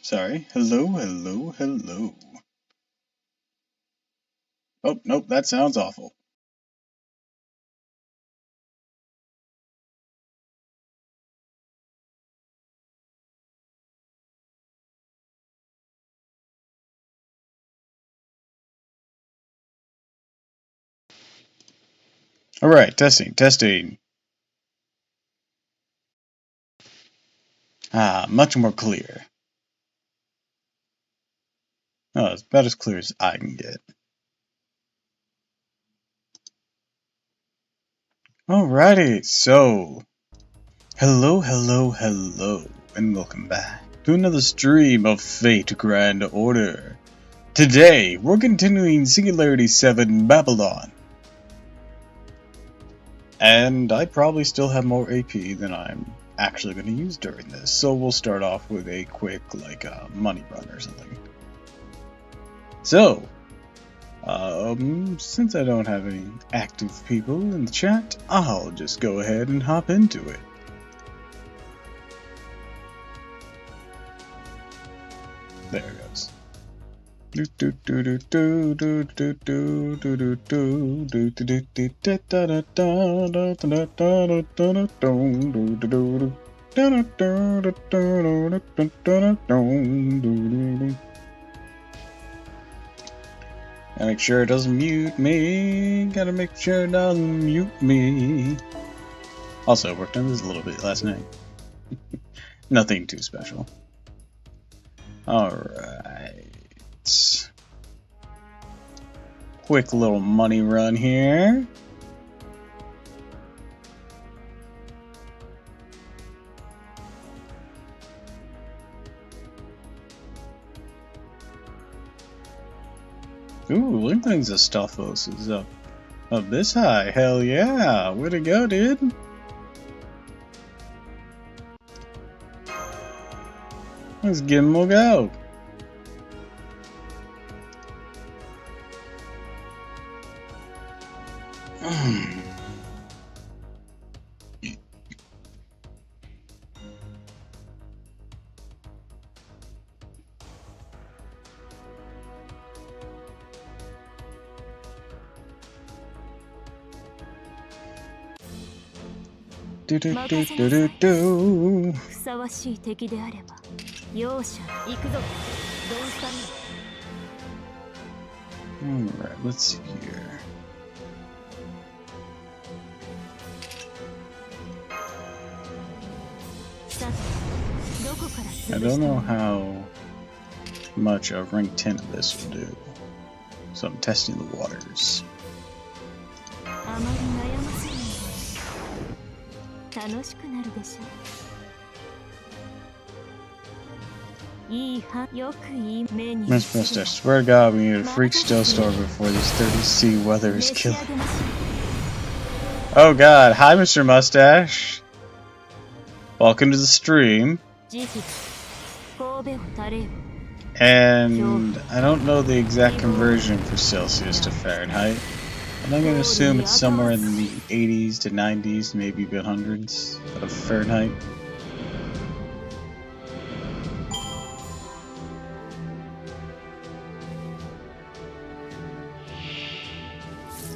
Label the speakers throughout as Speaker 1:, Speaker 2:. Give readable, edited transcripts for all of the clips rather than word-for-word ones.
Speaker 1: Sorry. Hello, hello, hello. Oh, nope, that sounds awful. Alright, testing, testing. Ah, much more clear. Oh, it's about as clear as I can get. Alrighty, so hello, hello, hello, and welcome back to another stream of Fate Grand Order. Today, we're continuing Singularity 7 Babylon. And I probably still have more AP than I'm actually going to use during this, so we'll start off with a quick, money run or something. So, since I don't have any active people in the chat, I'll just go ahead and hop into it. There it goes. Gotta make sure it doesn't mute me. Gotta make sure it doesn't mute me. Also, I worked on this a little bit last night. Nothing too special. Alright. Quick little money run here. Ooh, Linkling's Astolfos is up this high. Hell yeah! Way to go, dude! Let's give him a go. Do-do-do-do-do-do. Alright, let's see here. I don't know how much a rank 10 of this will do, so I'm testing the waters. Miss Mister, I swear to God, we need a freak snowstorm before this 30°C weather is killing. Oh God, hi Mr. Mustache. Welcome to the stream. And I don't know the exact conversion for Celsius to Fahrenheit. I'm going to assume it's somewhere in the 80s to 90s, maybe even hundreds of Fahrenheit.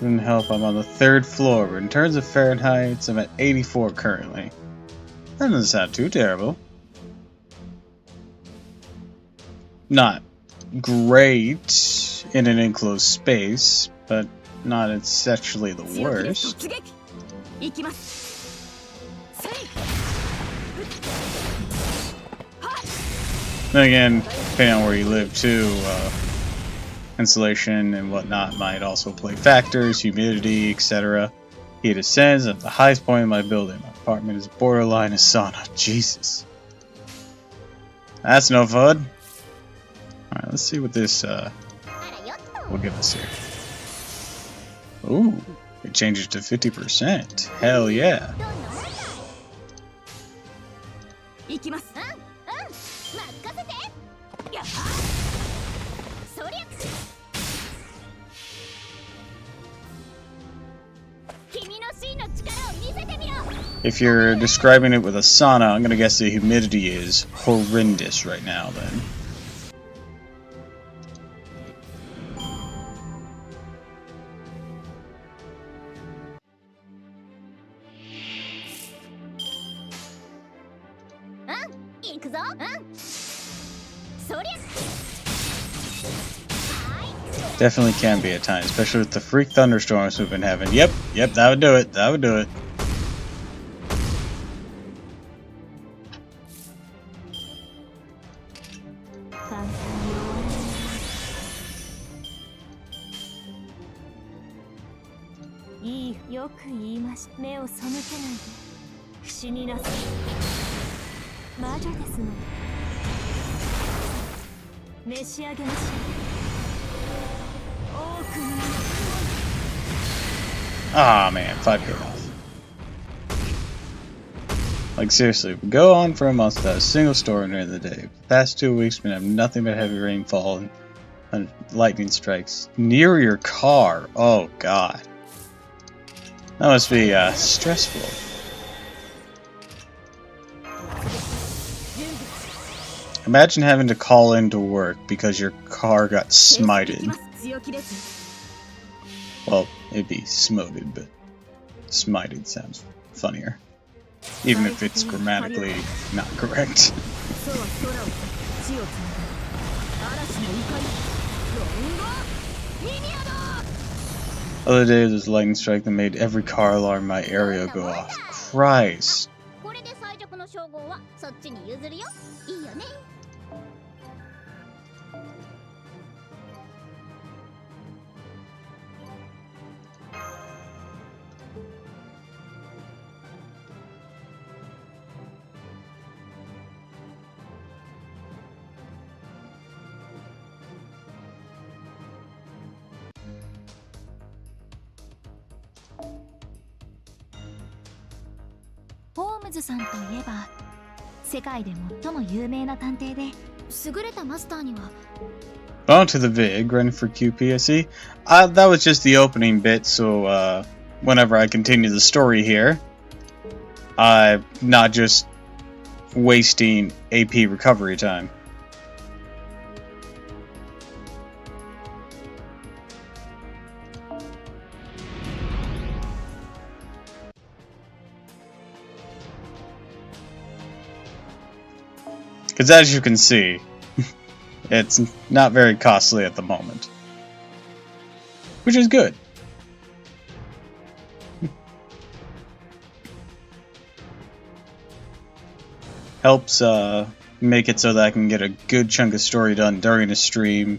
Speaker 1: Didn't help, I'm on the 3rd floor, but in terms of Fahrenheit, I'm at 84 currently. That doesn't sound too terrible. Not great in an enclosed space, but not essentially the worst. Then again, depending on where you live too, insulation and whatnot might also play factors, humidity, etc. Heat ascends at the highest point in my building. My apartment is borderline a sauna. Jesus. That's no fun. Alright, let's see what this will give us here. Ooh, it changes to 50%. Hell yeah. If you're describing it with a sauna, I'm gonna guess the humidity is horrendous right now then. Definitely can be at times, especially with the freak thunderstorms we've been having. Yep, that would do it. That would do it. Ah man, 5k off. Like seriously, we go on for a month without a single storm during the day. The past 2 weeks we have nothing but heavy rainfall and lightning strikes near your car. Oh god. That must be stressful. Imagine having to call into work because your car got smited. Well, it'd be smoted, but smited sounds funnier. Even if it's grammatically not correct. Other day there's a lightning strike that made every car alarm in my area go off. Christ. On to the VIG, running for QPSE. That was just the opening bit, so whenever I continue the story here, I'm not just wasting AP recovery time. Because as you can see, it's not very costly at the moment. Which is good. Helps make it so that I can get a good chunk of story done during a stream.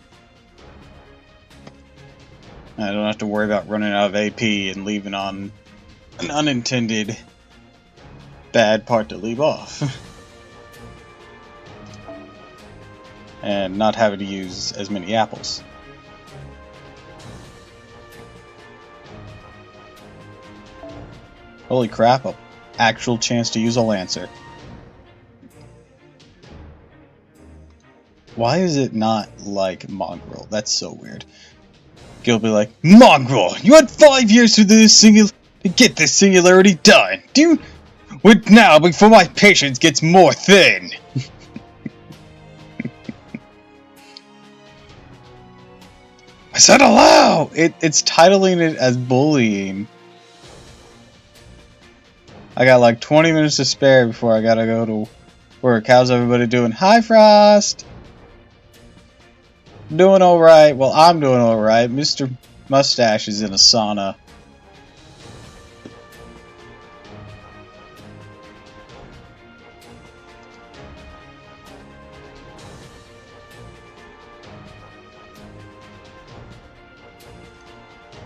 Speaker 1: I don't have to worry about running out of AP and leaving on an unintended bad part to leave off. And not having to use as many apples. Holy crap, an actual chance to use a Lancer. Why is it not like Mongrel? That's so weird. Gil be like, Mongrel, you had 5 years to get this singularity done. Do it now before my patience gets more thin. I said allow! It's titling it as bullying. I got like 20 minutes to spare before I gotta go to work. How's everybody doing? Hi, Frost! Doing alright. Well, I'm doing alright. Mr. Mustache is in a sauna.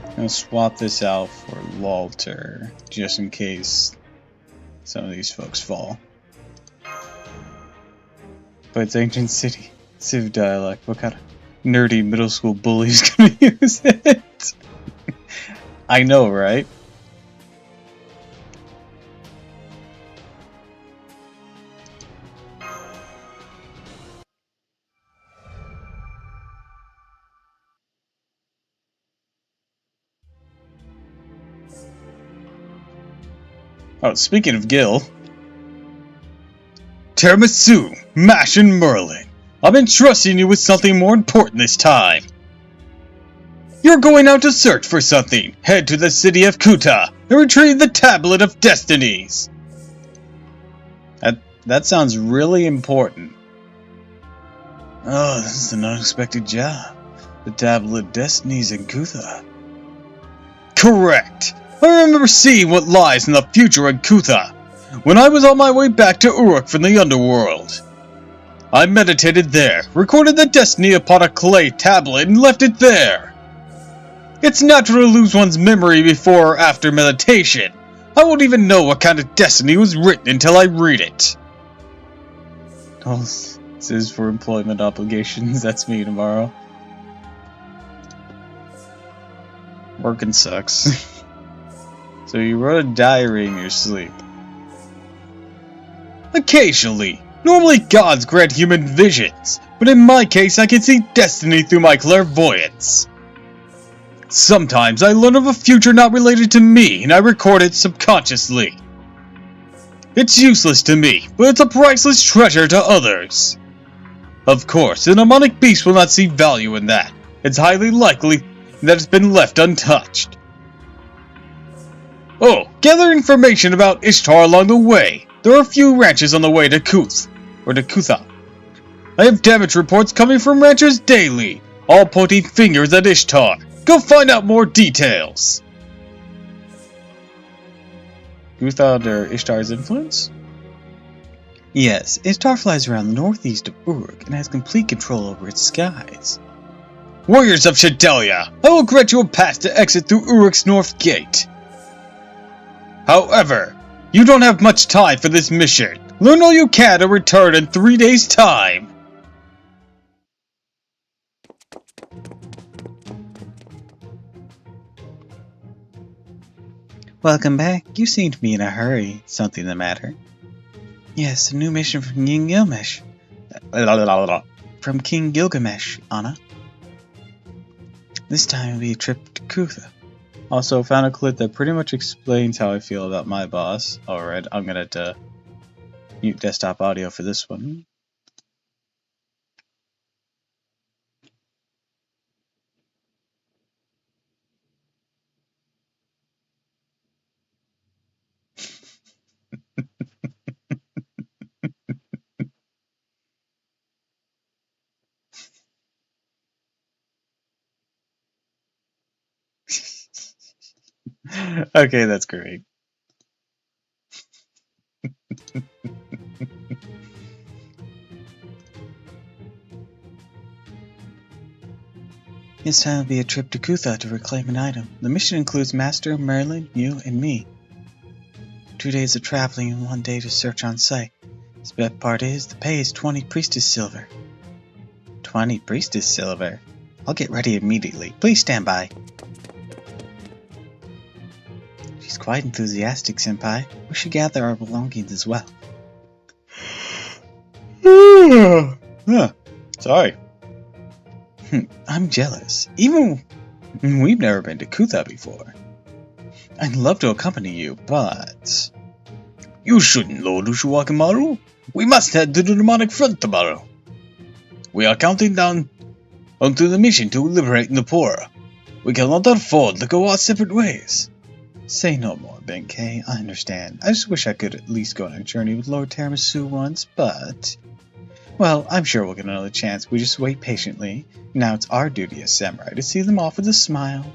Speaker 1: I'm gonna swap this out for Lalter, just in case some of these folks fall. But it's Ancient City. Civ dialect. What kind of nerdy middle school bully is gonna use it? I know, right? Oh, speaking of Gil. Tiramisu, Mash, and Merlin. I've been trusting you with something more important this time. You're going out to search for something. Head to the city of Kuta and retrieve the Tablet of Destinies. That sounds really important. Oh, this is an unexpected job. The Tablet of Destinies in Kuta. Correct! I remember seeing what lies in the future in Kuta when I was on my way back to Uruk from the underworld. I meditated there, recorded the destiny upon a clay tablet, and left it there. It's natural to lose one's memory before or after meditation. I won't even know what kind of destiny was written until I read it. Oh, this is for employment obligations. That's me tomorrow. Working sucks. So you wrote a diary in your sleep. Occasionally. Normally gods grant human visions, but in my case I can see destiny through my clairvoyance. Sometimes I learn of a future not related to me and I record it subconsciously. It's useless to me, but it's a priceless treasure to others. Of course, a mnemonic beast will not see value in that. It's highly likely that it's been left untouched. Oh, gather information about Ishtar along the way. There are a few ranches on the way to Kutha. I have damage reports coming from ranchers daily, all pointing fingers at Ishtar. Go find out more details. Kutha under Ishtar's influence? Yes, Ishtar flies around the northeast of Uruk and has complete control over its skies. Warriors of Shadelia, I will grant you a pass to exit through Uruk's north gate. However, you don't have much time for this mission. Learn all you can and return in 3 days' time. Welcome back. You seem to be in a hurry. Something the matter? Yes, a new mission from King Gilgamesh. From King Gilgamesh, Anna. This time it'll be a trip to Kutha. Also, found a clip that pretty much explains how I feel about my boss. Alright, I'm gonna have to mute desktop audio for this one. Okay, that's great. This time will be a trip to Kutha to reclaim an item. The mission includes Master, Merlin, you, and me. 2 days of traveling and 1 day to search on site. The best part is, the pay is 20 priestess silver. 20 priestess silver? I'll get ready immediately. Please stand by. She's quite enthusiastic, Senpai. We should gather our belongings as well. Sorry. I'm jealous. Even we've never been to Kutha before. I'd love to accompany you, but... You shouldn't, Lord Ushiwakimaru. We must head to the demonic front tomorrow. We are counting down onto the mission to liberate Nippura. We cannot afford to go our separate ways. Say no more, Benkei. I understand. I just wish I could at least go on a journey with Lord Tiramisu once, but... Well, I'm sure we'll get another chance. We just wait patiently. Now it's our duty as samurai to see them off with a smile.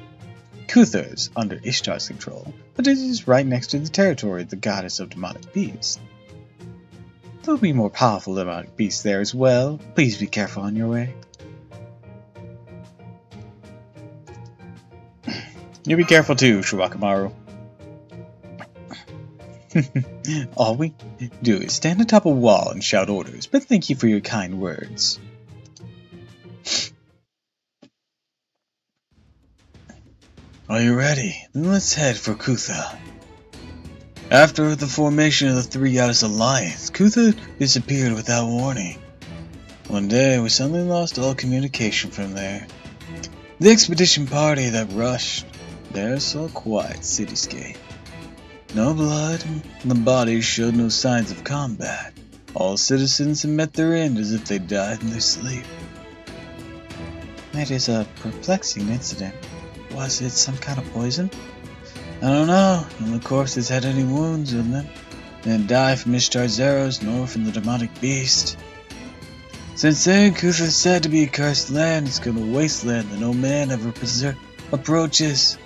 Speaker 1: Kutha is under Ishtar's control, but it is right next to the territory of the goddess of demonic beasts. There'll be more powerful demonic beasts there as well. Please be careful on your way. You be careful too, Shiwakamaru. All we do is stand atop a wall and shout orders, but thank you for your kind words. Are you ready? Then let's head for Kutha. After the formation of the Three Goddess Alliance, Kutha disappeared without warning. One day, we suddenly lost all communication from there. The expedition party that rushed there saw a quiet cityscape. No blood, and the bodies showed no signs of combat. All citizens had met their end as if they died in their sleep. It is a perplexing incident. Was it some kind of poison? I don't know. None of the corpses had any wounds in them. They didn't die from Ishtar's arrows, nor from the demonic beast. Since then, Kuth is said to be a cursed land. It's become a wasteland that no man ever approaches.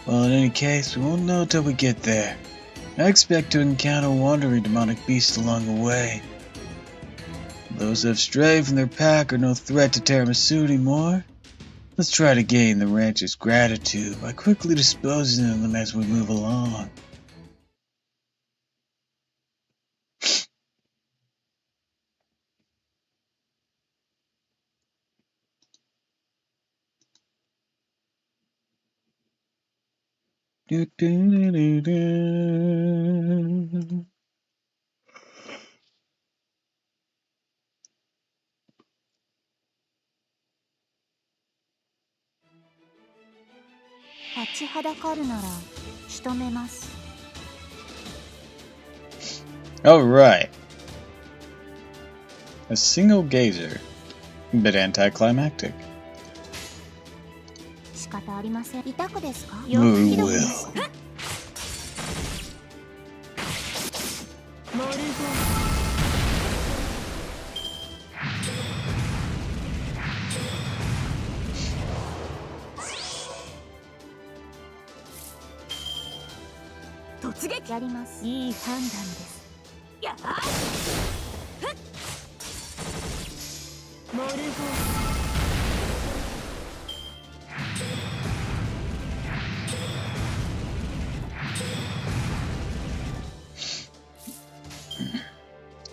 Speaker 1: Well, in any case, we won't know till we get there. I expect to encounter wandering demonic beasts along the way. Those that have strayed from their pack are no threat to Tiramisu anymore. Let's try to gain the ranch's gratitude by quickly disposing of them as we move along. Do, do, do, do. Alright. A single gazer. A bit anticlimactic. We will.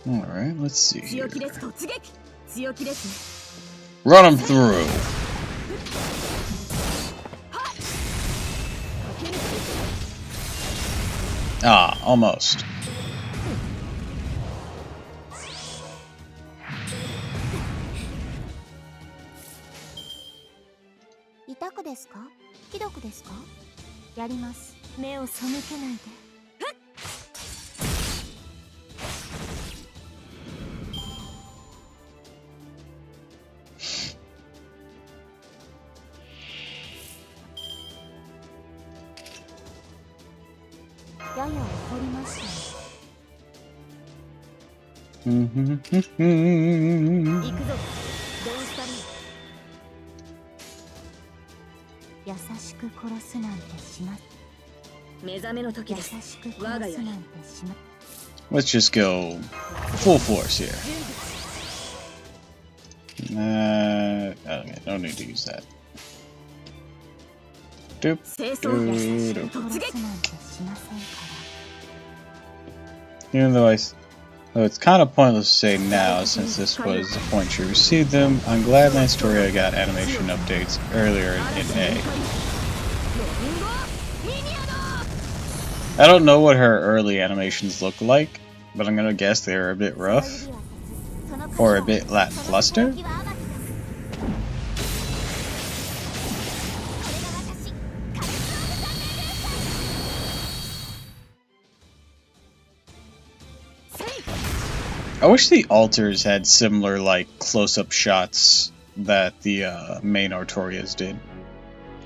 Speaker 1: Alright, let's see here. Run him through! Ah, almost. Let's just go full force here. Okay, no need to use that. Doop, doop, doop. Even though it's kind of pointless to say now, since this was the point you received them, I'm glad my Astoria got animation updates earlier in A. I don't know what her early animations look like, but I'm gonna guess they were a bit rough. Or a bit lackluster? I wish the altars had similar, like, close-up shots that the main Artorias did.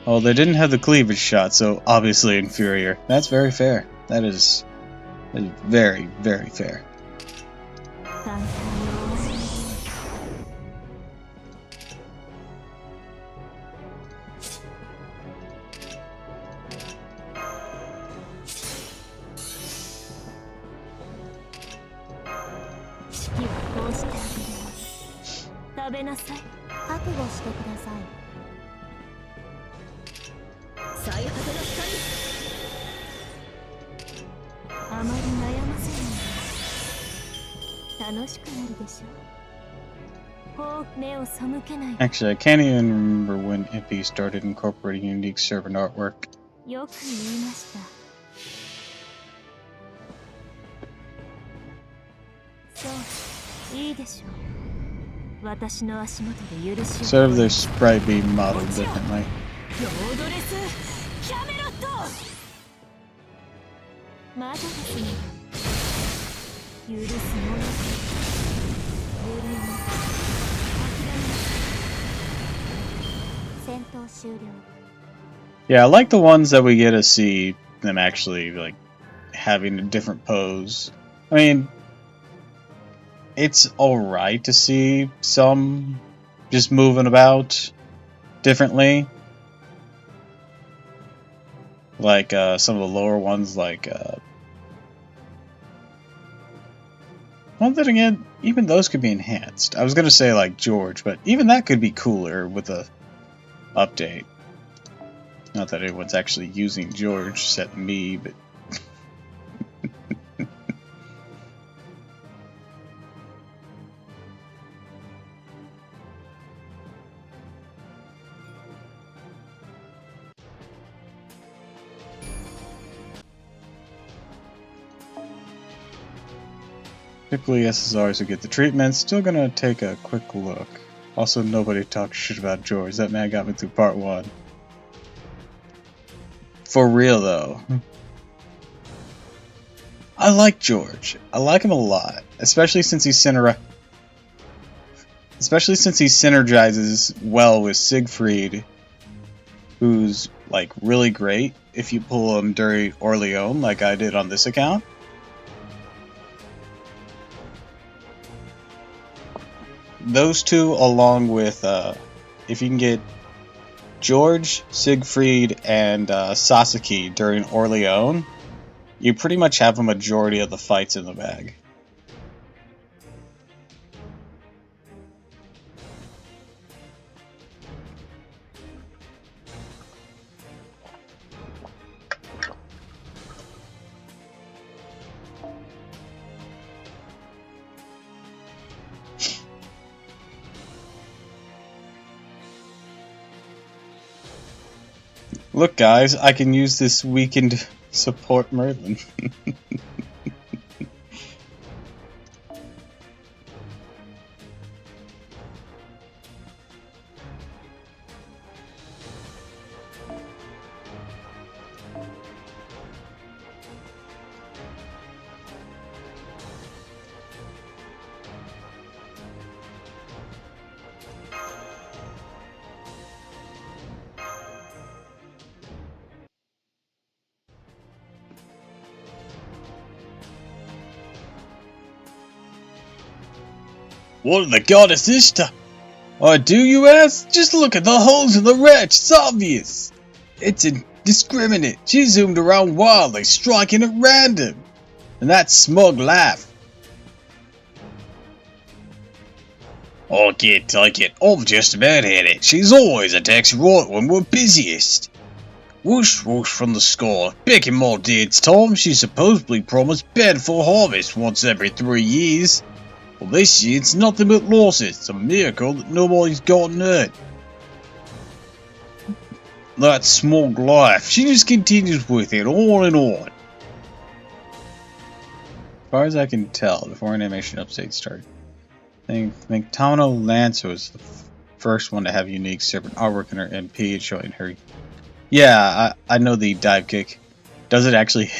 Speaker 1: Oh, they didn't have the cleavage shot, so obviously inferior. That's very fair. That is very, very fair. Actually, I can't even remember when Impy started incorporating unique servant artwork. Instead of their sprite being modeled differently.
Speaker 2: まだですね。許すものか。無理に諦めなさい。戦闘終了。
Speaker 1: Yeah, I like the ones that we get to see them actually like having a different pose. I mean, it's alright to see some just moving about differently. Like some of the lower ones, like well, then again, even those could be enhanced. I was gonna say like George, but even that could be cooler with a update. Not that anyone's actually using George, except me, but typically SSRs who get the treatment. Still gonna take a quick look. Also, nobody talks shit about George. That man got me through part 1. For real though. I like George. I like him a lot. Especially since he synergizes well with Siegfried, who's like really great if you pull him during Orleans like I did on this account. Those two, along with if you can get George, Siegfried, and Sasaki during Orleans, you pretty much have a majority of the fights in the bag. Look guys, I can use this weakened support Merlin. What in the god is this stuff? Or do you ask? Just look at the holes in the wretch, it's obvious. It's indiscriminate. She zoomed around wildly, striking at random. And that smug laugh. I can't take it. I've just about had it. She's always attacks right when we're busiest. Whoosh whoosh from the sky. Back in my dad's time, she supposedly promised bountiful harvest once every 3 years. Well, this year it's nothing but losses. It's a miracle that nobody's gotten hurt. That smug life, she just continues with it on and on. As far as I can tell, before animation update started, I think Tamino Lancer was the first one to have unique serpent artwork in her MP showing her. Yeah, I know the dive kick. Does it actually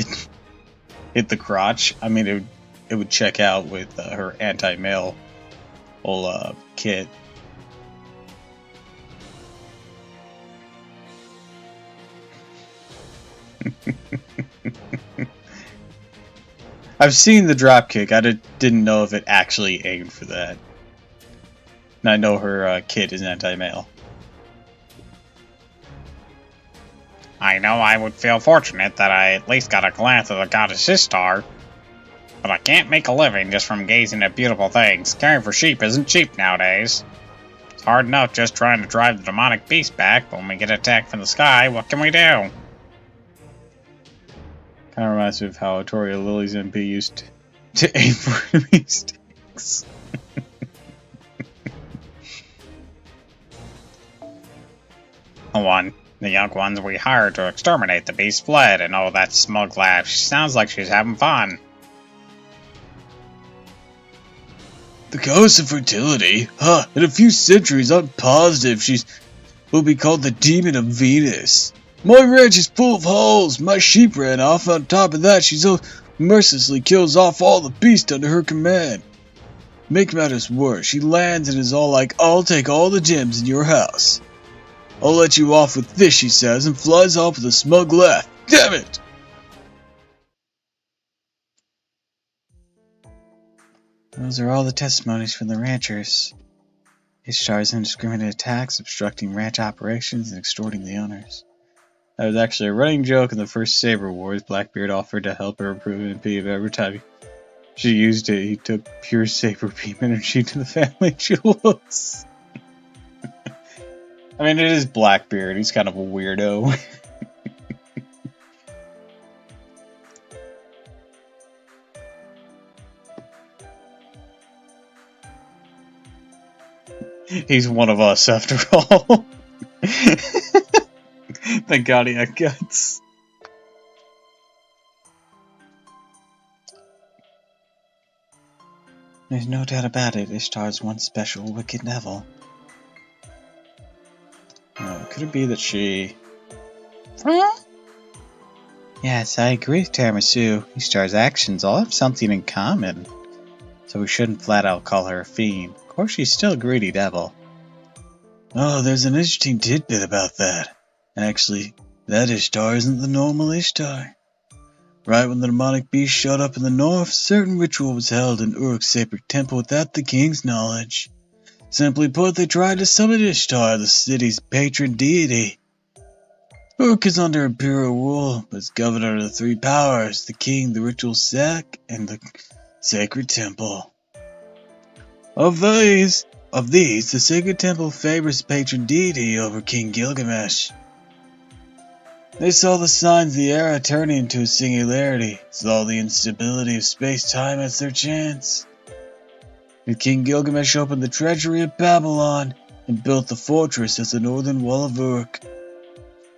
Speaker 1: hit the crotch? I mean, it would check out with her anti-male kit. I've seen the drop kick. I didn't know if it actually aimed for that. And I know her kit is anti-male. I know I would feel fortunate that I at least got a glance at the goddess Sistar. But I can't make a living just from gazing at beautiful things. Caring for sheep isn't cheap nowadays. It's hard enough just trying to drive the demonic beast back, but when we get attacked from the sky, what can we do? Kind of reminds me of how Toria Lily's MP used to aim for enemy sticks. The young ones we hired to exterminate the beast fled, and oh, that smug laugh. She sounds like she's having fun. The goddess of fertility? In a few centuries, I'm positive will be called the Demon of Venus. My ranch is full of holes. My sheep ran off. On top of that, she so mercilessly kills off all the beasts under her command. Make matters worse, she lands and is all like, I'll take all the gems in your house. I'll let you off with this, she says, and flies off with a smug laugh. Damn it! Those are all the testimonies from the ranchers. Ishtar's indiscriminate attacks, obstructing ranch operations, and extorting the owners. That was actually a running joke in the first Saber Wars. Blackbeard offered to help her improve MP, but every time she used it, he took pure Saber beam energy to the family jewels. I mean, it is Blackbeard. He's kind of a weirdo. He's one of us, after all. Thank God he had guts. There's no doubt about it, Ishtar's one special wicked devil. Could it be that she... Huh? Yes, I agree with Tiramisu. Ishtar's actions all have something in common. So we shouldn't flat out call her a fiend. Of course, she's still a greedy devil. Oh, there's an interesting tidbit about that. Actually, that Ishtar isn't the normal Ishtar. Right when the demonic beast showed up in the north, certain ritual was held in Uruk's sacred temple without the king's knowledge. Simply put, they tried to summon Ishtar, the city's patron deity. Uruk is under imperial rule, but is governed under the three powers, the king, the ritual sect, and the sacred temple. Of these, the sacred temple favors patron deity over King Gilgamesh. They saw the signs of the era turning into a singularity, saw the instability of space-time as their chance. And King Gilgamesh opened the treasury of Babylon and built the fortress as the northern wall of Uruk.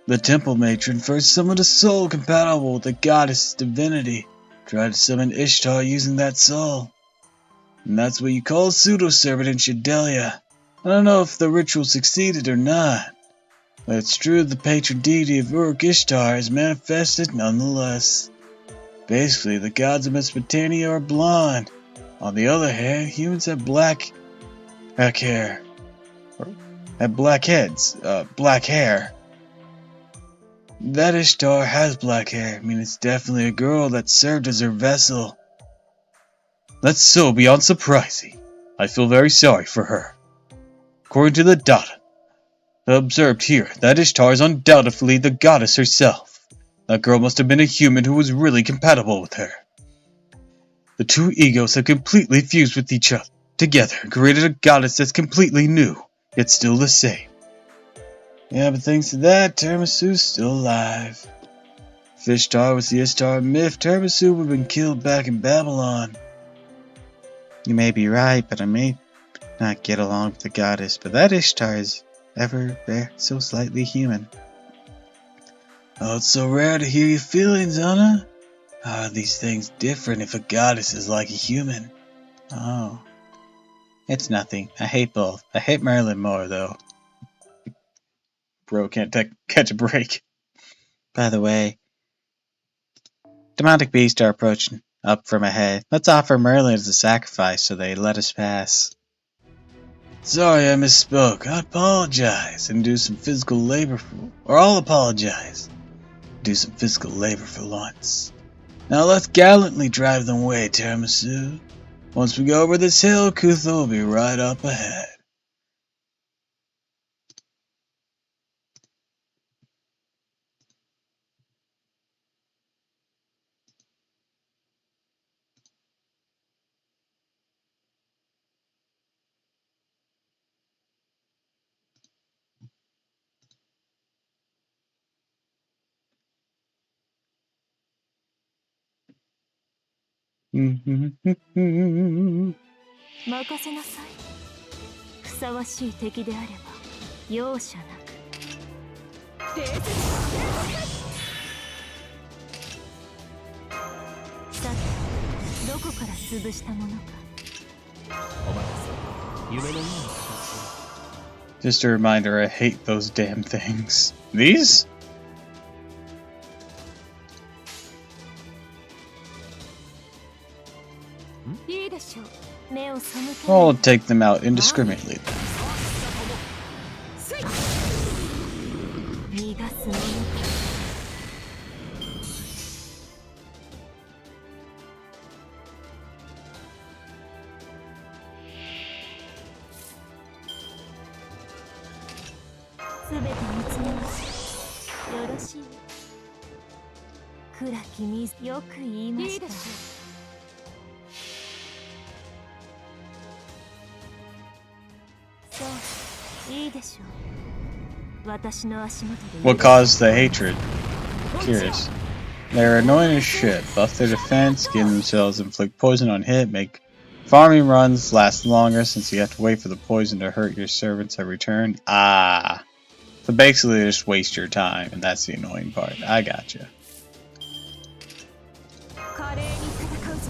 Speaker 1: The temple matron first summoned a soul compatible with the goddess' divinity, tried to summon Ishtar using that soul. And that's what you call a pseudo-servant in Shadelia. I don't know if the ritual succeeded or not, but it's true the patron deity of Uruk Ishtar is manifested nonetheless. Basically, the gods of Mesopotamia are blonde. On the other hand, humans have black hair. Have black heads. Black hair. That Ishtar has black hair. I mean, it's definitely a girl that served as her vessel. That's so beyond surprising. I feel very sorry for her. According to the data observed here, that Ishtar is undoubtedly the goddess herself. That girl must have been a human who was really compatible with her. The two egos have completely fused with each other, together, and created a goddess that's completely new, yet still the same. Yeah, but thanks to that, Tiramisu's still alive. If Ishtar was the Ishtar myth, Tiramisu would have been killed back in Babylon. You may be right, but I may not get along with the goddess, but that Ishtar is ever so slightly human. Oh, it's so rare to hear your feelings, Anna. How are these things different if a goddess is like a human? Oh. It's nothing. I hate both. I hate Merlin more, though. Bro can't catch a break. By the way, demonic beasts are approaching up from ahead. Let's offer Merlin as a sacrifice so they let us pass. Sorry, I misspoke. I apologize and do some physical labor or I'll apologize. Do some physical labor for once. Now let's gallantly drive them away, Tiramisu. Once we go over this hill, Kutha will be right up ahead. Mm-hmm.
Speaker 2: 任せなさい。ふさわしい敵であれば容赦なく。さて、どこから潰したものか。お待たせ。夢のような形。
Speaker 1: Just a reminder, I hate those damn things. These?
Speaker 2: いいでしょう。目を背けない。
Speaker 1: I'll take them out indiscriminately.
Speaker 2: 逃がすものか。すべて見つめます。よろしい。暗き水、よく言いました。いいでしょう。そう、いいでしょう。私の足元で。
Speaker 1: What caused the hatred? Curious. They're annoying as shit. Buff their defense, give themselves inflict poison on hit, make farming runs last longer since you have to wait for the poison to hurt your servants at return. Ah. So basically just waste your time, and that's the annoying part. I gotcha.
Speaker 2: 華麗に戦うぞ。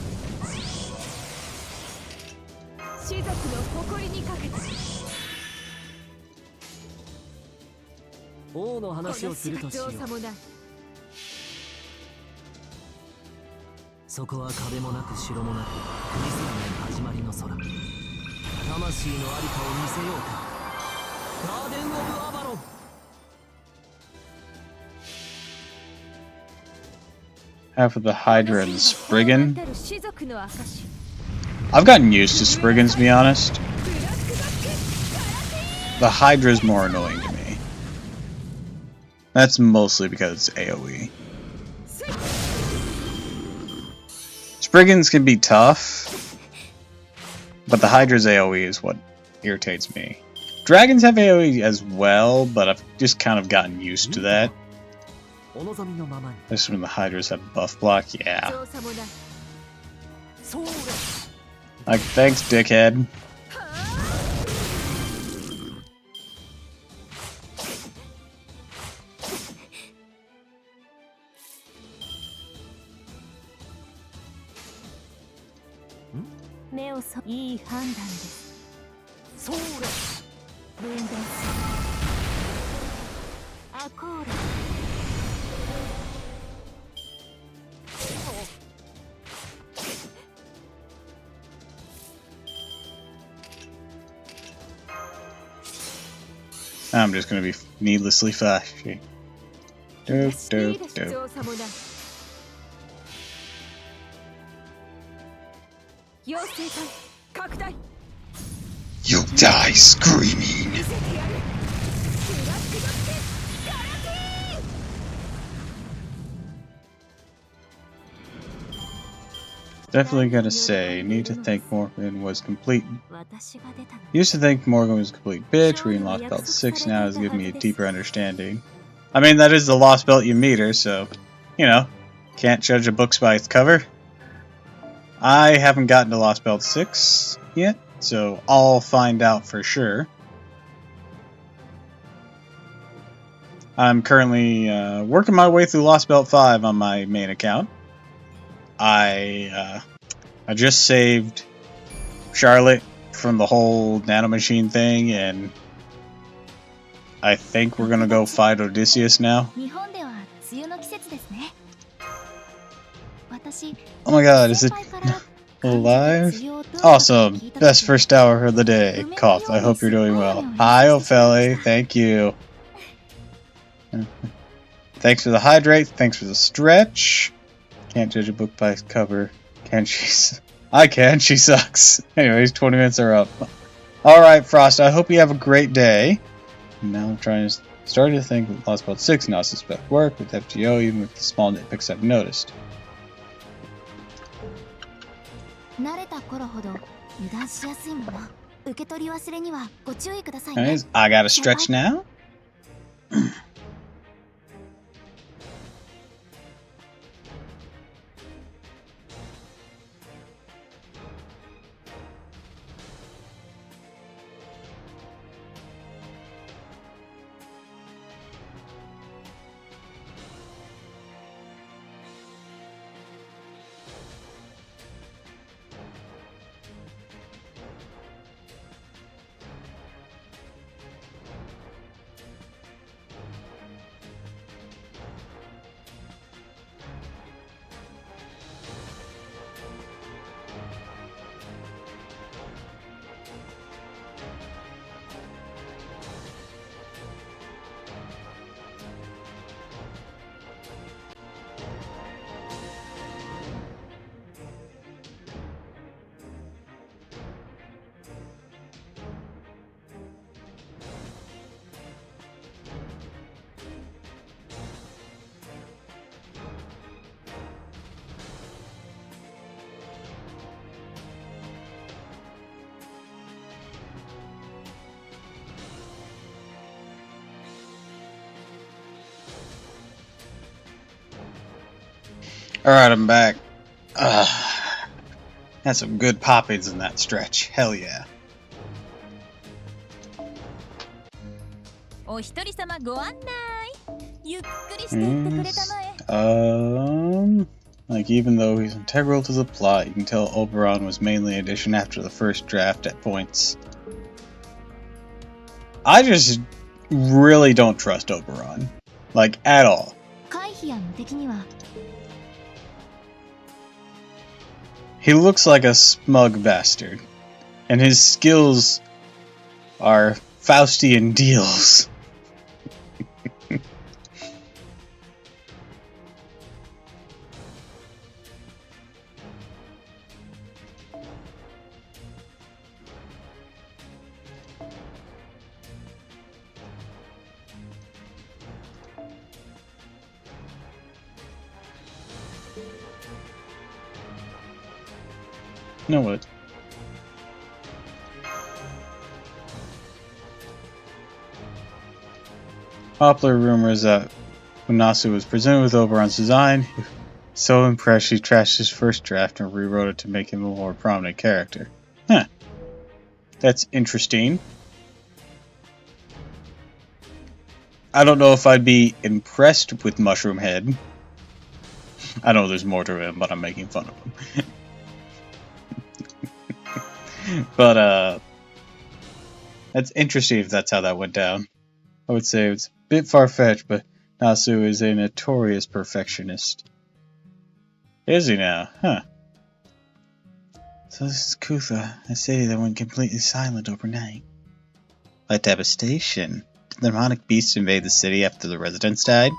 Speaker 2: 士族の誇りにかけて。
Speaker 3: 王の話をするとしよう。そこは壁もなく城もなく見せない始まりの空。魂のありかを見せようか。ガーデン・オブ・アバロン。
Speaker 1: Half of the Hydra and the Spriggan. I've gotten used to Spriggans, to be honest. The Hydra's more annoying to me. That's mostly because it's AoE. Spriggans can be tough, but the Hydra's AoE is what irritates me. Dragons have AoE as well, but I've just kind of gotten used to that. Especially when the Hydras have buff block, yeah. Like, thanks, dickhead. I'm just gonna be needlessly flashy. Dope, dope, dope. You'll die screaming! Definitely gotta say, need to think Morgan was complete. Used to think Morgan was a complete bitch, reading Lost Belt 6 now has given me a deeper understanding. I mean, that is the Lost Belt you meet her, so, you know, can't judge a book by its cover. I haven't gotten to Lost Belt 6 yet, so I'll find out for sure. I'm currently working my way through Lost Belt 5 on my main account. I just saved Charlotte from the whole nanomachine thing, and I think we're gonna go fight Odysseus now. Oh my god, is it alive? Awesome! Best first hour of the day. Cough, I hope you're doing well. Hi, Ophelia, thank you. Thanks for the hydrate, thanks for the stretch. Can't judge a book by its cover. Can she? I can, she sucks. Anyways, 20 minutes are up. Alright, Frost, I hope you have a great day. Now I'm starting to think with Lost Belt 6 now suspect work with FGO, even with the small nitpicks I've noticed. Anyways, I gotta stretch now. Alright, I'm back. Had some good poppings in that stretch. Hell yeah.
Speaker 2: お一人様ご案内。ゆっくりしていってくれたまえ。
Speaker 1: Like, even though he's integral to the plot, you can tell Oberon was mainly an addition after the first draft at points. I just really don't trust Oberon. Like, at all.
Speaker 2: 回避や無敵には
Speaker 1: He looks like a smug bastard. And his skills are Faustian deals. You know what? Popular rumors that when Nasu was presented with Oberon's design, he was so impressed he trashed his first draft and rewrote it to make him a more prominent character. Huh. That's interesting. I don't know if I'd be impressed with Mushroom Head. I know there's more to him, but I'm making fun of him. But, that's interesting if that's how that went down. I would say it's a bit far-fetched, but Nasu is a notorious perfectionist. Is he now? Huh. So this is Kutha, a city that went completely silent overnight. Like devastation. Did the demonic beast invade the city after the residents died?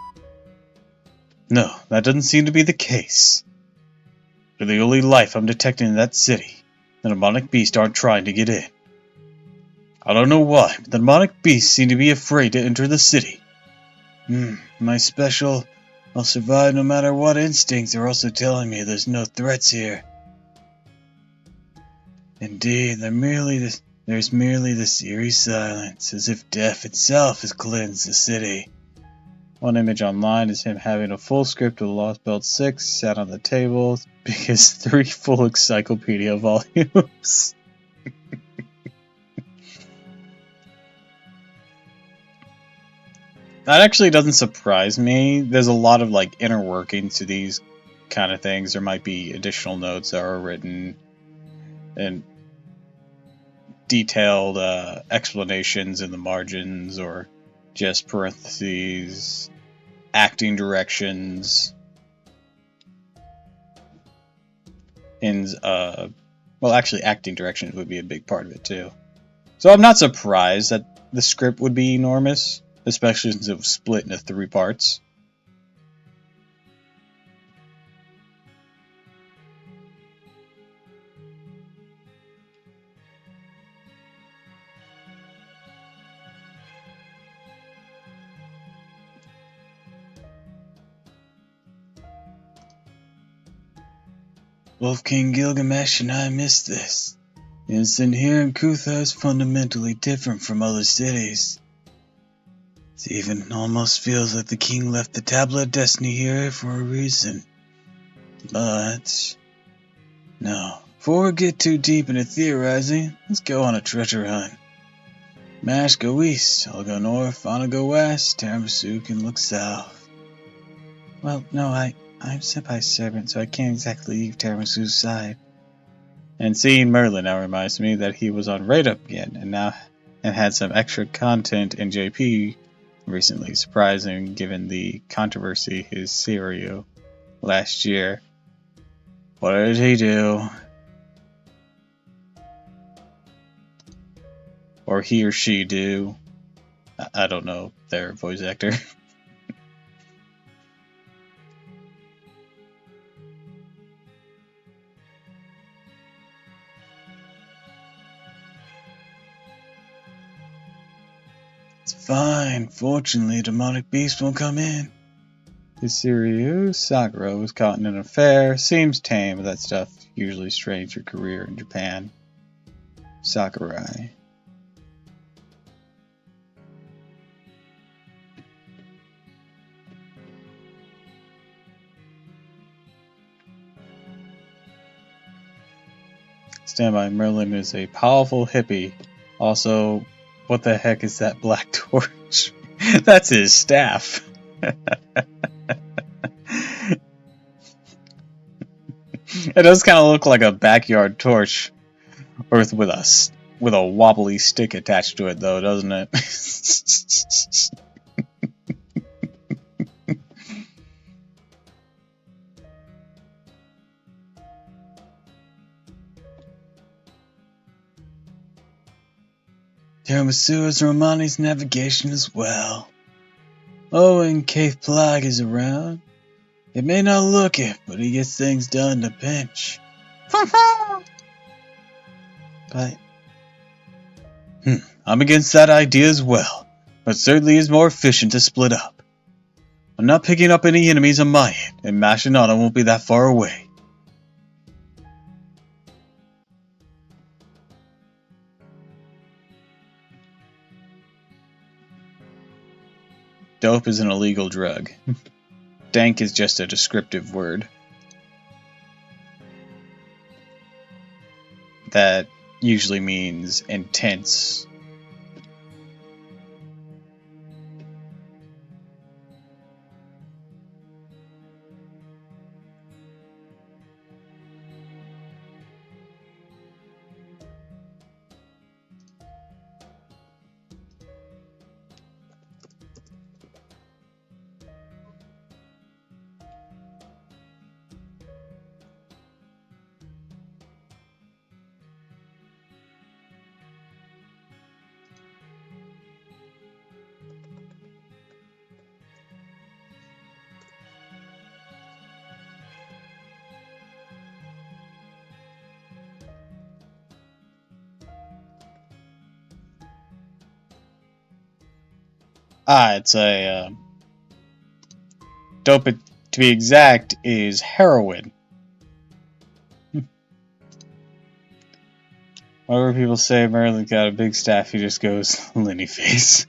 Speaker 1: No, that doesn't seem to be the case. For the only life I'm detecting in that city, the demonic beasts aren't trying to get in. I don't know why, but the demonic beasts seem to be afraid to enter the city. My special, I'll survive no matter what instincts are also telling me there's no threats here. Indeed, there's merely this eerie silence, as if death itself has cleansed the city. One image online is him having a full script of the Lost Belt 6 sat on the table, big as 3 full encyclopedia volumes. That actually doesn't surprise me. There's a lot of like inner workings to these kind of things. There might be additional notes that are written and detailed explanations in the margins, or just parentheses, acting directions, and well, actually, acting directions would be a big part of it too. So I'm not surprised that the script would be enormous, especially since it was split into 3 parts. Wolf King Gilgamesh and I missed this. The incident here in Kutha is fundamentally different from other cities. It even almost feels like the king left the Tablet of Destiny here for a reason. But no, before we get too deep into theorizing, let's go on a treasure hunt. Mash, go east, I'll go north, Anna go west, Tiramisu can look south. Well, no, I'm Senpai's servant, so I can't exactly leave Tiramisu's side. And seeing Merlin now reminds me that he was on Raid Up again, and had some extra content in JP recently, surprising given the controversy his Serio last year. What did he do? Or he or she do? I don't know their voice actor. It's fine. Fortunately, a demonic beast won't come in. Hisiryu Sakura was caught in an affair. Seems tame, but that stuff usually strains your career in Japan. Sakurai. Stand by, Merlin is a powerful hippie. Also, what the heck is that black torch? That's his staff. It does kind of look like a backyard torch, with a wobbly stick attached to it, though, doesn't it? Tiramisu is Romani's navigation as well. Oh, and Cave Plague is around. It may not look it, but he gets things done in a pinch. But I'm against that idea as well, but certainly is more efficient to split up. I'm not picking up any enemies on my end, and mashing on them won't be that far away. Dope is an illegal drug. Dank is just a descriptive word that usually means intense. It's a dope. To be exact, is heroin. Whenever people say Merlin's got a big staff, he just goes Lenny face.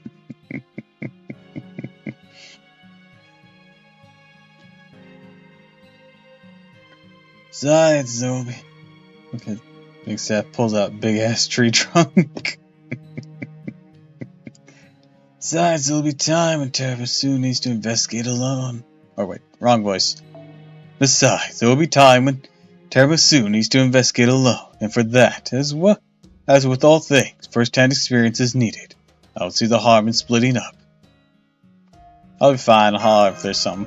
Speaker 1: Besides, Zobi. Okay, big staff pulls out big ass tree trunk. Besides, there'll be time when Tiramisu needs to investigate alone. Oh wait, wrong voice. Besides, there will be time when Tiramisu needs to investigate alone, and for that, as with all things, first-hand experience is needed. I don't see the harm in splitting up. I'll be fine, I'll holler if there's something.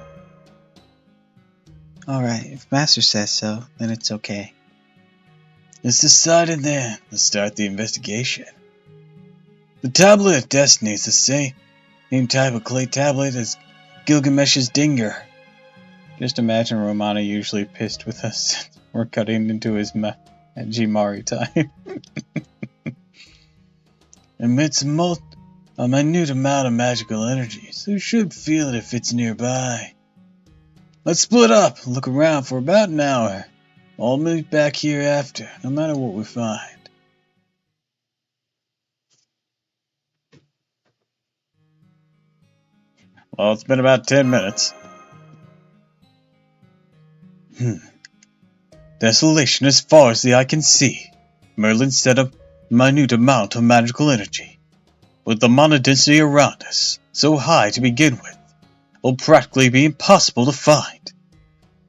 Speaker 1: Alright, if Master says so, then it's okay. It's decided then. Let's start the investigation. The Tablet of Destiny is the same type of clay tablet as Gilgamesh's Dinger. Just imagine Romana usually pissed with us. We're cutting into his Jimari time. Emits a minute amount of magical energy, so you should feel it if it's nearby. Let's split up and look around for about an hour. I'll meet back here after, no matter what we find. Well, it's been about 10 minutes. Desolation as far as the eye can see. Merlin set up a minute amount of magical energy. With the mana density around us, so high to begin with, it will practically be impossible to find.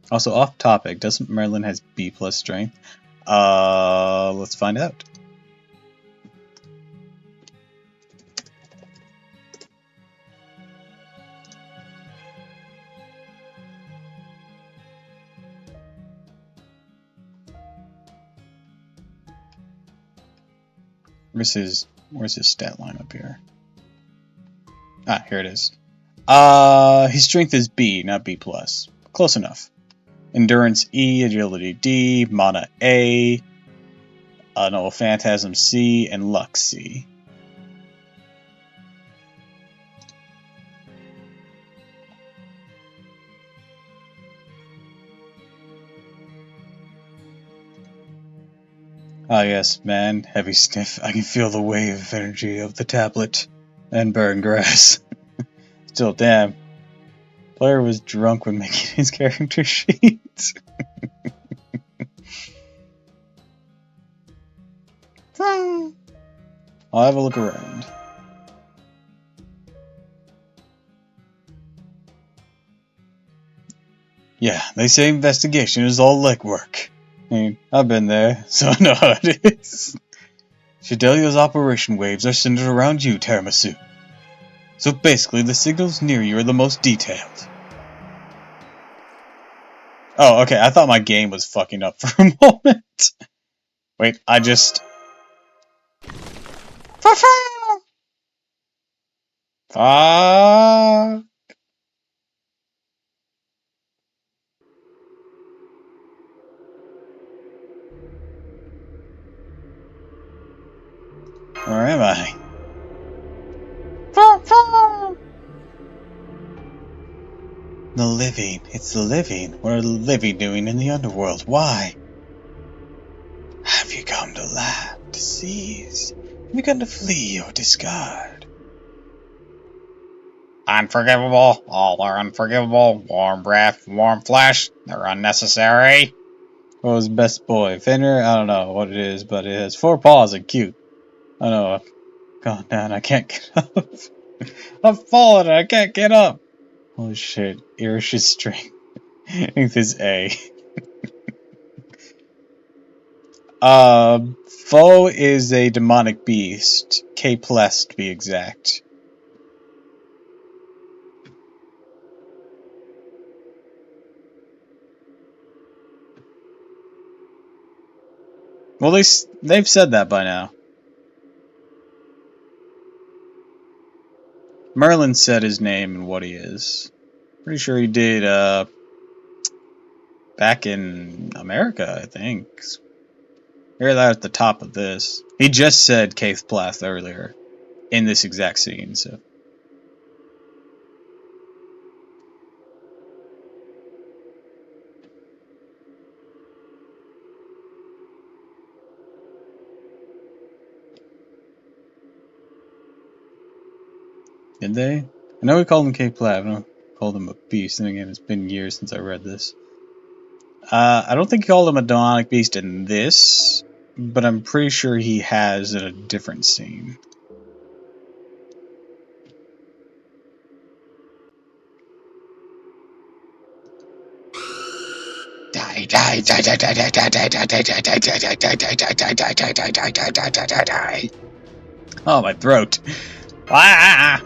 Speaker 1: Also, off topic, doesn't Merlin has B+ strength? Let's find out. Where's his stat line up here? Ah, here it is. His strength is B, not B+. Close enough. Endurance E, Agility D, Mana A, no, Phantasm C, and Luck C. Ah yes, man, heavy sniff. I can feel the wave of energy of the tablet and burn grass. Still, damn. Player was drunk when making his character sheet. I'll have a look around. Yeah, they say investigation is all legwork. I mean, I've been there, so I know how it is. Fidelia's operation waves are centered around you, Tiramisu. So basically, the signals near you are the most detailed. Oh, okay, I thought my game was fucking up for a moment. Wait, I just... Ah! Where am I? The living. It's the living. What are the living doing in the underworld? Why? Have you come to laugh, to seize? Have you come to flee or discard? Unforgivable. All are unforgivable. Warm breath, warm flesh. They're unnecessary. What was best boy? Fenrir? I don't know what it is, but it has 4 paws and cute. I don't know. I've gone down. I can't get up. I've fallen and I can't get up. Holy shit. Irish's strength is A. Foe is a demonic beast. K+ to be exact. Well, they've said that by now. Merlin said his name and what he is. Pretty sure he did, back in America, I think. Hear that at the top of this. He just said Keith Plath earlier in this exact scene, so. Did they? I know we called him Keith Plath. I know we called him a beast, and again, it's been years since I read this. I don't think he called him a demonic beast in this, but I'm pretty sure he has in a different scene. Oh, my throat. Ah!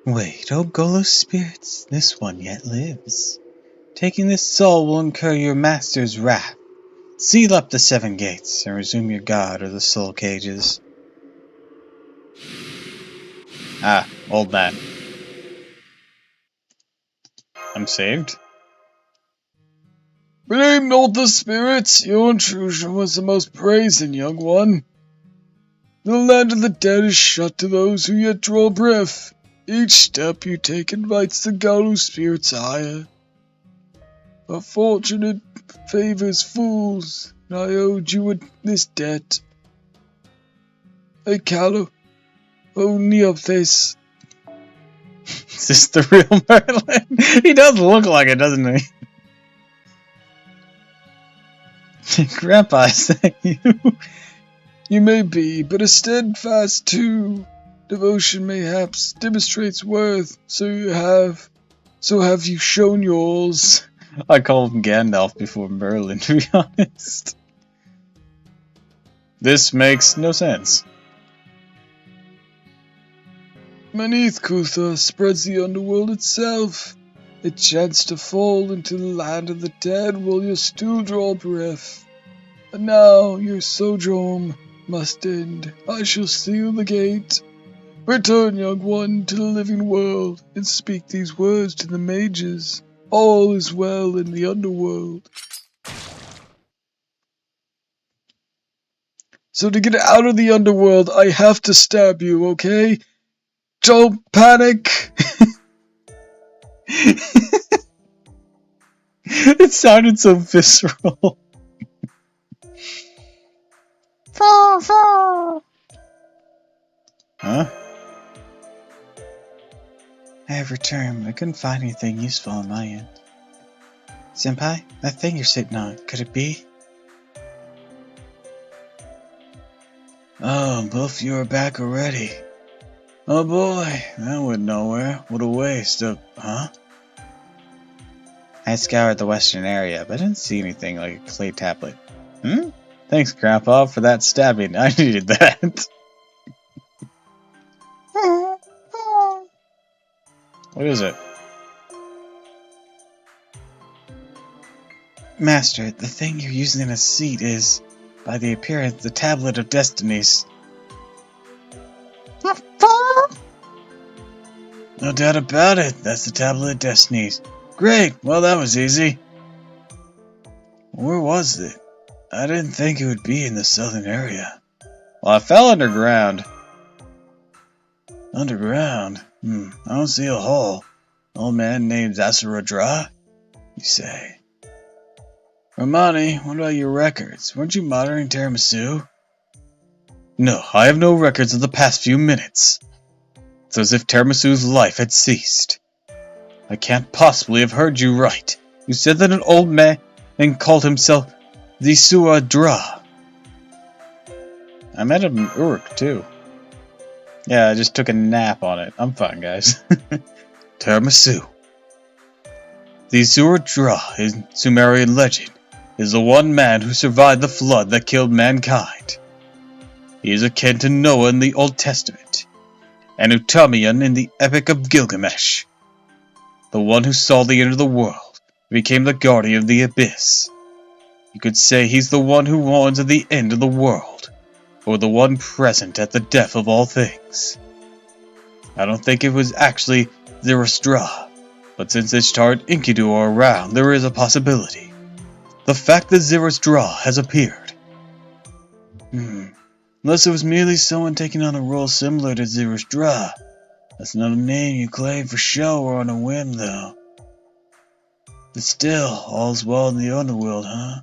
Speaker 1: Wait, oh Golo's spirits, this one yet lives. Taking this soul will incur your master's wrath. Seal up the 7 gates and resume your guard of the soul cages. Ah, old man. I'm saved? Blame not the spirits, your intrusion was the most brazen, young one. The land of the dead is shut to those who yet draw breath. Each step you take invites the Galu spirits higher. But fortunate favors fools, and I owed you this debt. Hey, Galu, only of this. Is this the real Merlin? He does look like it, doesn't he? Grandpa, is that you? You may be, but a steadfast too. Devotion mayhaps demonstrates worth, so have you shown yours. I called him Gandalf before Merlin, to be honest. This makes no sense. Beneath Kutha spreads the underworld itself. It chanced to fall into the land of the dead while you still draw breath. And now your sojourn must end. I shall seal the gate. Return, young one, to the living world, and speak these words to the mages. All is well in the underworld. So to get out of the underworld, I have to stab you, okay? Don't panic! It sounded so visceral. Huh? I have returned, but I couldn't find anything useful on my end. Senpai, that thing you're sitting on, could it be? Oh, both of you are back already. Oh boy, that went nowhere. What a waste of, huh? I scoured the western area, but I didn't see anything like a clay tablet. Thanks, Grandpa, for that stabbing. I needed that. What is it? Master, the thing you're using as a seat is, by the appearance, the Tablet of Destinies. No doubt about it, that's the Tablet of Destinies. Great, well that was easy. Where was it? I didn't think it would be in the southern area. Well, I fell underground. Underground? I don't see a hole. Old man named Asaradra, you say? Romani, what about your records? Weren't you monitoring tiramisu? No, I have no records of the past few minutes. It's as if Tiramisu's life had ceased. I can't possibly have heard you right. You said that an old man called himself the Suadra. I met him in Uruk, too. Yeah, I just took a nap on it. I'm fine, guys. Tiramisu. The Suadra, in Sumerian legend, is the one man who survived the flood that killed mankind. He is akin to Noah in the Old Testament, and Utamian in the Epic of Gilgamesh. The one who saw the end of the world, became the guardian of the abyss. You could say he's the one who warns of the end of the world, or the one present at the death of all things. I don't think it was actually Zarathustra, but since Ishtar and Enkidu are around, there is a possibility. The fact that Zarathustra has appeared. Unless it was merely someone taking on a role similar to Zarathustra. That's not a name you claim for show or on a whim, though. But still, all's well in the underworld, huh?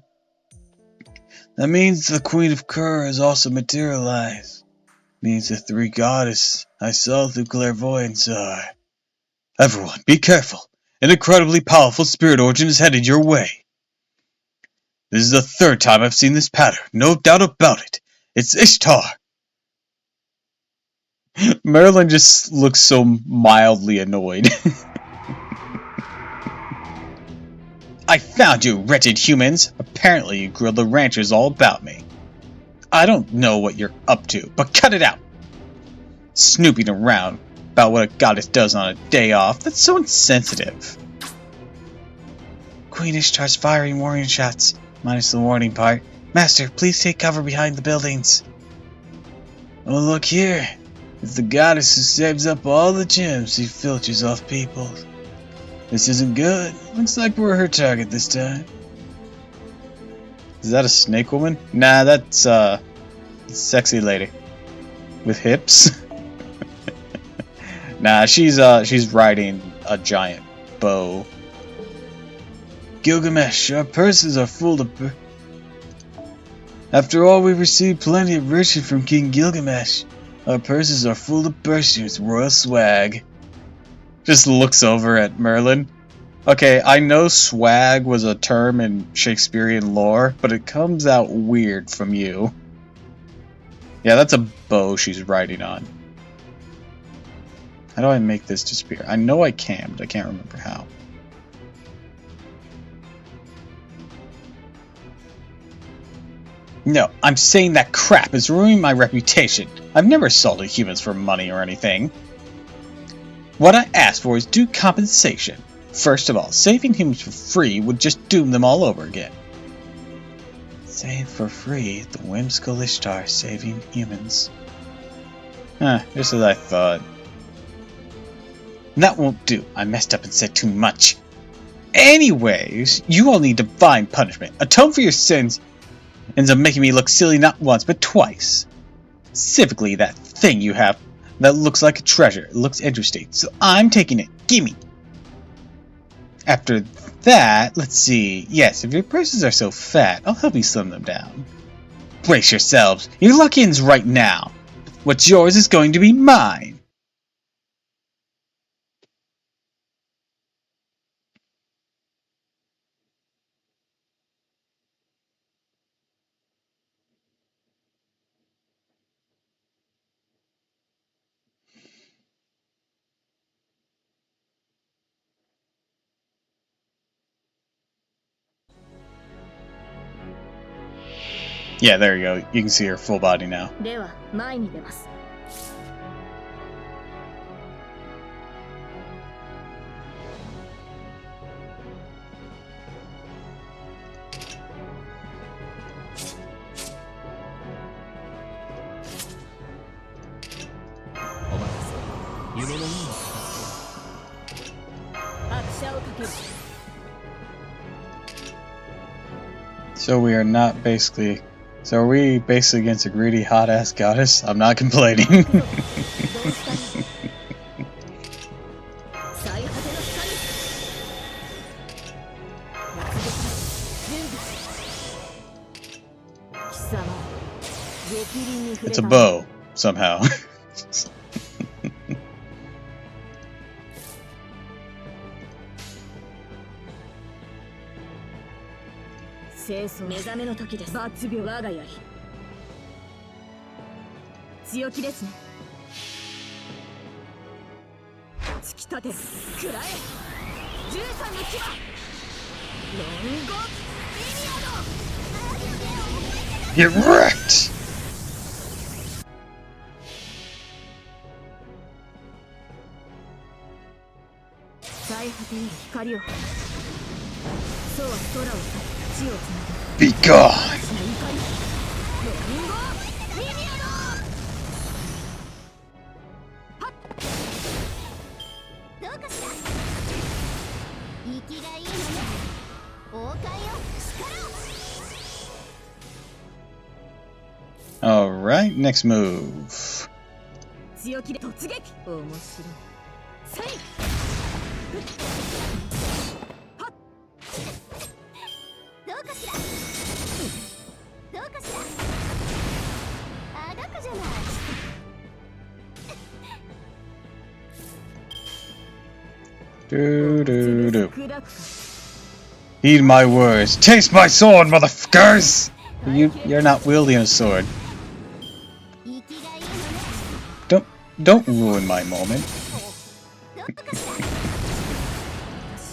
Speaker 1: That means the Queen of Kur has also materialized. Means the three goddesses I saw through clairvoyance are. Everyone, be careful. An incredibly powerful spirit origin is headed your way. This is the third time I've seen this pattern, no doubt about it. It's Ishtar! Marilyn just looks so mildly annoyed. I found you, wretched humans! Apparently you grilled the ranchers all about me. I don't know what you're up to, but cut it out! Snooping around about what a goddess does on a day off, that's so insensitive. Queen Ishtar's firing warning shots, minus the warning part. Master, please take cover behind the buildings. Oh, look here. It's the goddess who saves up all the gems she filches off people. This isn't good. Looks like we're her target this time. Is that a snake woman? Nah, that's a sexy lady. With hips? Nah, she's riding a giant bow. Gilgamesh, our purses are full of... After all, we've received plenty of riches from King Gilgamesh. Our purses are full to bursting with royal swag. Just looks over at Merlin. Okay, I know swag was a term in Shakespearean lore, but it comes out weird from you. Yeah, that's a bow she's riding on. How do I make this disappear? I know I can, but I can't remember how. No, I'm saying that crap is ruining my reputation. I've never assaulted humans for money or anything. What I asked for is due compensation. First of all, saving humans for free would just doom them all over again. Save for free, the whimsical Ishtar saving humans. Just as I thought. That won't do. I messed up and said too much. Anyways, you all need divine punishment. Atone for your sins ends up making me look silly not once, but twice. Specifically, that thing you have that looks like a treasure. It looks interesting, so I'm taking it. Gimme! After that, let's see. Yes, if your purses are so fat, I'll help you slim them down. Brace yourselves. Your luck ends right now. What's yours is going to be mine. Yeah, there you go. You can see her full body now.
Speaker 2: では前に出ます。
Speaker 3: お前です夢のような
Speaker 2: 拍車をかける。
Speaker 1: So we are not basically... So are we basically against a greedy hot-ass goddess? I'm not complaining.
Speaker 2: どうしたの？最果ての光。準備。貴様、激鱗に触れ
Speaker 1: It's
Speaker 2: た
Speaker 1: a bow, somehow.
Speaker 2: 清楚目覚めの時です。抜病我がやり。強気ですね。突き立て、食らえ。13の牙。ロンゴビリアド。
Speaker 1: Get wrecked!
Speaker 2: 最果てに光を。そうは空を去り。
Speaker 1: Be gone!
Speaker 2: どうかしら。息がいいのね。王冠よ、力を。
Speaker 1: Alright, next move.
Speaker 2: 強気で突撃。面白い。せい。どうかしら。どうかしら。あがくじゃない。
Speaker 1: Do do do. Heed my words. Taste my sword, motherfuckers! You're not wielding a sword. Don't ruin my moment.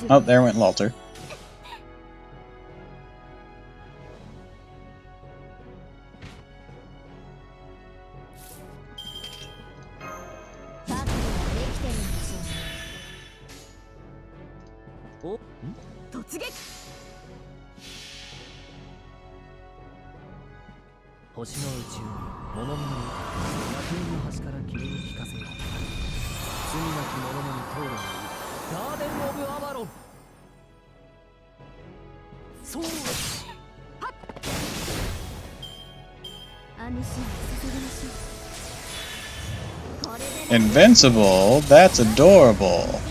Speaker 1: Oh, there went Lalter.
Speaker 3: Oh,
Speaker 2: 突撃。
Speaker 3: 星の宇宙に物見の楽園の端から君に聞かせよう。罪なき者のに通るのいいガーデン・オブ・アバロン。そうはっ。
Speaker 2: 安心させましょう。これで
Speaker 1: Invincible? That's adorable.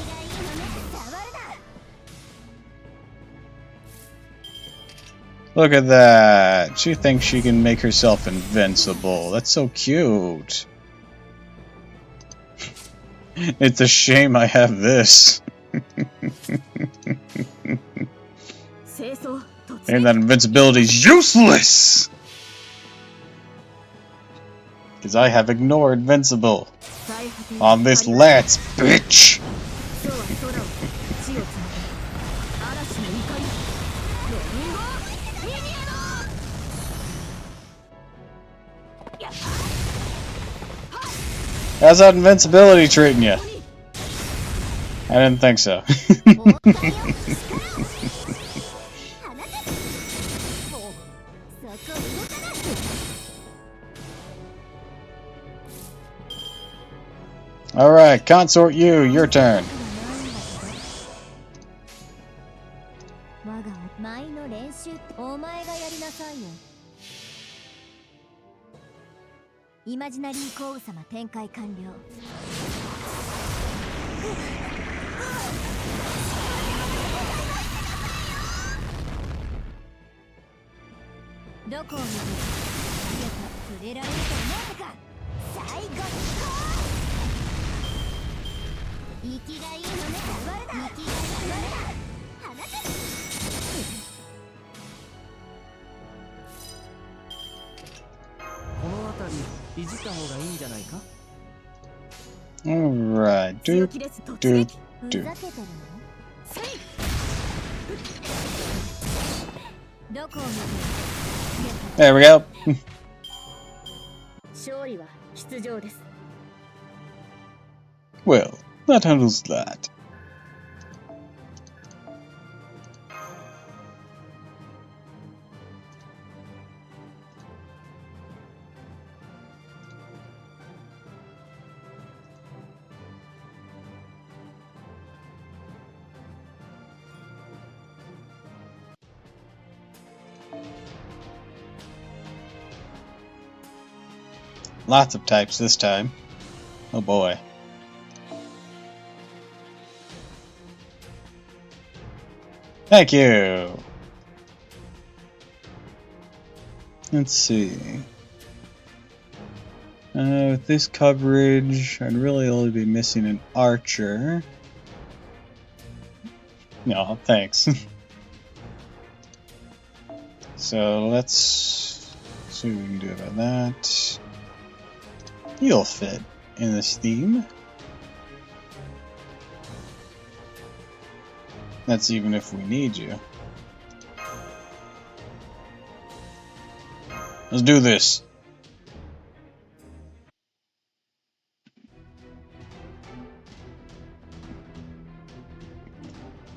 Speaker 1: Look at that. She thinks she can make herself invincible. That's so cute. It's a shame I have this. And that invincibility is useless! Because I have ignored invincible. On this lance, bitch! How's that invincibility treating you? I didn't think so. Alright, consort you, your turn.
Speaker 2: 我が舞の練習、お前がやりなさいよ。イマジナリーコウ様展開完了。どこを見て触れられると思うのか。最後の息がいいのね。息がいいのね。放て。
Speaker 3: この辺りいじった方がいいんじゃないか。
Speaker 1: Alright, do, do, do.
Speaker 2: どこを見て
Speaker 1: There we go.
Speaker 2: 勝利は必要です。
Speaker 1: Well, that handles that. Lots of types this time. Oh boy. Thank you! Let's see. With this coverage, I'd really only be missing an archer. No, thanks. So let's see what we can do about that. You'll fit in this theme. That's even if we need you. Let's do this.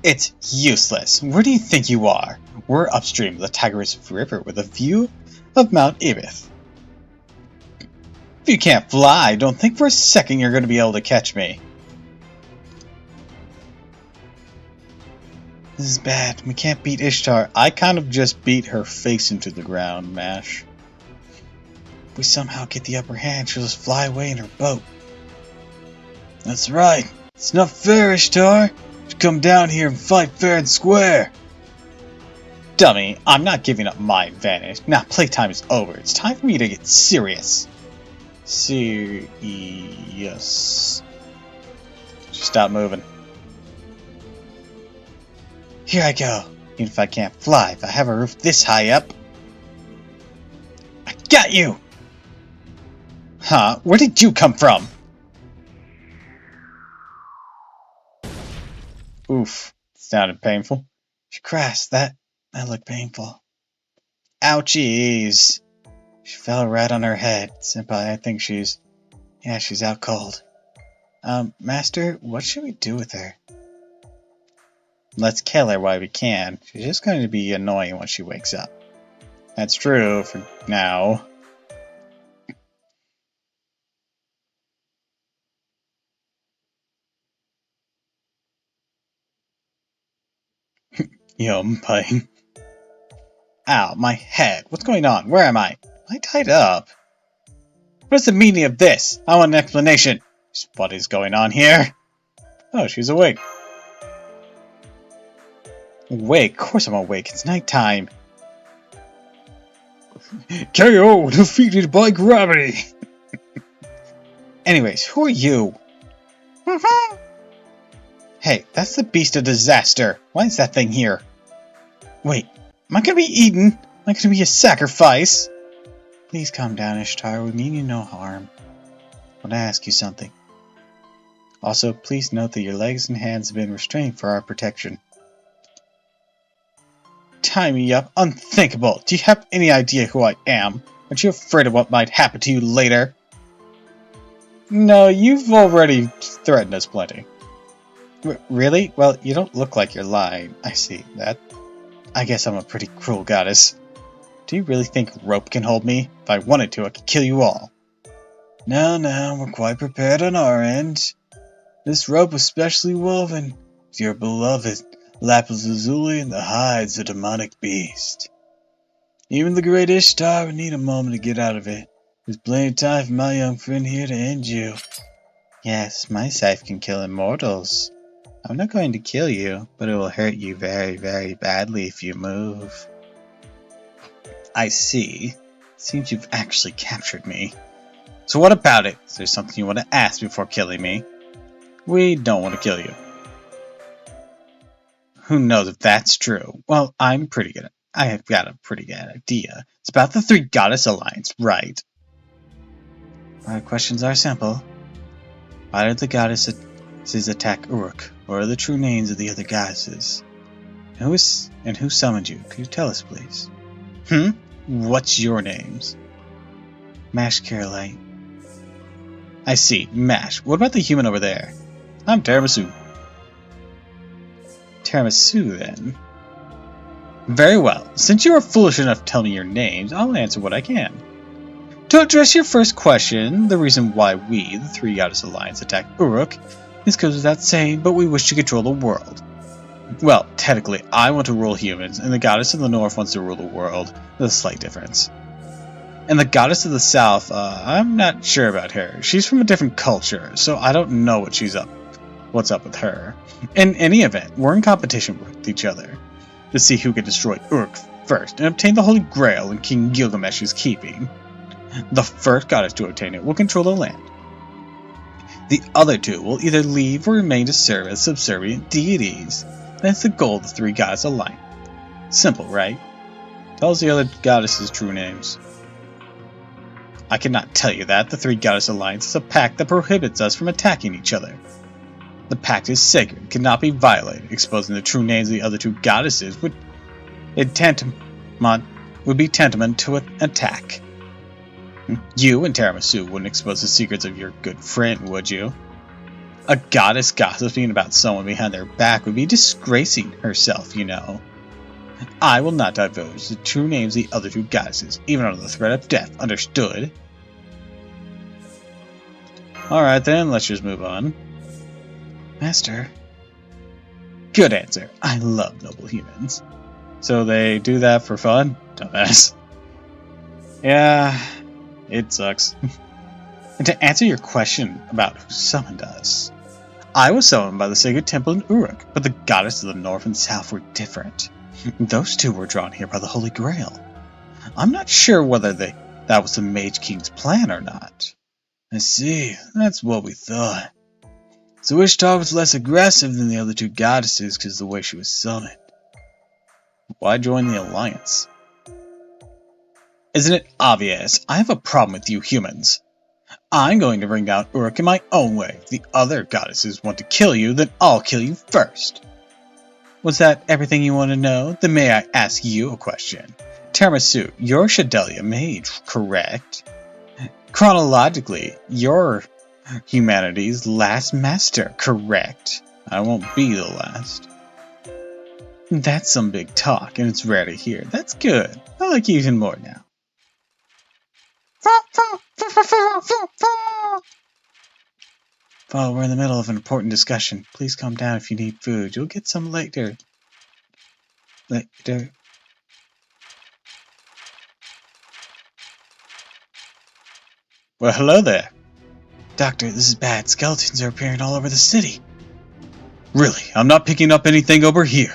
Speaker 1: It's useless. Where do you think you are? We're upstream of the Tigris River with a view of Mount Ibith. If you can't fly, don't think for a second you're going to be able to catch me. This is bad. We can't beat Ishtar. I kind of just beat her face into the ground, Mash. If we somehow get the upper hand, she'll just fly away in her boat. That's right. It's not fair, Ishtar. You come down here and fight fair and square. Dummy, I'm not giving up my advantage. Now playtime is over. It's time for me to get serious. Serious. Just stop moving. Here I go. Even if I can't fly, if I have a roof this high up. I got you! Huh? Where did you come from? Oof. Sounded painful. She crashed. That looked painful. Ouchies. She fell right on her head. Senpai, I think she's out cold. Master, what should we do with her? Let's kill her while we can. She's just going to be annoying when she wakes up. That's true for now. Yum, pie. Ow, my head. What's going on? Where am I? Am I tied up? What's the meaning of this? I want an explanation. What is going on here? Oh, she's awake. Awake? Of course I'm awake. It's nighttime. KO! Defeated by gravity! Anyways, who are you? Hey, that's the beast of disaster. Why is that thing here? Wait, am I gonna be eaten? Am I gonna be a sacrifice? Please calm down, Ishtar. We mean you no harm. I want to ask you something. Also, please note that your legs and hands have been restrained for our protection. Tie me up? Unthinkable! Do you have any idea who I am? Aren't you afraid of what might happen to you later? No, you've already threatened us plenty. Really? Well, you don't look like you're lying. I see that. I guess I'm a pretty cruel goddess. Do you really think rope can hold me? If I wanted to, I could kill you all. No, we're quite prepared on our end. This rope was specially woven with your beloved lapis lazuli and the hides of the demonic beast. Even the great Ishtar would need a moment to get out of it. There's plenty of time for my young friend here to end you. Yes, my scythe can kill immortals. I'm not going to kill you, but it will hurt you very, very badly if you move. I see. Seems you've actually captured me. So what about it? Is there something you want to ask before killing me? We don't want to kill you. Who knows if that's true? Well, I have got a pretty good idea. It's about the Three Goddess Alliance, right? Our questions are simple. Why did the goddesses attack Uruk? What are the true names of the other goddesses? And who summoned you? Could you tell us, please? What's your names? Mash Caroline. I see, Mash. What about the human over there? I'm Tiramisu. Tiramisu, then. Very well. Since you are foolish enough to tell me your names, I'll answer what I can. To address your first question, the reason why we, the Three Goddess Alliance, attacked Uruk is because without saying, but we wish to control the world. Well, technically, I want to rule humans, and the Goddess of the North wants to rule the world. There's a slight difference. And the Goddess of the South, I'm not sure about her. She's from a different culture, so I don't know what's up with her. In any event, we're in competition with each other to see who can destroy Uruk first and obtain the Holy Grail in King Gilgamesh's keeping. The first goddess to obtain it will control the land. The other two will either leave or remain to serve as subservient deities. That's the goal of the Three Goddess Alliance. Simple, right? Tell us the other goddesses' true names. I cannot tell you that. The Three Goddess Alliance is a pact that prohibits us from attacking each other. The pact is sacred, cannot be violated. Exposing the true names of the other two goddesses would be tantamount to an attack. You and Tiramisu wouldn't expose the secrets of your good friend, would you? A goddess gossiping about someone behind their back would be disgracing herself, you know. I will not divulge the true names of the other two goddesses, even under the threat of death, understood? Alright then, let's just move on. Master. Good answer. I love noble humans. So they do that for fun? Dumbass. Yeah, it sucks. And to answer your question about who summoned us, I was summoned by the sacred temple in Uruk, but the goddess of the north and south were different. Those two were drawn here by the Holy Grail. I'm not sure whether that was the Mage King's plan or not. I see, that's what we thought. So Ishtar was less aggressive than the other two goddesses because of the way she was summoned. Why join the alliance? Isn't it obvious? I have a problem with you humans. I'm going to bring down Uruk in my own way. If the other goddesses want to kill you, then I'll kill you first. Was that everything you want to know? Then may I ask you a question? Tiramisu, you're Shadelia Mage, correct? Chronologically, you're humanity's last master, correct? I won't be the last. That's some big talk, and it's rare to hear. That's good. I like you even more now. Paul, we're in the middle of an important discussion. Please calm down if you need food. You'll get some later. Later. Well, hello there. Doctor, this is bad. Skeletons are appearing all over the city. Really, I'm not picking up anything over here.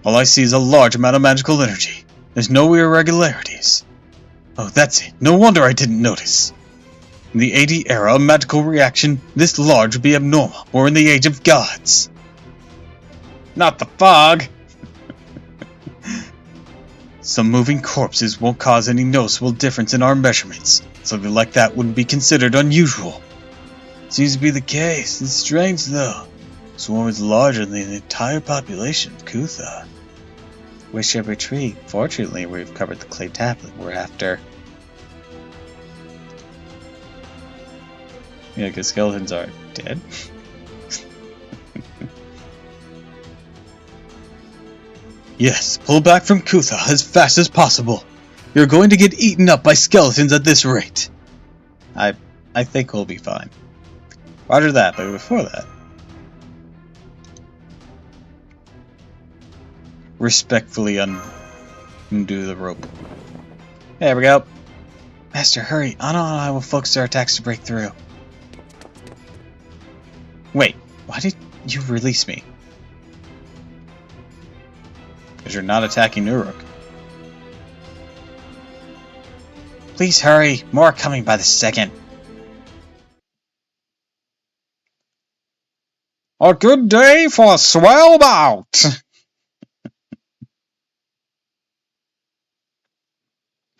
Speaker 1: All I see is a large amount of magical energy. There's no irregularities. Oh, that's it. No wonder I didn't notice. In the AD era, a magical reaction this large would be abnormal. We're in the age of gods. Not the fog. Some moving corpses won't cause any noticeable difference in our measurements. Something like that wouldn't be considered unusual. Seems to be the case. It's strange, though. The swarm is larger than the entire population of Kutha. We should retreat. Fortunately, we've covered the clay tablet we're after. Yeah, because skeletons are dead. Yes, pull back from Kutha as fast as possible. You're going to get eaten up by skeletons at this rate. I think we'll be fine. Roger that, but before that, respectfully undo the rope. There we go. Master, hurry. Anna and I will focus our attacks to break through. Wait, why did you release me? Because you're not attacking Uruk. Please hurry. More coming by the second. A good day for a swell bout.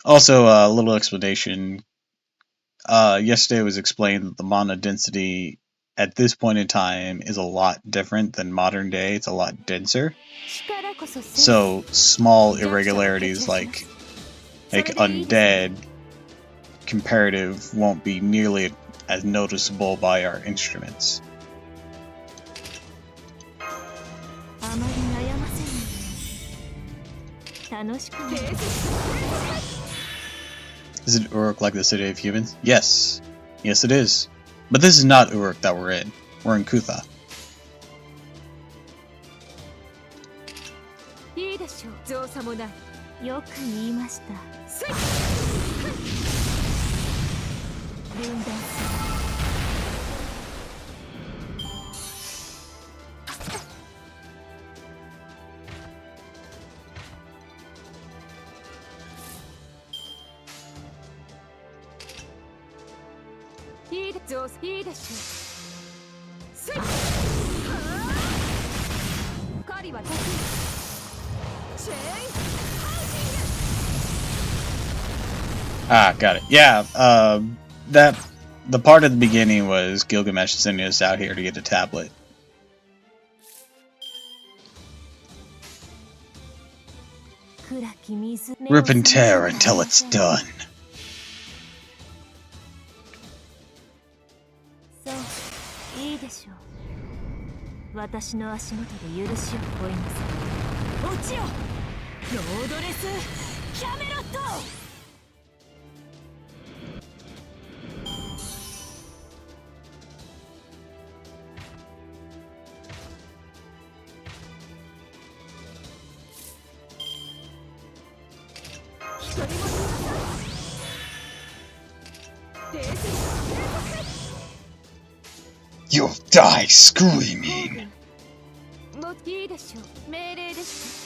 Speaker 1: Also, a little explanation. Yesterday it was explained that the mana density at this point in time is a lot different than modern day. It's a lot denser. So small irregularities like like undead comparative won't be nearly as noticeable by our instruments.
Speaker 2: あまり悩ませないで楽しくね。
Speaker 1: Is it Uruk like the city of humans? Yes. Yes, it is. But this is not Uruk that we're in. We're in Kutha.
Speaker 2: いいでしょう。造作もない。よく言いました。分断する。いいでしょう。いいでしょう。せい。狩りは得意。チェーンハウジング。
Speaker 1: Ah, got it. Yeah, that the part at the beginning was Gilgamesh sending us out here to get a tablet. Rip and tear until it's done.
Speaker 2: そういいでしょう。私の足元で許しを乞いなさい。落ちよ、ロードレスキャメロット。
Speaker 1: You'll die screaming.
Speaker 2: もういいでしょう。命令です。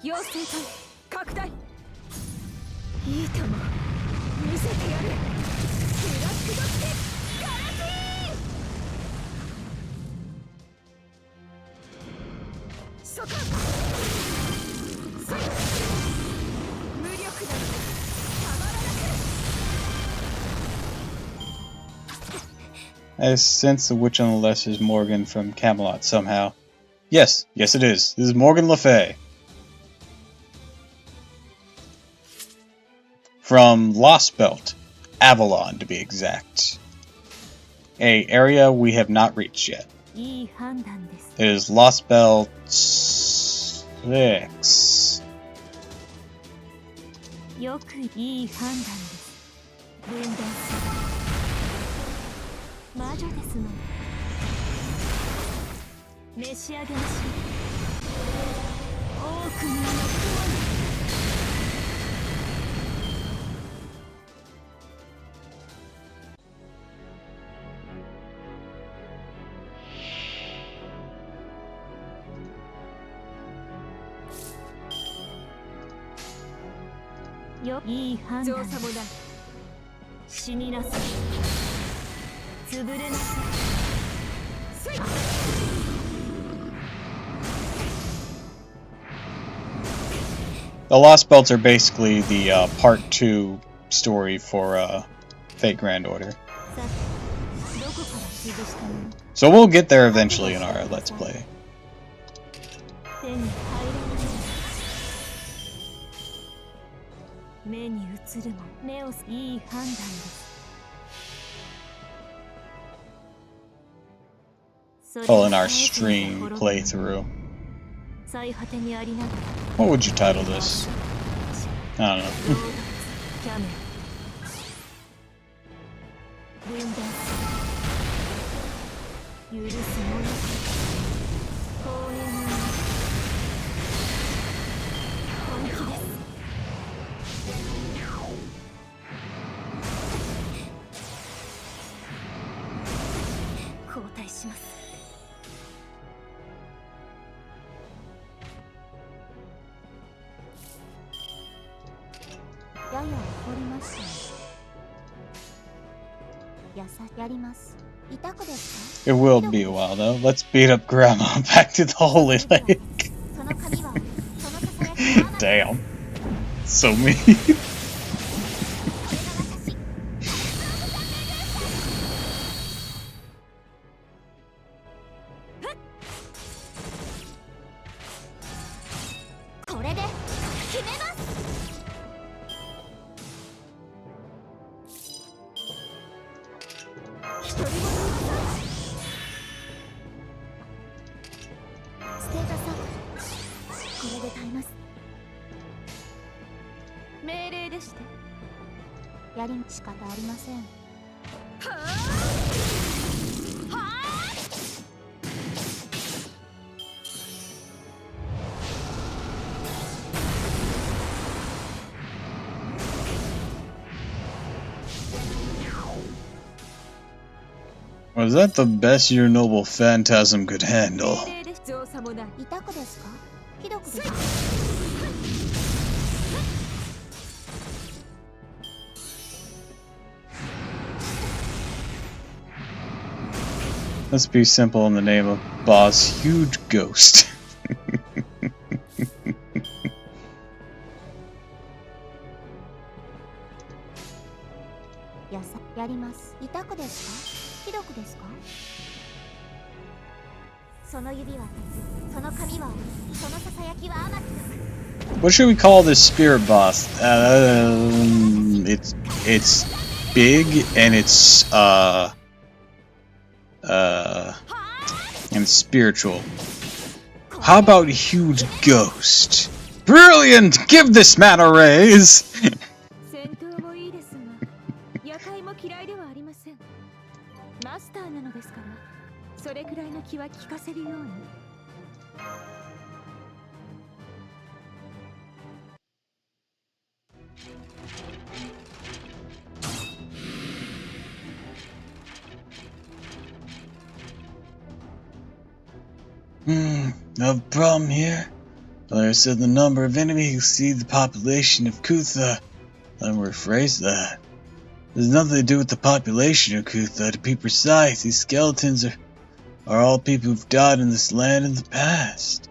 Speaker 2: 妖精艦拡大。いいとも見せてやる。ブラックドッテガラティーン。そこ。そい。無力なのでたまらなく。
Speaker 1: I sense the witch on the left is Morgan from Camelot somehow. Yes, yes it is. This is Morgan Le Fay. From Lost Belt, Avalon to be exact. A area we have not reached yet.
Speaker 2: いい判断です。
Speaker 1: It is Lost Belt 6.
Speaker 2: よくいい判断です。分断する。魔女ですの。召し上げましょう。多くの雲に。 よいい判断。造作もない。死になさい。潰れなさい。
Speaker 1: The Lost Belts are basically the part 2 story for Fate Grand Order. So we'll get there eventually in our Let's Play.
Speaker 2: 目に映るも目をいい判断です。
Speaker 1: Well, in our stream playthrough. What would you title this? I don't know. It will be a while though. Let's beat up Grandma back to the Holy Lake. Damn. So mean.
Speaker 2: 許して。やり仕方ありません。
Speaker 1: Was that the best your noble phantasm could handle?
Speaker 2: 造作もない。痛くですか？ひどくですか
Speaker 1: ？Let's be simple in the name of boss, huge ghost.
Speaker 2: やります。痛くですか？ひどくですか？その指は鉄、その髪はそのささやきは甘く。
Speaker 1: What should we call this spirit boss? It's big and it's and spiritual. How about huge ghost? Brilliant! Give this man a raise!
Speaker 2: 戦闘もいいですが、夜会も嫌いではありません。マスターなのですから、それくらいの気は利かせるように。
Speaker 1: No problem here. Like I said, the number of enemies exceed the population of Kutha. Let me rephrase that. There's nothing to do with the population of Kutha. To be precise, these skeletons are all people who've died in this land in the past.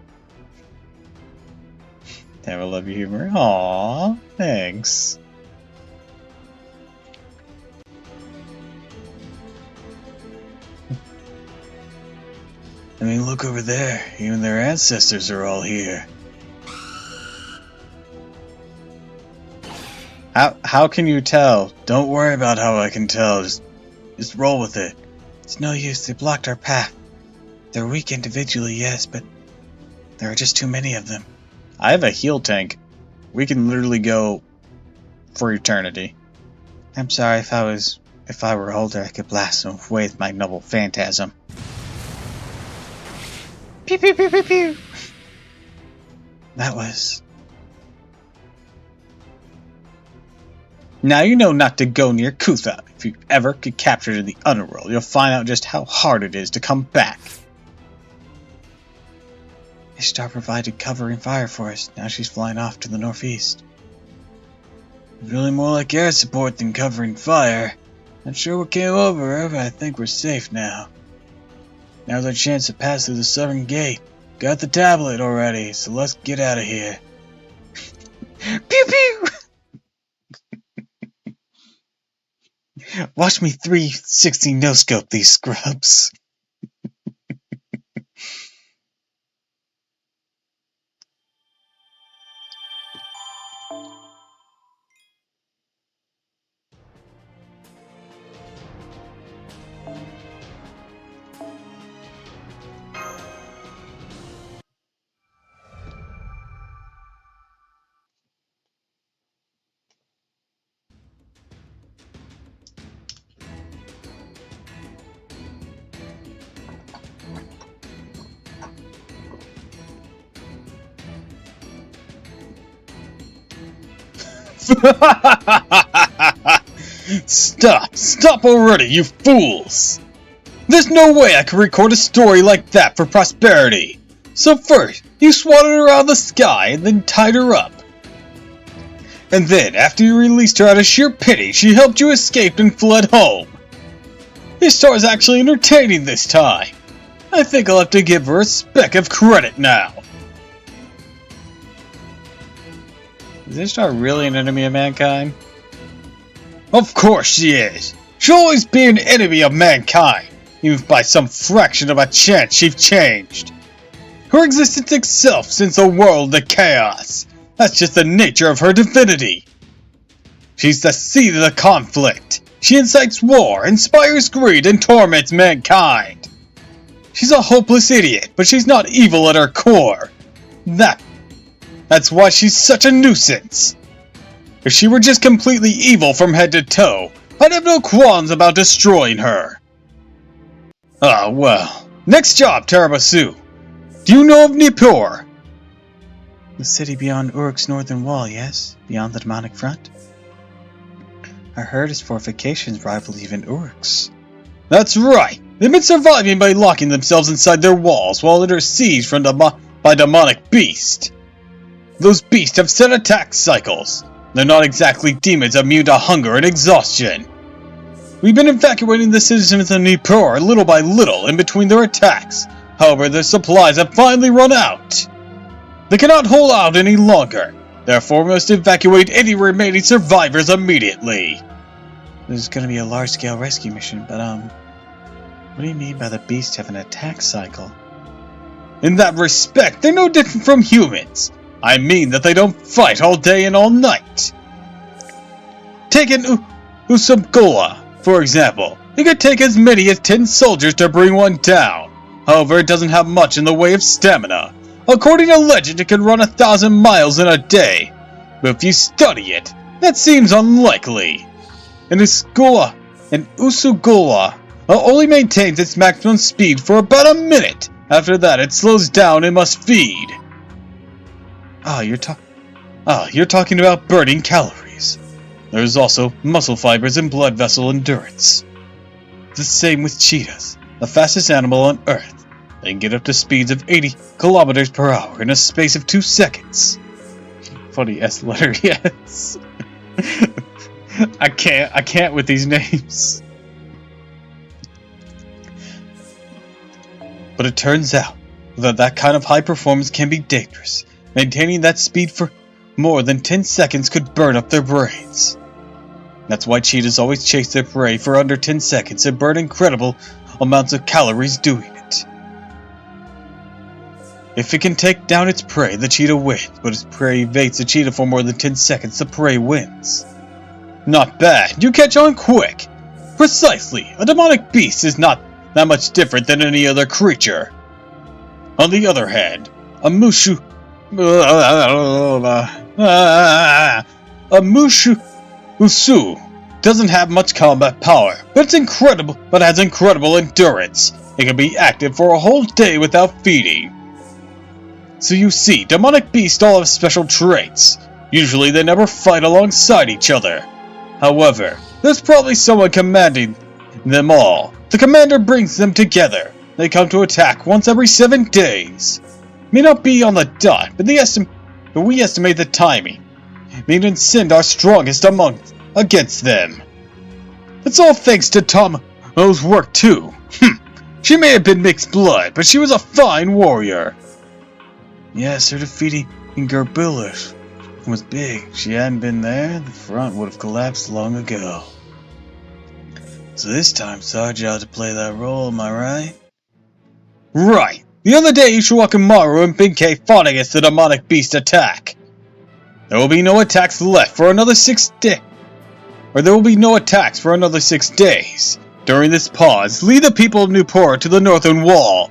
Speaker 1: Damn, I love your humor. Aww, thanks. I mean, look over there. Even their ancestors are all here. How can you tell? Don't worry about how I can tell. Just roll with it. It's no use. They blocked our path. They're weak individually, yes, but there are just too many of them. I have a heal tank. We can literally go for eternity. I'm sorry. If I were older, I could blast them away with my noble phantasm. Pew pew pew pew pew. That was. Now you know not to go near Kutha. If you ever get captured in the underworld, you'll find out just how hard it is to come back. Ishtar provided cover and fire for us. Now she's flying off to the northeast. It's really more like air support than covering fire. Not sure what came over her, but I think we're safe now. Now's our chance to pass through the southern gate. Got the tablet already, so let's get out of here. Pew pew! Watch me 360 no-scope these scrubs. Stop already, you fools! There's no way I can record a story like that for prosperity. So first, you swatted her out of the sky and then tied her up. And then, after you released her out of sheer pity, she helped you escape and fled home. This story's actually entertaining this time. I think I'll have to give her a speck of credit now. Is Ishtar really an enemy of mankind? Of course she is! She'll always be an enemy of mankind, even if by some fraction of a chance she've changed. Her existence itself sends the world to chaos. That's just the nature of her divinity. She's the seed of the conflict. She incites war, inspires greed, and torments mankind. She's a hopeless idiot, but she's not evil at her core. That's why she's such a nuisance. If she were just completely evil from head to toe, I'd have no qualms about destroying her. Ah, well. Next job, Tarabasu. Do you know of Nippur? The city beyond Uruk's northern wall, yes? Beyond the demonic front? I heard his fortifications rival even Uruk's. That's right! They've been surviving by locking themselves inside their walls while under siege from by demonic beasts. Those beasts have set attack cycles. They're not exactly demons immune to hunger and exhaustion. We've been evacuating the citizens of Nippur little by little in between their attacks. However, their supplies have finally run out. They cannot hold out any longer. Therefore, we must evacuate any remaining survivors immediately. There's gonna be a large-scale rescue mission, but what do you mean by the beasts have an attack cycle? In that respect, they're no different from humans. I mean that they don't fight all day and all night. Take an Usumgoa, for example. It could take as many as 10 soldiers to bring one down. However, it doesn't have much in the way of stamina. According to legend, it can run 1,000 miles in a day. But if you study it, that seems unlikely. And Usugoa only maintains its maximum speed for about a minute. After that, it slows down and must feed. You're talking about burning calories. There's also muscle fibers and blood vessel endurance. The same with cheetahs, the fastest animal on Earth. They can get up to speeds of 80 kilometers per hour in a space of 2 seconds. Funny S letter, yes. I can't with these names. But it turns out that kind of high performance can be dangerous. Maintaining that speed for more than 10 seconds could burn up their brains. That's why cheetahs always chase their prey for under 10 seconds and burn incredible amounts of calories doing it. If it can take down its prey, the cheetah wins, but if its prey evades the cheetah for more than 10 seconds, the prey wins. Not bad, you catch on quick! Precisely, a demonic beast is not that much different than any other creature. On the other hand, a Mushu Usu doesn't have much combat power, but has incredible endurance. It can be active for a whole day without feeding. So you see, demonic beasts all have special traits. Usually they never fight alongside each other. However, there's probably someone commanding them all. The commander brings them together. They come to attack once every 7 days. May not be on the dot, but we estimate the timing. Meaning send our strongest against them. It's all thanks to Tomo's work too. She may have been mixed blood, but she was a fine warrior. Yes, her defeating Gerbillish was big. If she hadn't been there, the front would have collapsed long ago. So this time, Sarge ought to play that role, am I right? Right! The other day, Ishiwakamaru and Benkei fought against the demonic beast attack. There will be no attacks left for another 6 days. There will be no attacks for another 6 days. During this pause, lead the people of Nippur to the northern wall.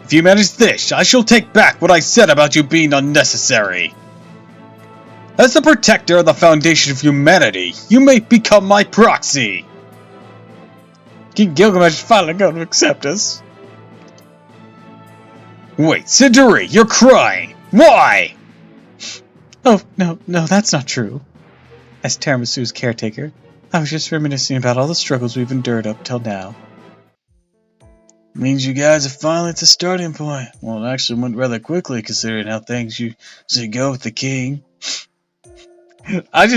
Speaker 1: If you manage this, I shall take back what I said about you being unnecessary. As the protector of the foundation of humanity, you may become my proxy. King Gilgamesh is finally going to accept us. Wait, Siduri, you're crying! Why? Oh, no, that's not true. As Tiramisu's caretaker, I was just reminiscing about all the struggles we've endured up till now. Means you guys are finally at the starting point. Well, it actually went rather quickly considering how things usually go with the king. I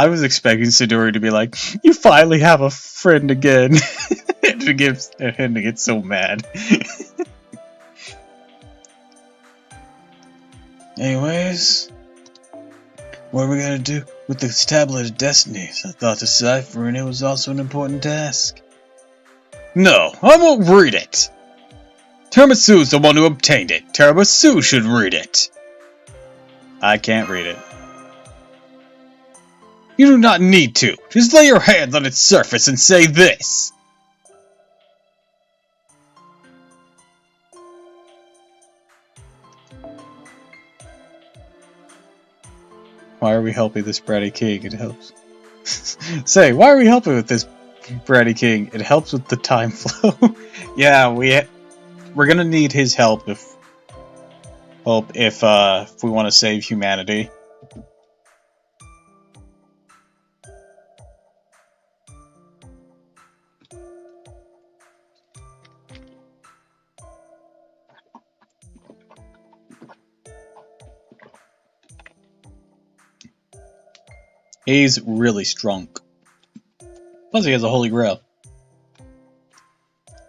Speaker 1: was expecting Siduri to be like, you finally have a friend again. and to get so mad. Anyways, what are we gonna do with this tablet of destinies? I thought deciphering it was also an important task. No, I won't read it! Tiramisu's the one who obtained it. Tiramisu should read it. I can't read it. You do not need to. Just lay your hands on its surface and say this. Why are we helping this bratty king? It helps. Say, why are we helping with this bratty king? It helps with the time flow. Yeah, we're gonna need his help if we want to save humanity. He's really strong. Plus, he has a holy grail.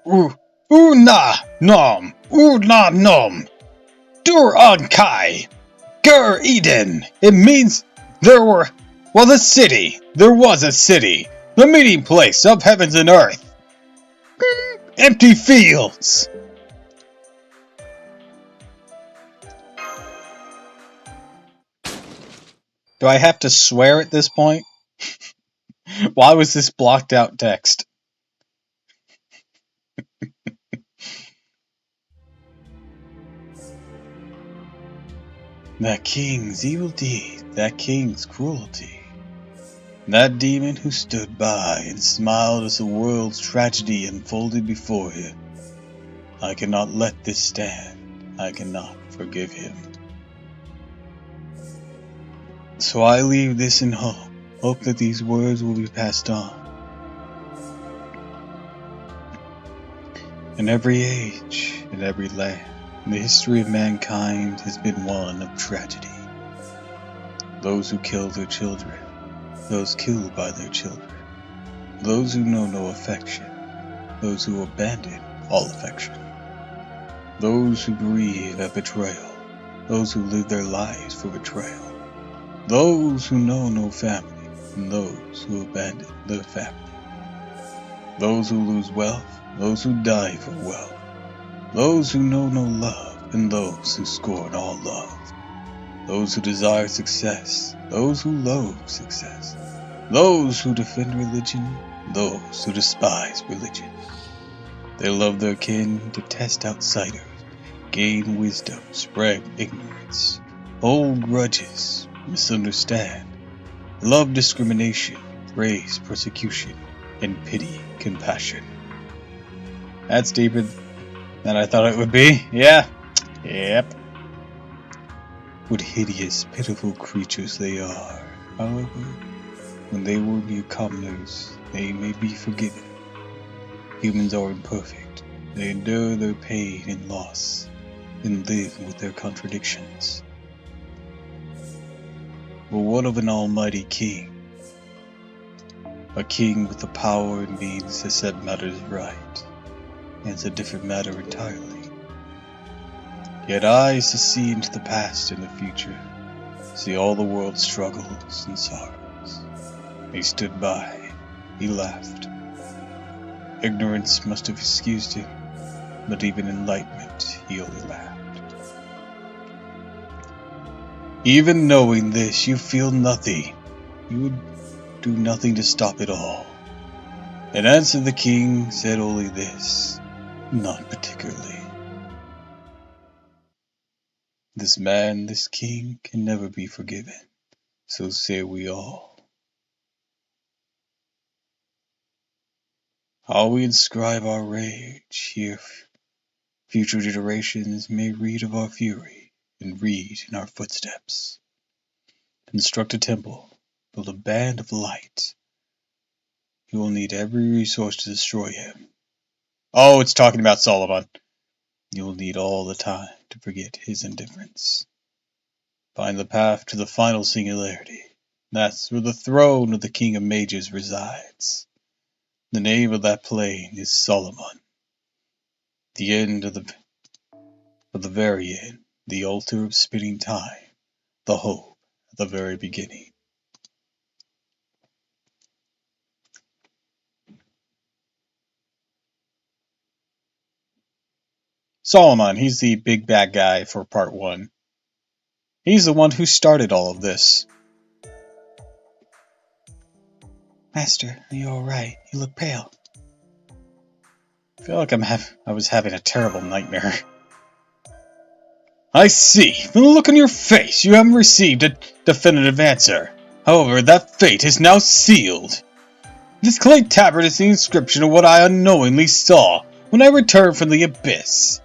Speaker 1: Na nom, na nom, dur an kai, gur Eden. It means there were, well, the city. There was a city, the meeting place of heavens and earth. Empty fields. Do I have to swear at this point? Why was this blocked out text? That king's evil deed, that king's cruelty. That demon who stood by and smiled as the world's tragedy unfolded before him. I cannot let this stand. I cannot forgive him. So I leave this in hope that these words will be passed on. In every age, in every land, the history of mankind has been one of tragedy. Those who kill their children, those killed by their children, those who know no affection, those who abandon all affection, those who grieve at betrayal, those who live their lives for betrayal, those who know no family, and those who abandon their family, those who lose wealth, those who die for wealth, those who know no love, and those who scorn all love, those who desire success, those who loathe success, those who defend religion, those who despise religion. They love their kin, detest outsiders, gain wisdom, spread ignorance, hold grudges, misunderstand, love discrimination, praise persecution, and pity compassion. That's deeper than I thought it would be. Yeah. Yep. What hideous, pitiful creatures they are. However, when they were mere commoners, they may be forgiven. Humans are imperfect. They endure their pain and loss, and live with their contradictions. But what of an almighty king? A king with the power and means to set matters right. It's a different matter entirely. Yet eyes to see into the past and the future, see all the world's struggles and sorrows. He stood by, he laughed. Ignorance must have excused him, but even enlightenment he only laughed. Even knowing this, you feel nothing. You would do nothing to stop it all. In answer, the king said only this, not particularly. This man, this king, can never be forgiven, so say we all. How we inscribe our rage, here future generations may read of our fury, and read in our footsteps. Construct a temple, build a band of light. You will need every resource to destroy him. Oh, it's talking about Solomon. You will need all the time to forget his indifference. Find the path to the final singularity. That's where the throne of the King of Mages resides. The name of that plane is Solomon. The end of the very end, the altar of spinning time, the hope at the very beginning. Solomon, he's the big bad guy for part 1. He's the one who started all of this. Master, are you alright? You look pale. I feel like I was having a terrible nightmare. I see. From the look on your face, you haven't received a definitive answer. However, that fate is now sealed. This clay tablet is the inscription of what I unknowingly saw when I returned from the abyss.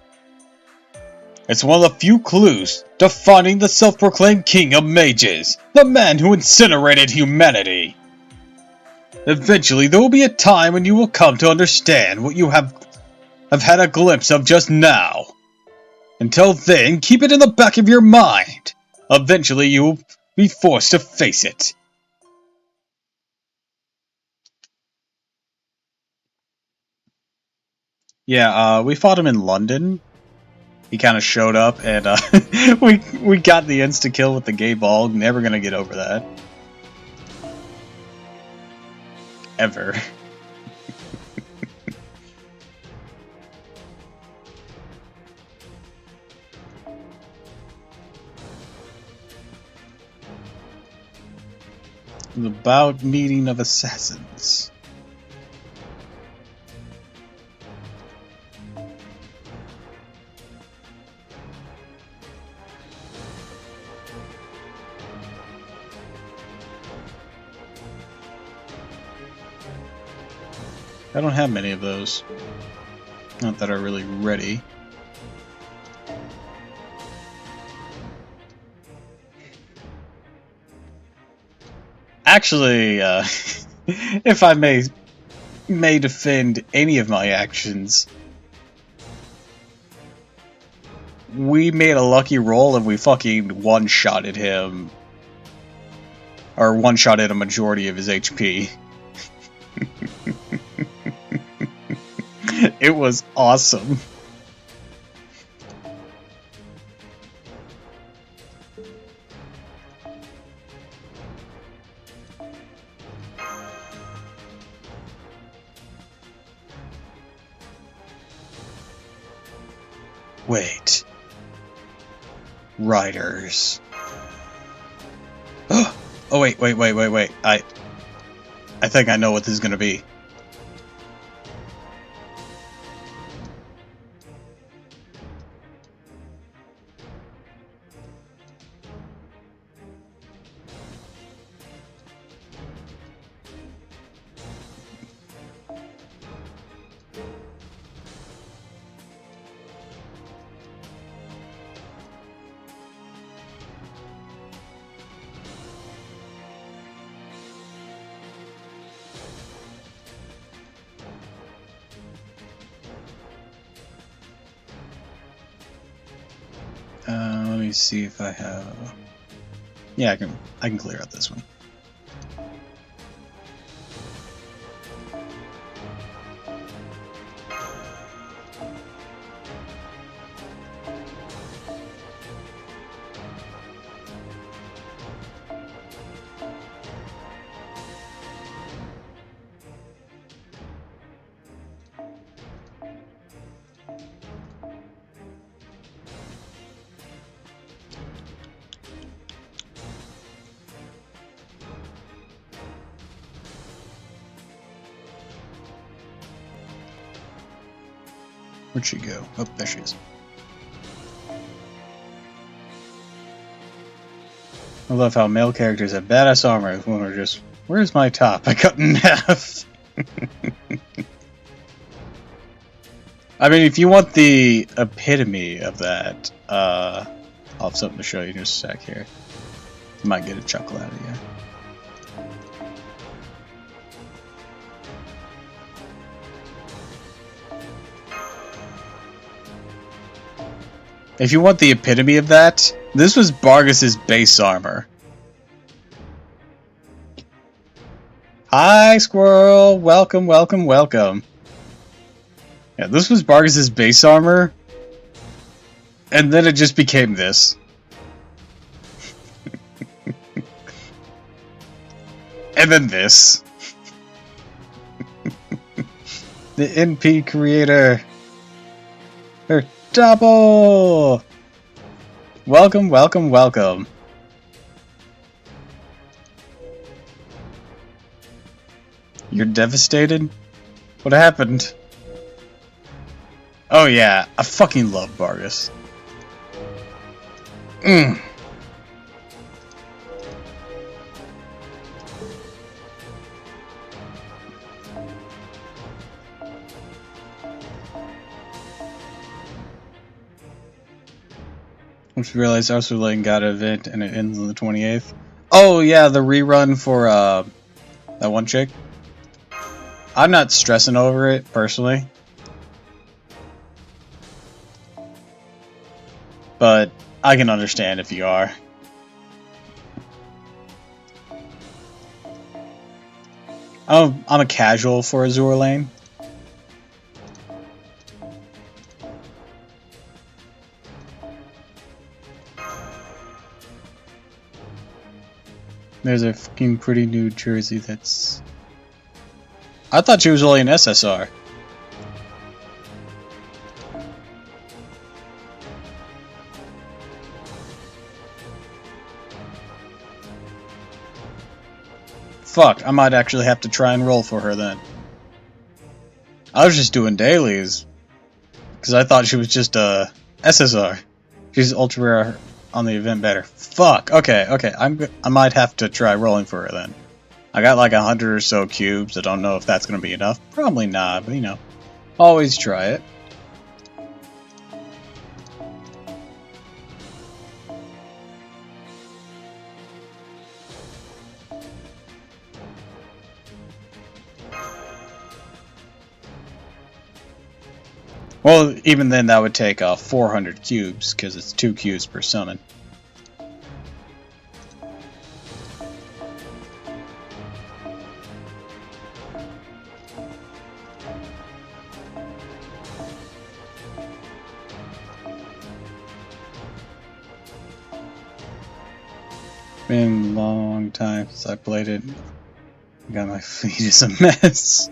Speaker 1: It's one of the few clues to finding the self-proclaimed king of mages, the man who incinerated humanity. Eventually, there will be a time when you will come to understand what you have had a glimpse of just now. Until then, keep it in the back of your mind. Eventually, you will be forced to face it. Yeah, we fought him in London. He kind of showed up, and we got the insta kill with the gay ball. Never gonna get over that. Ever. The bout meeting of assassins. I don't have many of those. Not that are really ready. Actually, if I may defend any of my actions, we made a lucky roll and we fucking one-shotted him. Or one-shotted a majority of his HP. It was awesome. Wait. Riders. Oh wait. I think I know what this is gonna be. Let me see if I have. Yeah, I can clear out this one. Where'd she go? Oh, there she is. I love how male characters have badass armor. Women are just, where's my top? I cut in half. I mean, if you want the epitome of that, I'll have something to show you in just a sec here. You might get a chuckle out of you. If you want the epitome of that, this was Bargus's base armor. Hi, Squirrel! Welcome, welcome, welcome. Yeah, this was Bargus's base armor, and then it just became this. And then this. The NP creator. Doppel! Welcome, welcome, welcome. You're devastated? What happened? Oh yeah, I fucking love Bargus. Mm. I just realized Arthur Lane got an event and it ends on the 28th. Oh yeah, the rerun for that one chick. I'm not stressing over it personally, but I can understand if you are. I'm a casual for Azur Lane. There's a fucking pretty New Jersey that's... I thought she was only an SSR. Fuck, I might actually have to try and roll for her then. I was just doing dailies, because I thought she was just a SSR. She's ultra rare on the event better. Fuck, okay, I might have to try rolling for her then. I got like 100 or so cubes. I don't know if that's going to be enough. Probably not, but you know, always try it. Well, even then that would take 400 cubes, because it's 2 cubes per summon. Been a long time since I played it. God, my feet is a mess.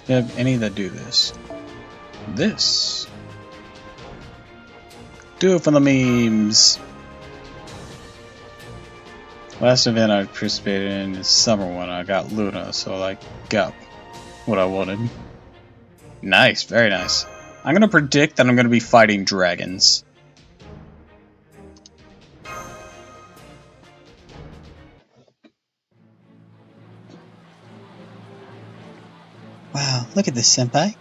Speaker 1: Do you have any that do this? This. Do it for the memes. Last event I participated in is summer one. I got Luna, so I got what I wanted. Nice, very nice. I'm gonna predict that I'm gonna be fighting dragons. Wow, look at this, senpai.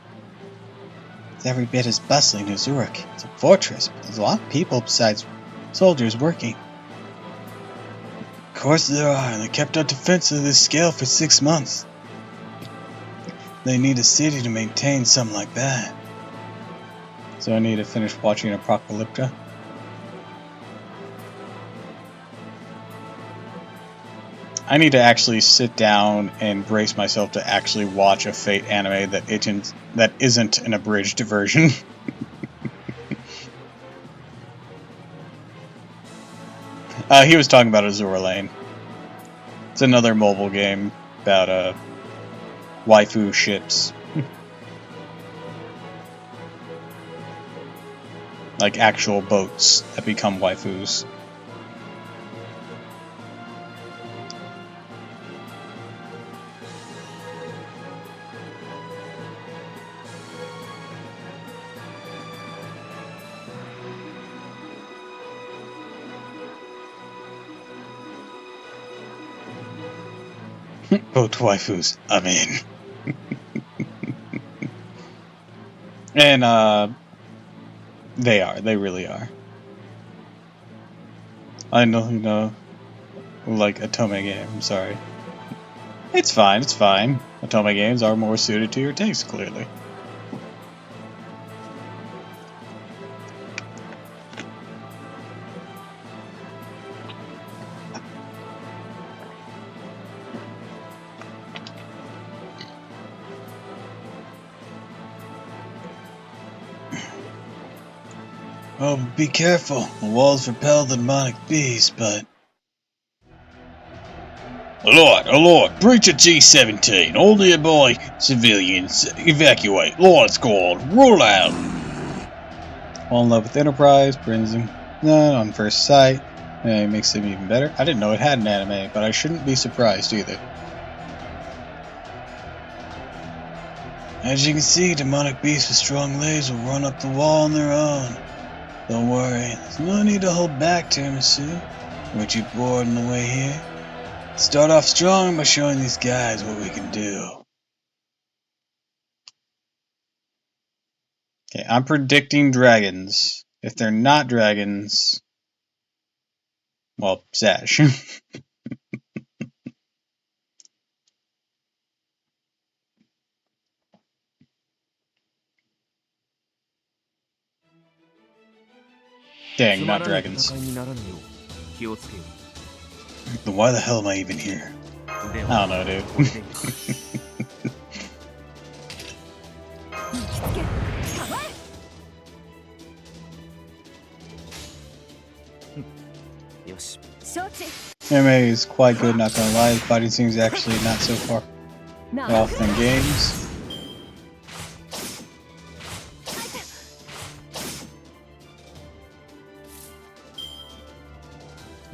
Speaker 1: It's every bit as bustling as Uruk. It's a fortress, but there's a lot of people besides soldiers working. Of course there are, and they kept up defense of this scale for 6 months. They need a city to maintain something like that. So I need to finish watching Apocalypta. I need to actually sit down and brace myself to actually watch a Fate anime that isn't an abridged version. He was talking about Azur Lane. It's another mobile game about waifu ships. Like actual boats that become waifus. Boat waifus, I'm in. And they really are. I know, like Otome game, I'm sorry. It's fine. Otome games are more suited to your taste, clearly. Oh, be careful. The walls repel the demonic beast, but... Alert! Breach of G-17. All nearby civilians evacuate. Lights gone. Roll out. Fall in love with Enterprise, Prinzing on first sight. It makes them even better. I didn't know it had an anime, but I shouldn't be surprised either. As you can see, demonic beasts with strong legs will run up the wall on their own. Don't worry, there's no need to hold back, Tiramisu. Weren't you bored on the way here? Start off strong by showing these guys what we can do. Okay, I'm predicting dragons. If they're not dragons, well, Sash. Dang, not dragons. Then why the hell am I even here? I don't know, dude. Anime is quite good, not gonna lie. The fighting scene is actually not so far off than games.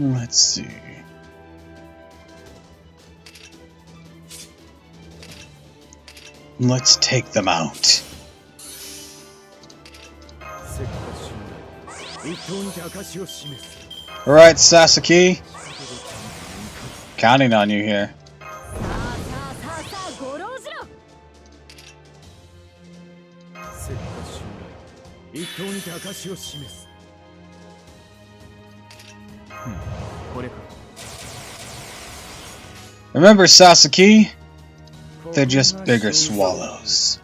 Speaker 1: Let's see. Let's take them out. Alright, Sasaki. Counting on you here. Remember, Sasaki? They're just bigger swallows.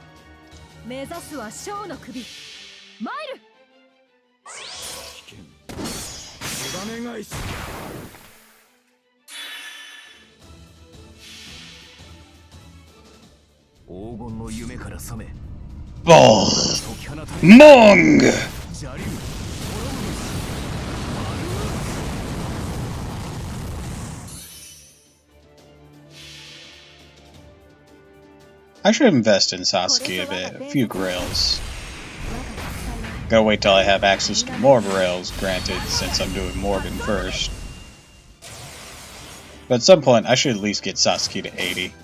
Speaker 1: Ball! Mong! I should invest in Sasuke a bit. A few grails. Gotta wait till I have access to more grails, granted, since I'm doing Morgan first. But at some point, I should at least get Sasuke to 80.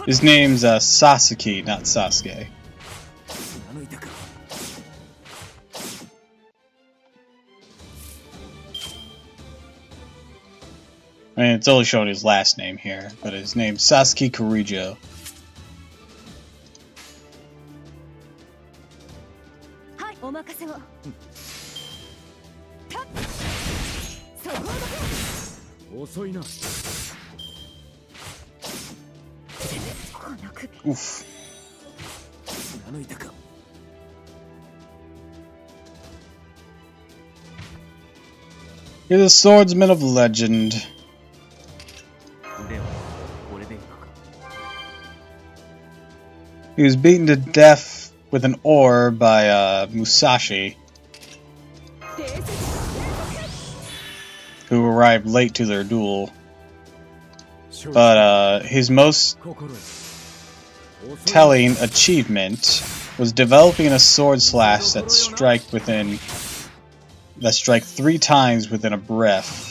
Speaker 1: His name's Sasuke, not Sasuke. I mean, it's only showing his last name here, but his name's Sasuke Kirijo. Oof. You're the swordsman of legend. He was beaten to death with an oar by Musashi, who arrived late to their duel. But his most telling achievement was developing a sword slash that strike 3 times within a breath.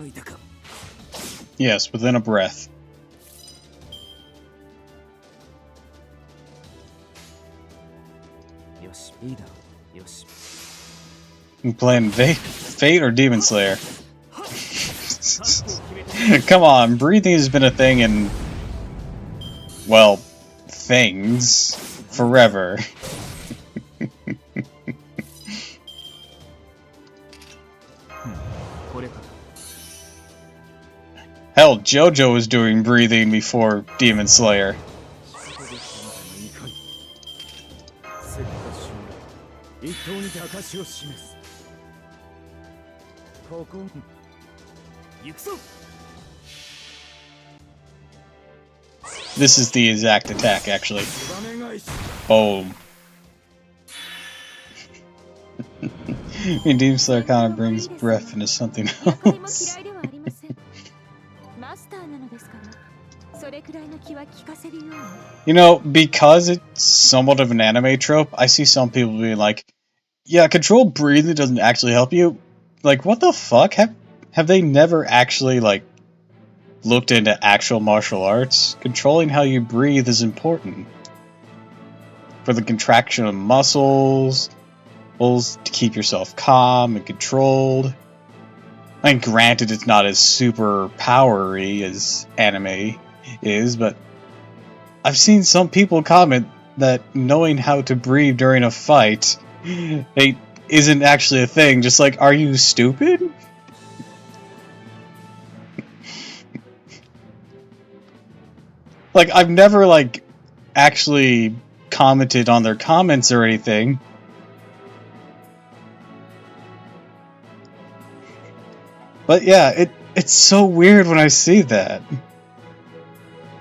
Speaker 3: 抜いたか。
Speaker 1: Yes, within a breath.
Speaker 3: よし、リーダー。よし。
Speaker 1: You playing Fate or Demon Slayer? Come on, breathing has been a thing in, well, things forever. Hell, JoJo was doing breathing before Demon Slayer.
Speaker 3: 一刀にて証を示す。ここ行くぞ。
Speaker 1: This is the exact attack, actually. Boom. I mean, Demon Slayer kind of brings breath into something else. You know, because it's somewhat of an anime trope, I see some people being like, yeah, controlled breathing doesn't actually help you. Like, what the fuck? Have they never actually, like, looked into actual martial arts? Controlling how you breathe is important. For the contraction of muscles, to keep yourself calm and controlled. I mean, granted, it's not as super powery as anime is, but I've seen some people comment that knowing how to breathe during a fight isn't actually a thing. Just like, are you stupid? Like, I've never, like, actually commented on their comments or anything. But yeah, it's so weird when I see that.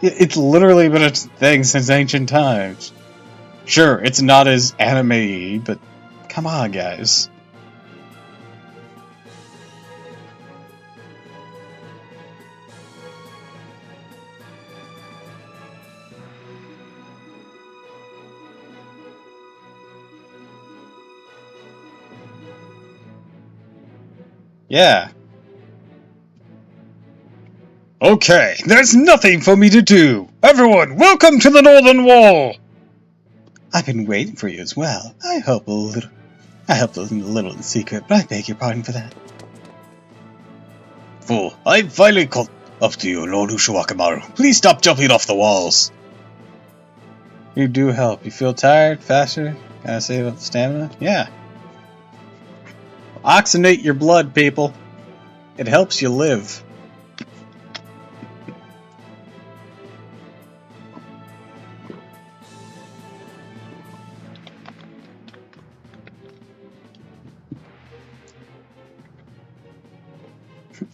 Speaker 1: It's literally been a thing since ancient times. Sure, it's not as anime-y, but come on, guys. Yeah. Okay, there's nothing for me to do. Everyone, welcome to the Northern Wall! I've been waiting for you as well. I helped a little in secret, but I beg your pardon for that. Fool, I finally caught up to you, Lord Ushiwakamaru. Please stop jumping off the walls. You do help. You feel tired, faster? Gotta save up stamina? Yeah. Oxygenate your blood, people. It helps you live.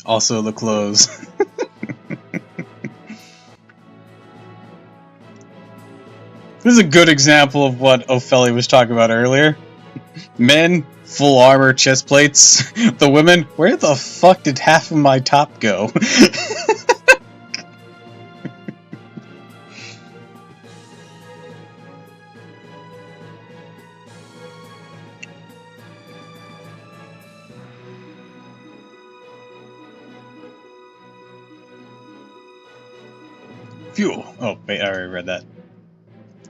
Speaker 1: Also the clothes. This is a good example of what Ophelia was talking about earlier. Men, full armor, chest plates. The women, where the fuck did half of my top go? Fuel. Oh, wait, I already read that.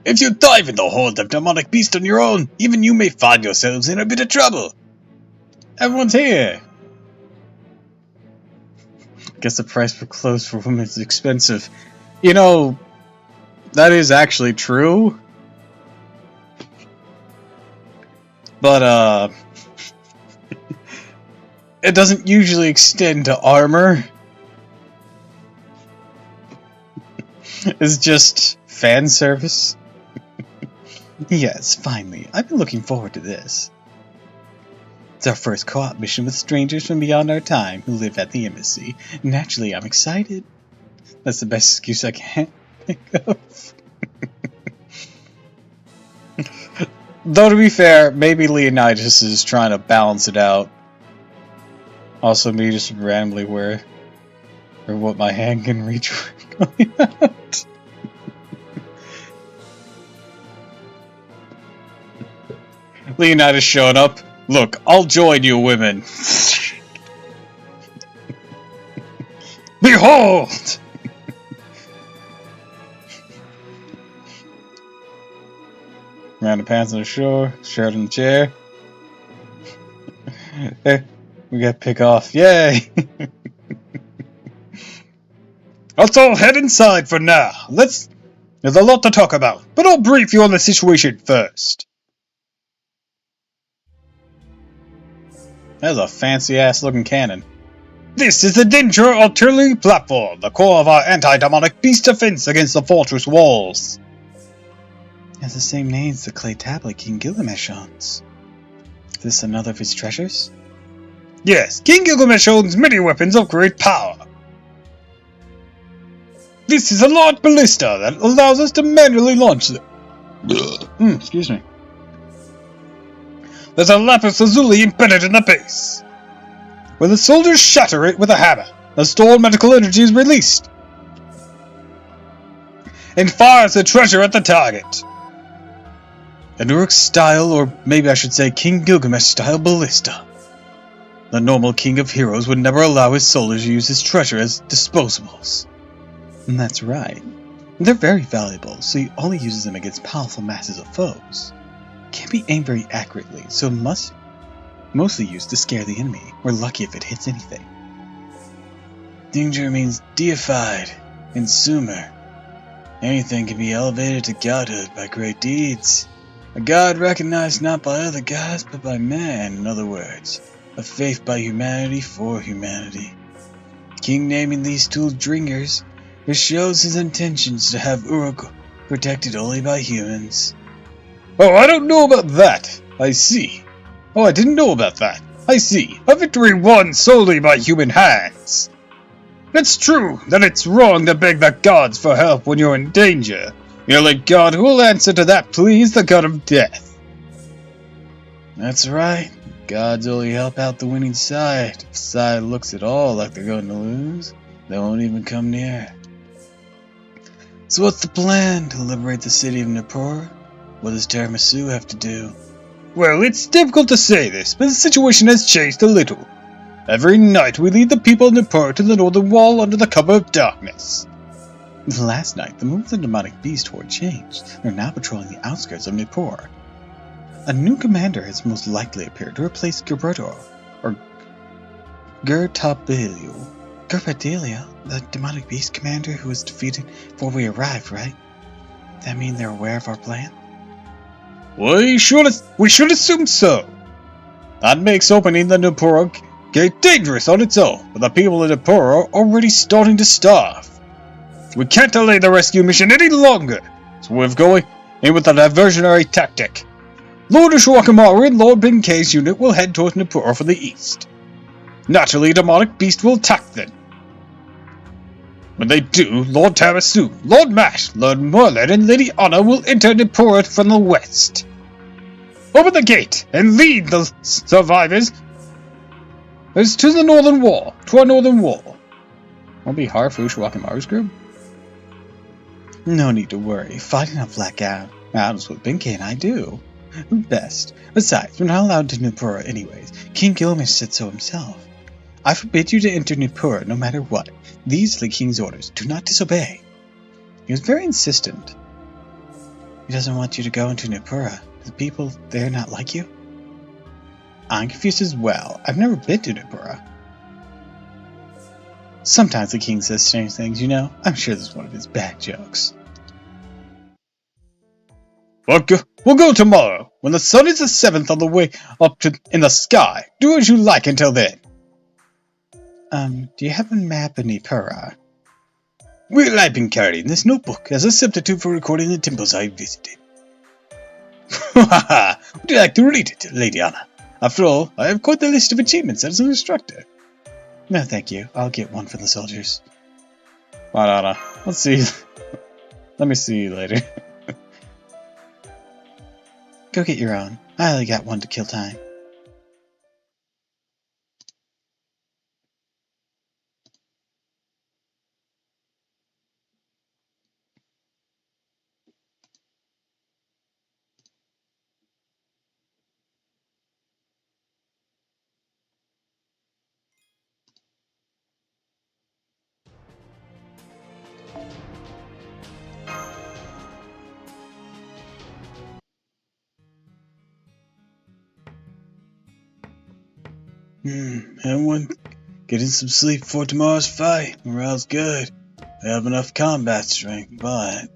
Speaker 1: If you dive in the hold of demonic beast on your own, even you may find yourselves in a bit of trouble. Everyone's here. Guess the price for clothes for women is expensive. You know, that is actually true. But, it doesn't usually extend to armor. It's just fan service. Yes, finally. I've been looking forward to this. It's our first co-op mission with strangers from beyond our time who live at the embassy. Naturally, I'm excited. That's the best excuse I can think of. Though, to be fair, maybe Leonidas is trying to balance it out. Also, me just randomly where or what my hand can reach going out. Leonidas showing up. Look, I'll join you, women. Behold! Round the pants on the shore, shirt on the chair. Hey, we gotta pick off. Yay! Let's all head inside for now. There's a lot to talk about, but I'll brief you on the situation first. That's a fancy-ass looking cannon. This is the Danger Artillery Platform, the core of our anti-demonic beast defense against the fortress walls. It has the same name as the clay tablet King Gilgamesh owns. Is this another of his treasures? Yes, King Gilgamesh owns many weapons of great power. This is a large ballista that allows us to manually launch them. Excuse me. There's a lapis lazuli embedded in the base. When the soldiers shatter it with a hammer, the stored magical energy is released and fires the treasure at the target. An Uruk-style, or maybe I should say King Gilgamesh-style ballista. The normal king of heroes would never allow his soldiers to use his treasure as disposables. And that's right. They're very valuable, so he only uses them against powerful masses of foes. Can't be aimed very accurately, so mostly used to scare the enemy. We're lucky if it hits anything. Danger means deified in Sumer. Anything can be elevated to godhood by great deeds. A god recognized not by other gods, but by man, in other words. A faith by humanity for humanity. King naming these tools Dringers, which shows his intentions to have Uruk protected only by humans. Oh, I don't know about that. I see. Oh, I didn't know about that. I see. A victory won solely by human hands. It's true that it's wrong to beg the gods for help when you're in danger. The only god who will answer to that plea is the god of death. That's right. Gods only help out the winning side. If the side looks at all like they're going to lose, they won't even come near. So what's the plan to liberate the city of Nippur? What does Tiramisu have to do? Well, it's difficult to say this, but the situation has changed a little. Every night we lead the people of Nippur to the northern wall under the cover of darkness. Last night, the move of the demonic beast horde changed. They're now patrolling the outskirts of Nippur. A new commander has most likely appeared to replace Gerberto, or Gertabelio. Gertabelio, the demonic beast commander who was defeated before we arrived, right? That mean they're aware of our plan? We should assume so. That makes opening the Nippur gate dangerous on its own, but the people of Nippur are already starting to starve. We can't delay the rescue mission any longer, so we're going in with a diversionary tactic. Lord Ushuakamari and Lord Benkei's unit will head towards Nippur from the east. Naturally, a demonic beast will attack them. When they do, Lord Tarasu, Lord Mash, Lord Merlin, and Lady Anna will enter Nippur from the west. Open the gate and lead the survivors to the northern wall, to our northern wall. Won't be hard for Ushuakamari's group. No need to worry. Fighting a blackout is what Benkei and I do. Best. Besides, we're not allowed to Nippur anyways. King Gilgamesh said so himself. I forbid you to enter Nippur no matter what. These are the king's orders. Do not disobey. He was very insistent. He doesn't want you to go into Nippur. The people there not like you? I'm confused as well. I've never been to Nippur. Sometimes the king says strange things, you know. I'm sure this is one of his bad jokes. We'll go tomorrow, when the sun is the 7th on the way up in the sky. Do as you like until then. Do you have a map of Nippur? Well, I've been carrying this notebook as a substitute for recording the temples I visited. Would you like to read it, Lady Anna? After all, I have quite the list of achievements as an instructor. No, thank you. I'll get one for the soldiers. Right, Anna. Let's see. Let me see you later. Go get your own. I only got one to kill time. Everyone, getting some sleep for tomorrow's fight. Morale's good. I have enough combat strength, but...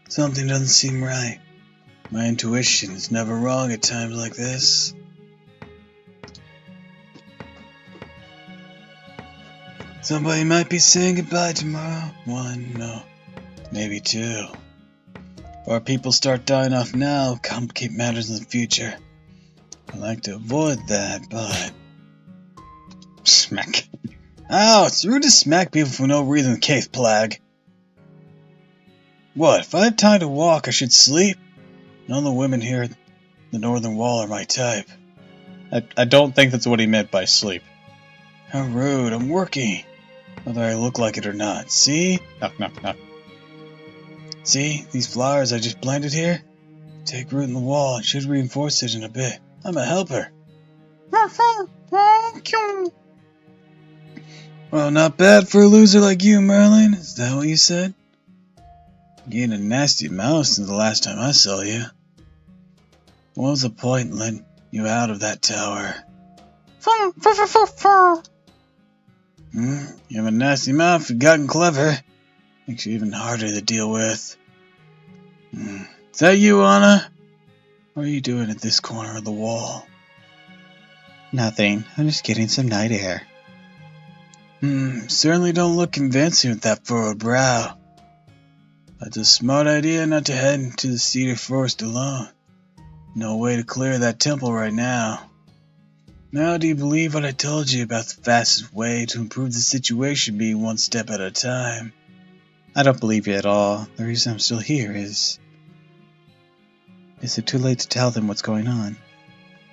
Speaker 1: something doesn't seem right. My intuition is never wrong at times like this. Somebody might be saying goodbye tomorrow. One, no, maybe two. Or people start dying off now, complicate matters in the future. I like to avoid that, but... Smack. Ow, it's rude to smack people for no reason, Cave Plague. What, if I have time to walk, I should sleep? None of the women here at the Northern Wall are my type. I don't think that's what he meant by sleep. How rude, I'm working. Whether I look like it or not. See? Knock. See, these flowers I just planted here? Take root in the wall and should reinforce it in a bit. I'm a helper. Thank you. Well, not bad for a loser like you, Merlin. Is that what you said? You gained a nasty mouse since the last time I saw you. What was the point in letting you out of that tower? You have a nasty mouth, you've gotten clever. Makes you even harder to deal with. Is that you, Anna? What are you doing at this corner of the wall? Nothing. I'm just getting some night air. Certainly don't look convincing with that furrowed brow. That's a smart idea not to head into the cedar forest alone. No way to clear that temple right now. Now do you believe what I told you about the fastest way to improve the situation being one step at a time? I don't believe you at all. The reason I'm still here is it too late to tell them what's going on?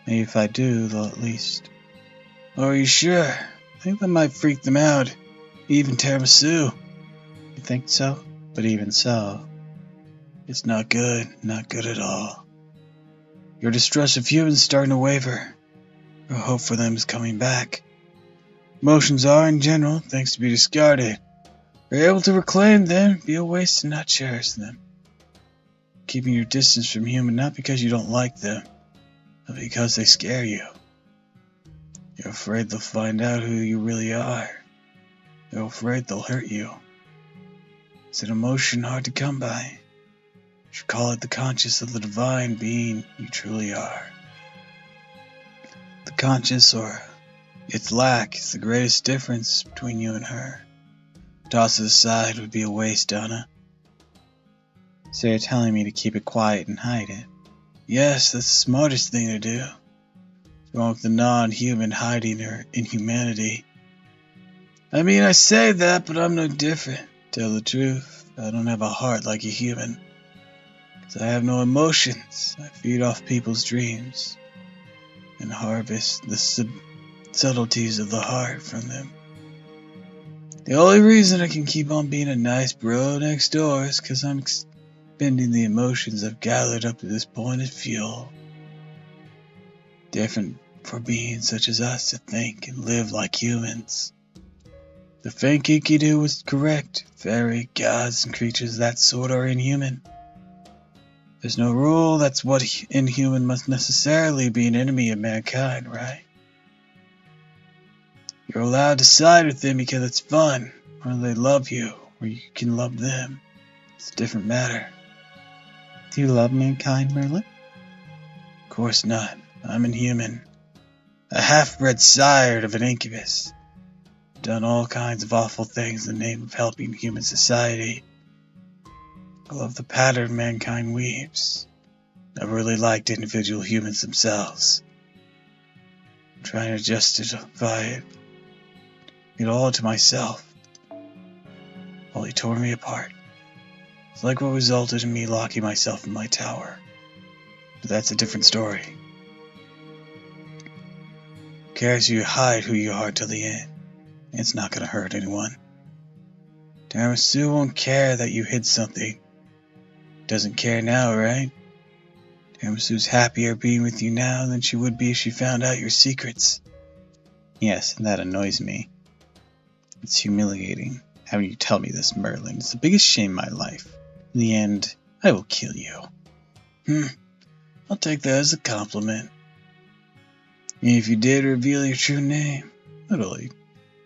Speaker 1: Maybe if I do, they'll at least... Oh, are you sure? I think that might freak them out. Even Tiramisu. You think so? But even so, it's not good. Not good at all. Your distrust of humans is starting to waver. Your hope for them is coming back. Emotions are, in general, things to be discarded. If you're able to reclaim them, it'd be a waste to not cherish them. Keeping your distance from human not because you don't like them, but because they scare you. You're afraid they'll find out who you really are. You're afraid they'll hurt you. It's an emotion hard to come by. You should call it the conscience of the divine being you truly are. The conscience, or its lack, is the greatest difference between you and her. Toss it aside would be a waste, Donna. So you're telling me to keep it quiet and hide it? Yes, that's the smartest thing to do. What's wrong with the non-human hiding her inhumanity? I mean, I say that, but I'm no different. Tell the truth, I don't have a heart like a human. 'Cause I have no emotions. I feed off people's dreams and harvest the subtleties of the heart from them. The only reason I can keep on being a nice bro next door is 'cause I'm expending the emotions I've gathered up to this point as fuel. Different for beings such as us to think and live like humans. The Fankikidu was correct. Fairy, gods, and creatures of that sort are inhuman. There's no rule that's what inhuman must necessarily be an enemy of mankind, right? You're allowed to side with them because it's fun, or they love you, or you can love them. It's a different matter. Do you love mankind, Merlin? Of course not. I'm inhuman. A half-bred sire of an incubus. Done all kinds of awful things in the name of helping human society. I love the pattern mankind weaves. Never really liked individual humans themselves. I'm trying to justify it all to myself. While he tore me apart. It's like what resulted in me locking myself in my tower. But that's a different story. Who cares if you hide who you are till the end? It's not gonna hurt anyone. Tiramisu won't care that you hid something. Doesn't care now, right? Tiramisu's happier being with you now than she would be if she found out your secrets. Yes, and that annoys me. It's humiliating. having you tell me this, Merlin. It's the biggest shame in my life. In the end, I will kill you. I'll take that as a compliment. And if you did reveal your true name, I'd only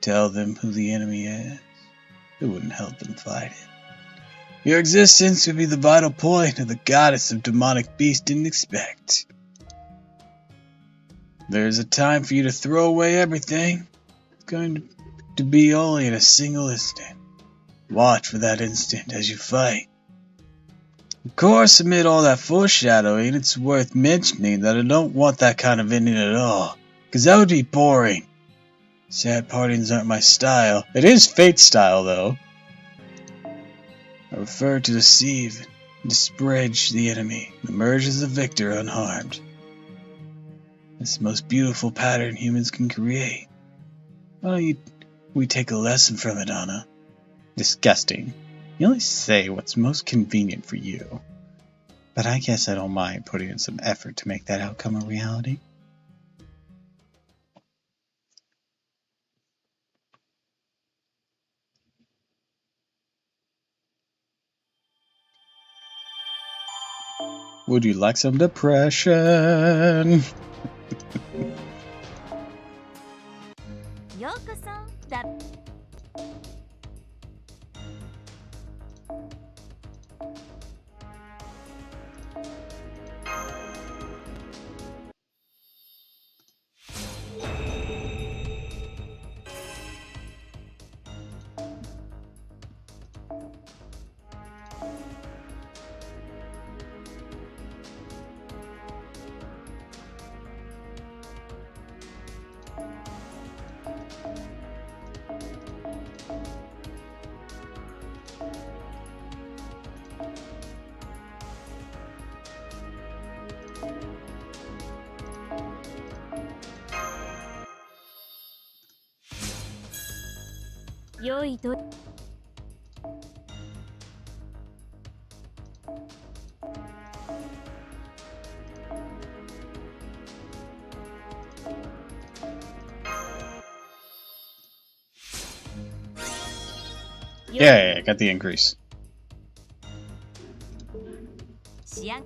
Speaker 1: tell them who the enemy is. It wouldn't help them fight it. Your existence would be the vital point that the goddess of demonic beasts didn't expect. There's a time for you to throw away everything. It's going to be only in a single instant. Watch for that instant as you fight. Of course, amid all that foreshadowing, it's worth mentioning that I don't want that kind of ending at all, because that would be boring. Sad partings aren't my style. It is Fate's style, though. I prefer to deceive and disparage the enemy and emerge as the victor unharmed. It's the most beautiful pattern humans can create. Why don't we take a lesson from it, Anna? Disgusting. You only say what's most convenient for you. But I guess I don't mind putting in some effort to make that outcome a reality. Would you like some depression?
Speaker 2: ようこそだ。良いど。
Speaker 1: Yeah, I got the increase.
Speaker 2: 試案。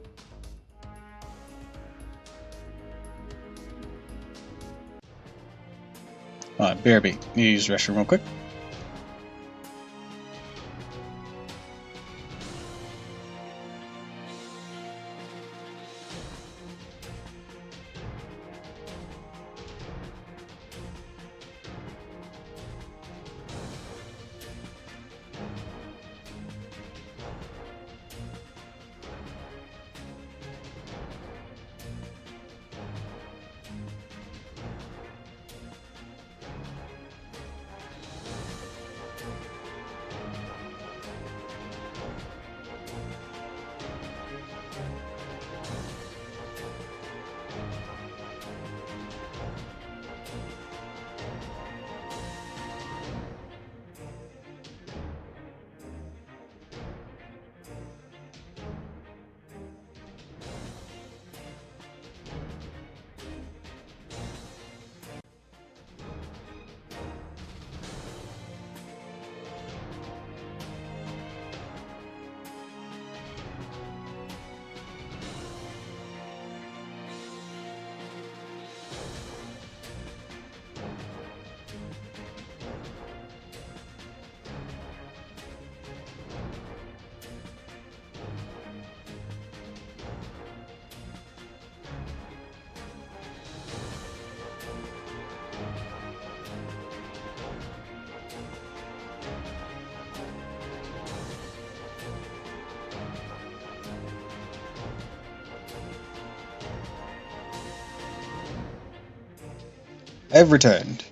Speaker 1: BRB, need to use the restroom real quick. I've returned.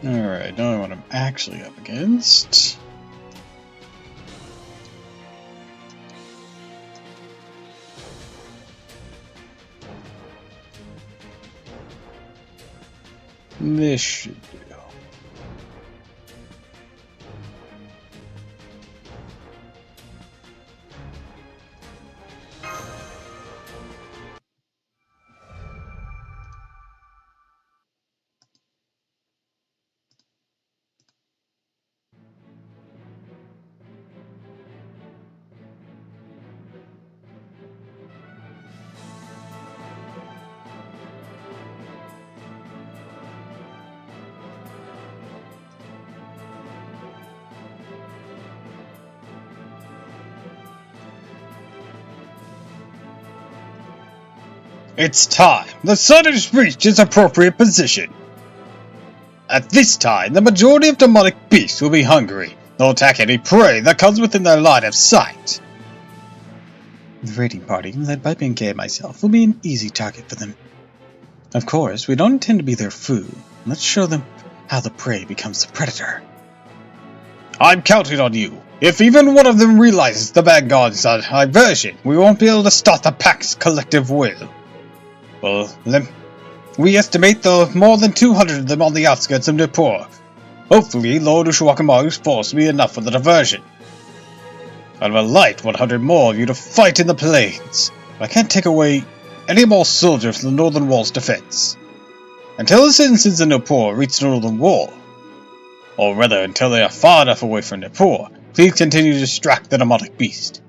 Speaker 1: Alright, now what I'm actually up against. This should do. It's time. The sun has reached its appropriate position. At this time, the majority of demonic beasts will be hungry. They'll attack any prey that comes within their line of sight. The raiding party, led by Benkei and myself, will be an easy target for them. Of course, we don't intend to be their food. Let's show them how the prey becomes the predator. I'm counting on you. If even one of them realizes the bad gods are diversion, we won't be able to stop the pack's collective will. Well, we estimate there are more than 200 of them on the outskirts of Nippur. Hopefully, Lord Ushiwakamaru's force will be enough for the diversion. I'd light 100 more of you to fight in the plains. I can't take away any more soldiers from the Northern Wall's defense. Until the citizens of Nippur reach the Northern Wall, or rather until they are far enough away from Nippur, please continue to distract the demonic beast.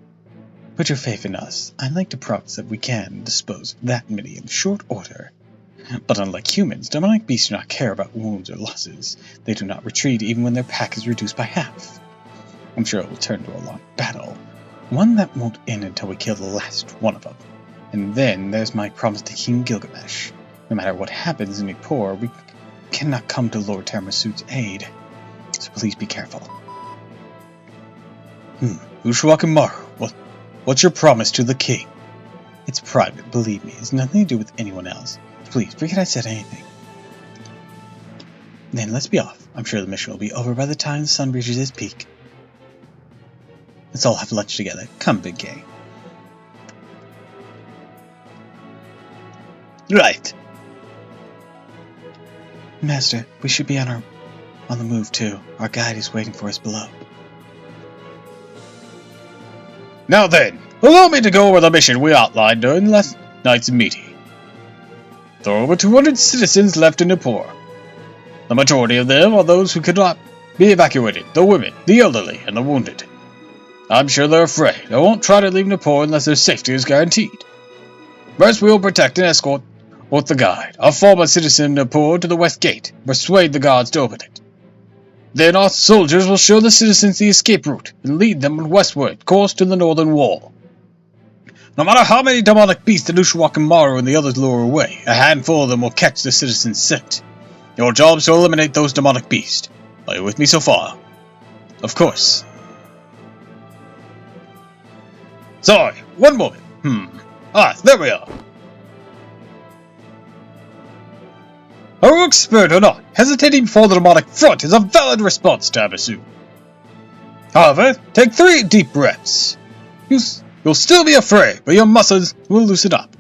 Speaker 1: Put your faith in us. I'd like to promise that we can dispose of that many in short order. But unlike humans, demonic beasts do not care about wounds or losses. They do not retreat even when their pack is reduced by half. I'm sure it will turn to a long battle, one that won't end until we kill the last one of them. And then there's my promise to King Gilgamesh. No matter what happens in Nippur, we cannot come to Lord Taramasu's aid. So please be careful. Ushiwakamaru, what's your promise to the king? It's private, believe me. It's nothing to do with anyone else. Please, forget I said anything. Then let's be off. I'm sure the mission will be over by the time the sun reaches its peak. Let's all have lunch together. Come, Big Gay. Right. Master, we should be on the move too. Our guide is waiting for us below. Now then, allow me to go over the mission we outlined during last night's meeting. There are over 200 citizens left in Nippur. The majority of them are those who could not be evacuated, the women, the elderly, and the wounded. I'm sure they're afraid. They won't try to leave Nippur unless their safety is guaranteed. First, we will protect and escort the guide, a former citizen of Nippur, to the west gate, persuade the guards to open it. Then our soldiers will show the citizens the escape route and lead them westward, course to the northern wall. No matter how many demonic beasts the Ushiwakamaru and the others lure away, a handful of them will catch the citizens' scent. Your job is to eliminate those demonic beasts. Are you with me so far? Of course. Sorry, one moment. There we are. Are you expert or not? Hesitating before the demonic front is a valid response, Tamasu. However, take 3 deep breaths. You'll still be afraid, but your muscles will loosen up.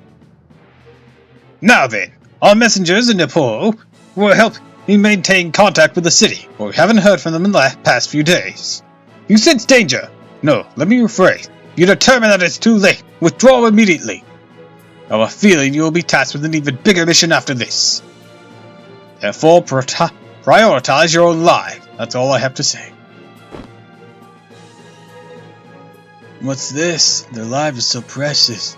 Speaker 1: Now then, our messengers in Nippur will help you maintain contact with the city, for we haven't heard from them in the past few days. You sense danger. No, let me rephrase. You determine that it's too late. Withdraw immediately. I have a feeling you will be tasked with an even bigger mission after this. Therefore, prioritize your own life. That's all I have to say. What's this? Their lives are so precious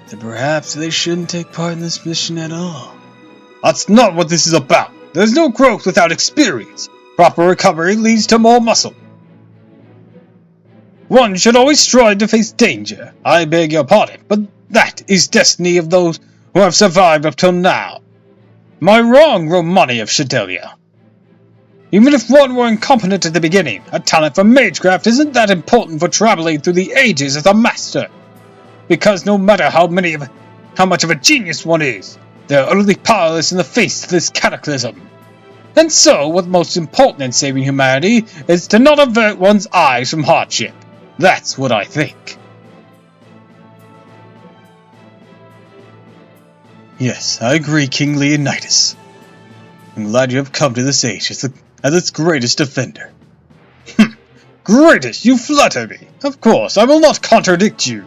Speaker 1: that perhaps they shouldn't take part in this mission at all. That's not what this is about. There's no growth without experience. Proper recovery leads to more muscle. One should always strive to face danger. I beg your pardon, but that is destiny of those who have survived up till now. Am I wrong, Romani of Shadelia? Even if one were incompetent at the beginning, a talent for magecraft isn't that important for traveling through the ages as a master. Because no matter how much of a genius one is, they are utterly powerless in the face of this cataclysm. And so, what's most important in saving humanity is to not avert one's eyes from hardship. That's what I think. Yes, I agree, King Leonidas. I'm glad you have come to this age as its greatest defender. Greatest? You flatter me. Of course, I will not contradict you.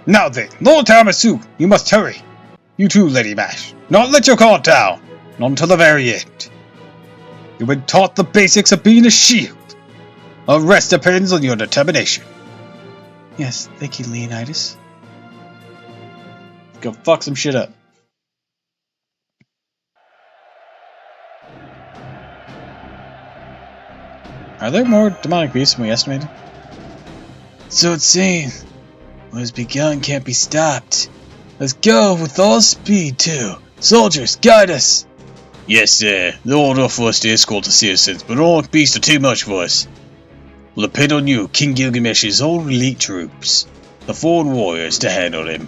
Speaker 1: Now then, Lord Tamasu, you must hurry. You too, Lady Mash. Not let your guard down. Not until the very end. You've been taught the basics of being a shield. The rest depends on your determination. Yes, thank you, Leonidas. Go fuck some shit up. Are there more demonic beasts than we estimated? So it seems. What has begun can't be stopped. Let's go with all speed, too. Soldiers, guide us! Yes, sir. They're enough for us to escort the citizens, but all beasts are too much for us. We'll depend on you, King Gilgamesh's own elite troops. The foreign warriors to handle him.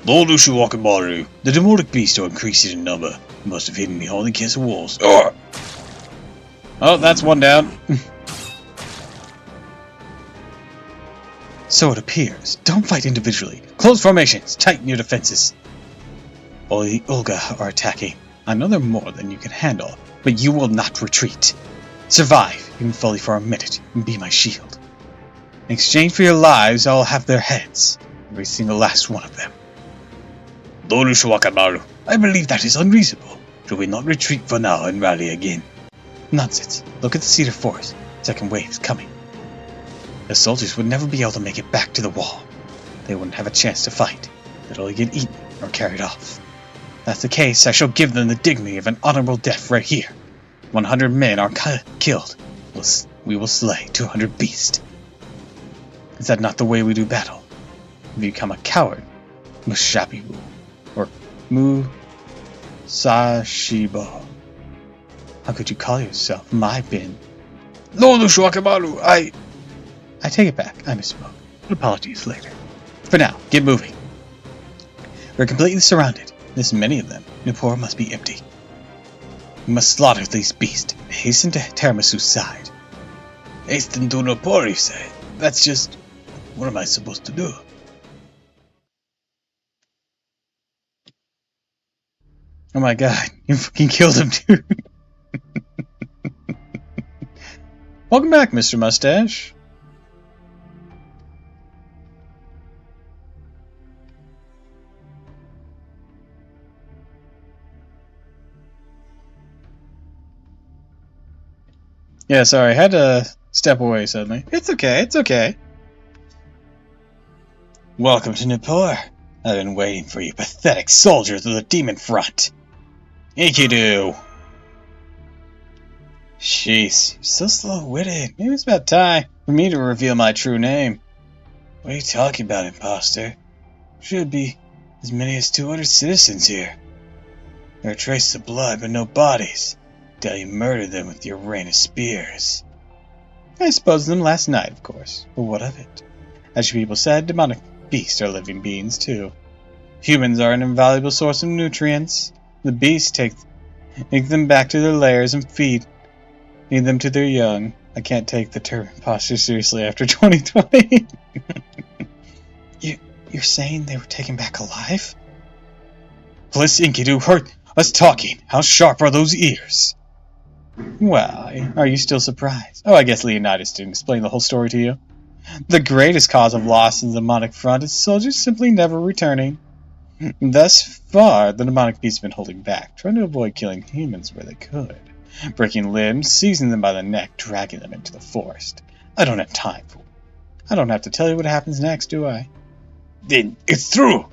Speaker 1: Lord Ushiwakamaru, the demonic beasts are increasing in number. You must have hidden behind the castle walls. Urgh! Oh, that's one down. So it appears. Don't fight individually. Close formations. Tighten your defenses. All the Olga are attacking. I know they're more than you can handle, but you will not retreat. Survive, even fully for a minute, and be my shield. In exchange for your lives, I'll have their heads. Every single last one of them. Lord Ushiwakamaru, I believe that is unreasonable. Should we not retreat for now and rally again? Nonsense. Look at the Cedar Forest. Second wave is coming. The soldiers would never be able to make it back to the wall. They wouldn't have a chance to fight. They'd only get eaten or carried off. If that's the case, I shall give them the dignity of an honorable death right here. 100 men are killed. We will slay 200 beasts. Is that not the way we do battle? If you become a coward, Mushabibu, or Musashibo. How could you call yourself my bin? Lord Ushiwakamaru, I take it back. I misspoke. Apologies later. For now, get moving. We're completely surrounded. There's many of them. Nippur must be empty. We must slaughter these beasts and hasten to Tiramasu's side. Hasten to Nippur, you say? That's just... What am I supposed to do? Oh my god, you fucking killed him, dude. Welcome back, Mr. Mustache. Yeah, sorry, I had to step away suddenly. It's okay, it's okay. Welcome to Nippur. I've been waiting for you pathetic soldiers of the demon front. Enkidu! Jeez, you're so slow-witted. Maybe it's about time for me to reveal my true name. What are you talking about, imposter? Should be as many as 200 citizens here. There are traces of blood, but no bodies. Doubt you murdered them with your rain of spears. I disposed of them last night, of course. But what of it? As you people said, demonic beasts are living beings, too. Humans are an invaluable source of nutrients. The beasts take them back to their lairs and feed them to their young. I can't take the term imposter seriously after 2020. You're saying they were taken back alive? Plus, Enkidu heard us talking. How sharp are those ears? Well, are you still surprised? Oh, I guess Leonidas didn't explain the whole story to you. The greatest cause of loss in the demonic front is soldiers simply never returning. Thus far, the demonic beasts have been holding back, trying to avoid killing humans where they could. Breaking limbs, seizing them by the neck, dragging them into the forest. I don't have time for it. I don't have to tell you what happens next, do I? Then it's through!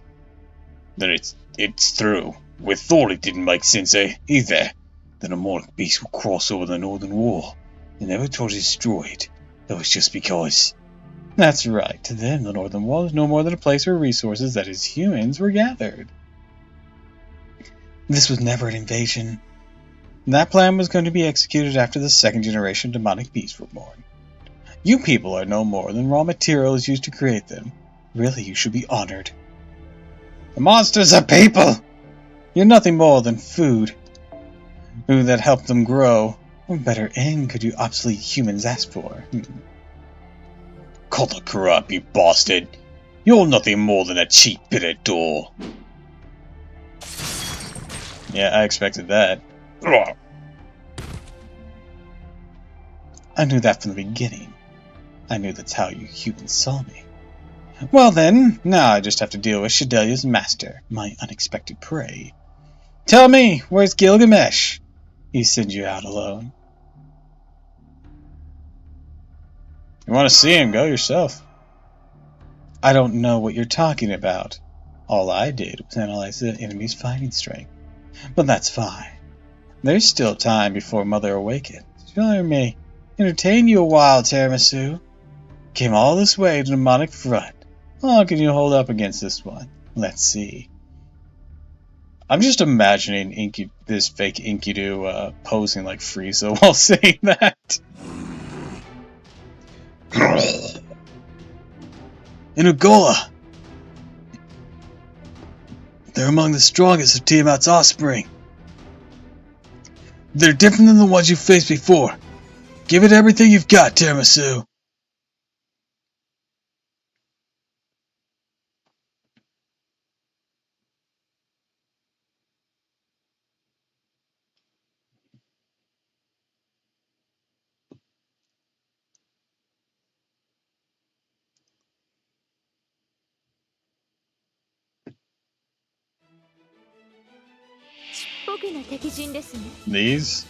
Speaker 1: Then it's through. With Thor it didn't make sense, either. The demonic beast will cross over the northern wall, and never try to destroy it. That was just because. That's right. To them, the northern wall is no more than a place where resources, that is, humans, were gathered. This was never an invasion. That plan was going to be executed after the second generation demonic beasts were born. You people are no more than raw materials used to create them. Really, you should be honored. The monsters are people! You're nothing more than food. Food that helped them grow. What better end could you obsolete humans ask for? Cut the crap, you bastard! You're nothing more than a cheap bit of door. Yeah, I expected that. I knew that from the beginning. I knew that's how you humans saw me. Well then, now I just have to deal with Shadelia's master, my unexpected prey. Tell me, where's Gilgamesh? He sent you out alone. You want to see him? Go yourself. I don't know what you're talking about. All I did was analyze the enemy's fighting strength. But that's fine. There's still time before Mother awakens. Sure, may entertain you a while, Tiramisu. Came all this way to the demonic front. long can you hold up against this one? Let's see. I'm just imagining this fake Enkidu posing like Frieza while saying that. In Ugola! They're among the strongest of Tiamat's offspring. They're different than the ones you faced before. Give it everything you've got, Tiramisu. These?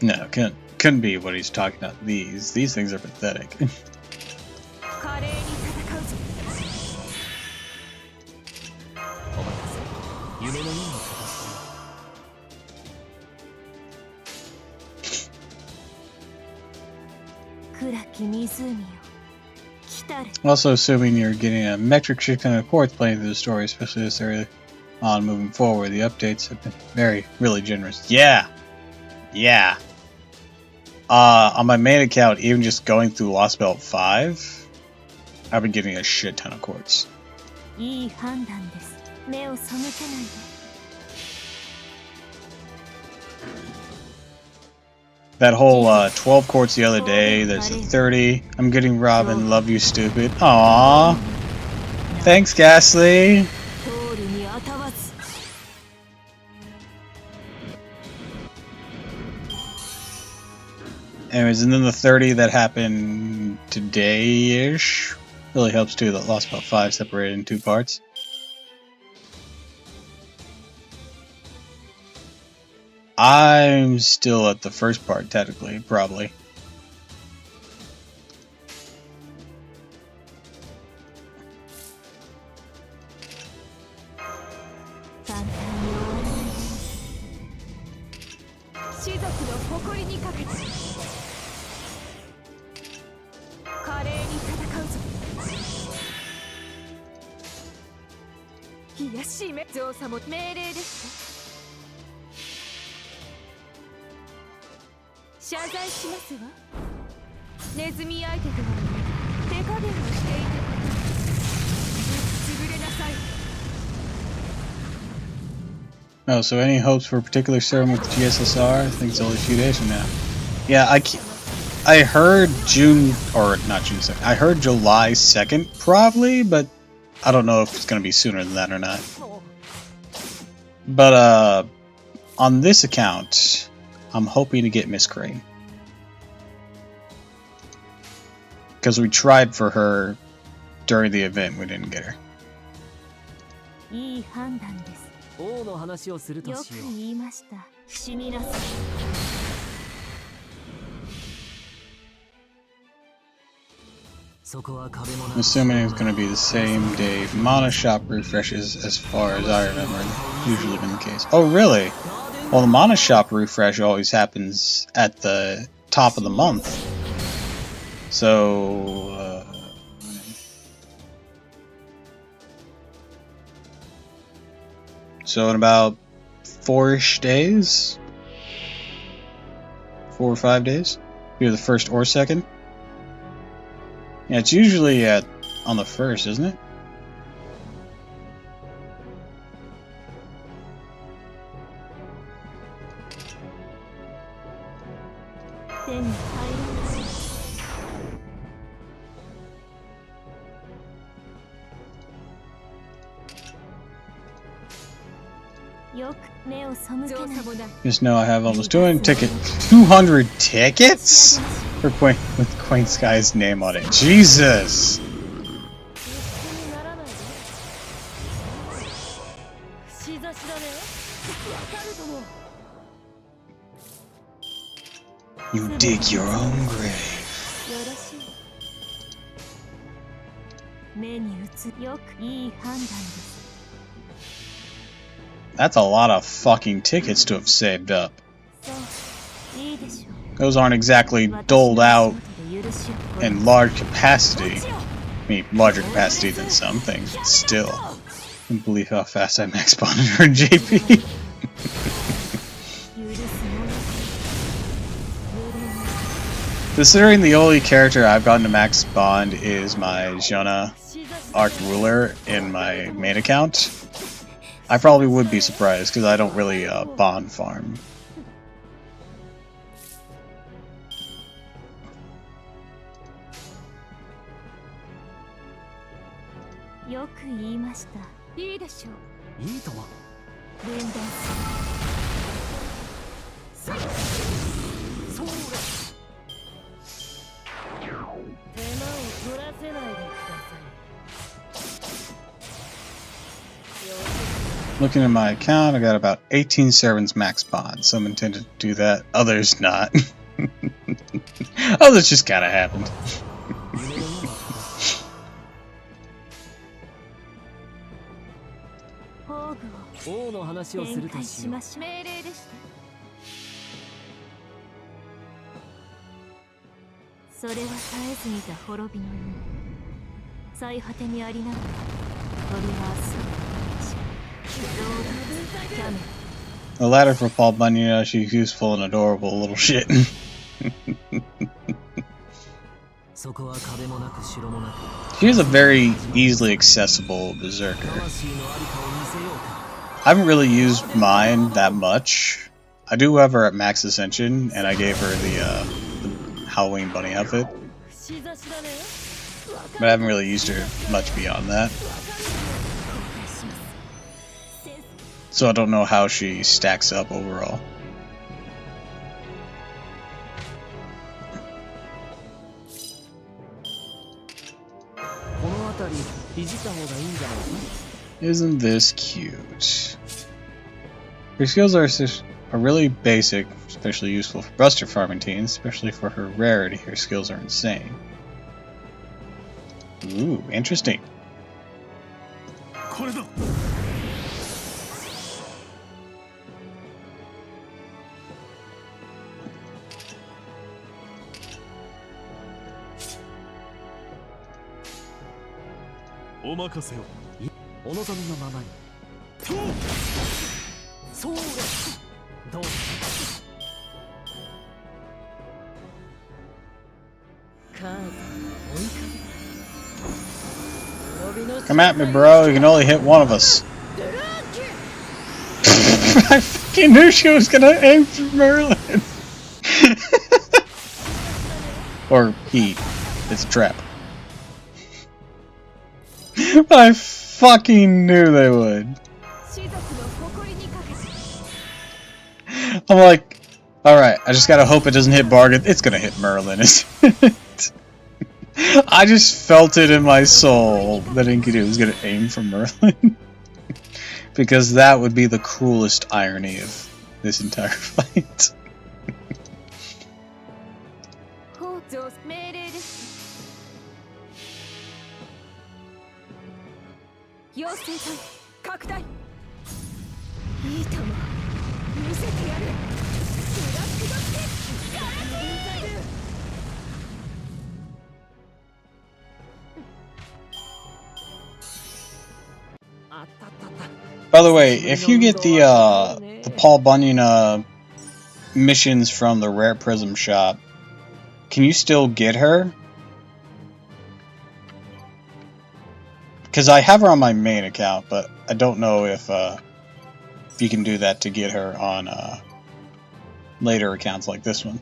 Speaker 1: No, couldn't be what he's talking about. These things are pathetic. Also, assuming you're getting a metric shit ton of quartz playing through the story, especially this early on moving forward, the updates have been really generous. Yeah! Yeah! On my main account, even just going through Lost Belt 5, I've been getting a shit ton of quartz. That whole 12 quartz the other day, there's a 30. I'm getting Robin, love you stupid. Aww. Thanks, Ghastly. Anyways, and then the 30 that happened today-ish really helps too. That Lost Belt 5 separated in 2 parts. I'm still at the first part, technically, probably. Oh, so any hopes for a particular serum with GSSR? I think it's only a few days from now. Yeah, I heard June, or not June 2nd, I heard July 2nd, probably, but I don't know if it's going to be sooner than that or not. But, on this account, I'm hoping to get Miss Crane. Because we tried for her during the event, we didn't get her. I'm assuming it's going to be the same day Mana Shop refreshes as far as I remember. Usually been the case. Oh, really? Well, the Mana Shop refresh always happens at the top of the month. So, in about 4-ish days? 4 or 5 days? Either the 1st or 2nd? Yeah, it's usually on the 1st, isn't it? Just know I have almost 200 tickets for with Quaint Sky's name on it. Jesus! You dig your own grave. That's a lot of fucking tickets to have saved up. Those aren't exactly doled out in large capacity. I mean, larger capacity than some things, but still. I can't believe how fast I max bonded her in JP. Considering the only character I've gotten to max bond is my Jana Arc Ruler in my main account, I probably would be surprised because I don't really bond farm. Looking at my account, I got about 18 servants max bond. Some intended to do that, others not. Others just kinda happened. The latter for Paul Bunyan, she's useful and adorable little shit. She is a very easily accessible berserker. I haven't really used mine that much. I do have her at max ascension, and I gave her the Halloween bunny outfit. But I haven't really used her much beyond that. So I don't know how she stacks up overall. Isn't this cute? Her skills are really basic, especially useful for buster farming teams, especially for her rarity. Her skills are insane. Ooh, interesting. Come at me, bro. You can only hit one of us. I fucking knew she was gonna aim for Merlin. Or he. It's a trap. I fucking knew they would. I'm like, alright, I just gotta hope it doesn't hit Bargain. It's gonna hit Merlin, isn't it? I just felt it in my soul that Enkidu was gonna aim for Merlin. Because that would be the cruelest irony of this entire fight. By the way, if you get the Paul Bunyan missions from the Rare Prism shop, can you still get her? Because I have her on my main account, but I don't know if you can do that to get her on later accounts like this one.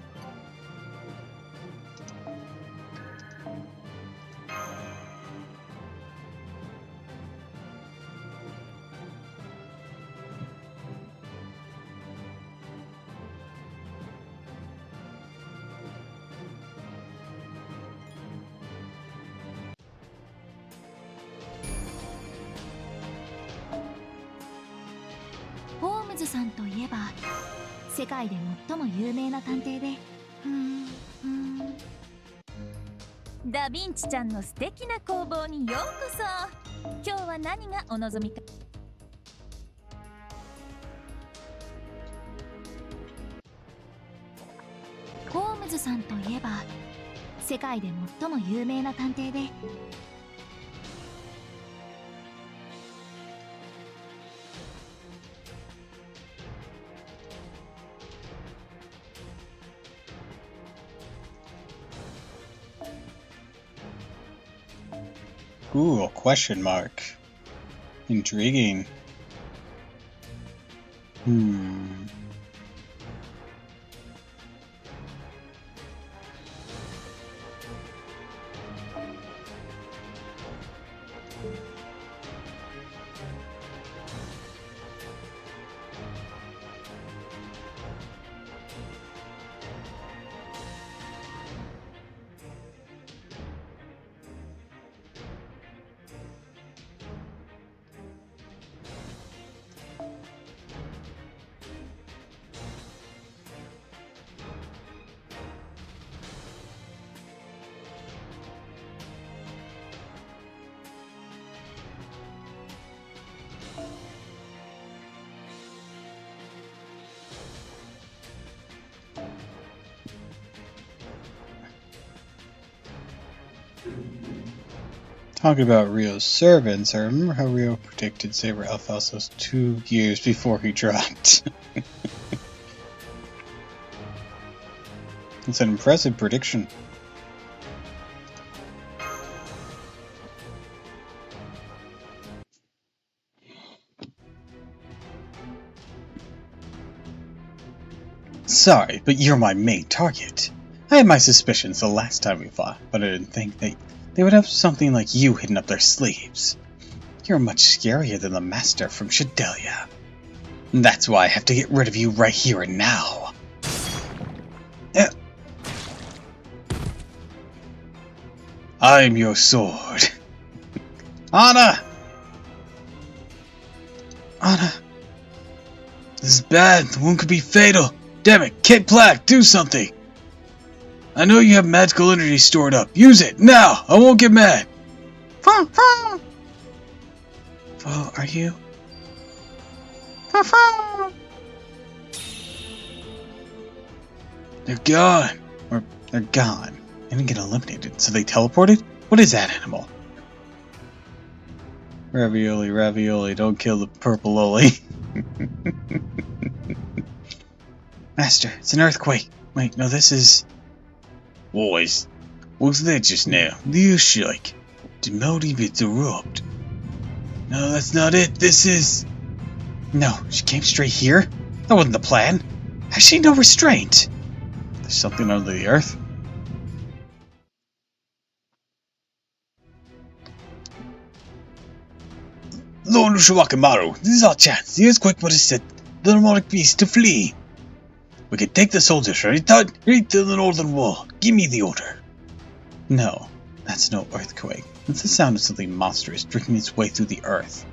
Speaker 2: ダヴィンチちゃんの素敵な工房にようこそ。今日は何がお望みか。ホームズさんといえば世界で最も有名な探偵で、
Speaker 1: Ooh, a question mark. Intriguing. Talking about Rio's servants, I remember how Rio predicted Saber Alfalsos 2 years before he dropped. It's an impressive prediction. Sorry, but you're my main target. I had my suspicions the last time we fought, but I didn't think they would have something like you hidden up their sleeves. You're much scarier than the master from Shadelia. That's why I have to get rid of you right here and now. I'm your sword. Anna! Anna! This is bad. The wound could be fatal. Damn it, Kid Black, do something! I know you have magical energy stored up. Use it, now! I won't get mad! Vo, are you? They're gone. Or, they're gone. They didn't get eliminated, so they teleported? What is that animal? Ravioli, ravioli, don't kill the purple loli. Master, it's an earthquake. Wait, no, this is... Boys, what's that just now? The earthquake. Did motive erupt? No, that's not it. This is... No, she came straight here? That wasn't the plan. Has she no restraint? There's something under the earth? Lord Ushawakamaru, this is our chance. The earthquake would have set the demonic beast to flee. We can take the soldiers right to the northern wall. Give me the order. No, that's no earthquake. It's the sound of something monstrous drinking its way through the earth.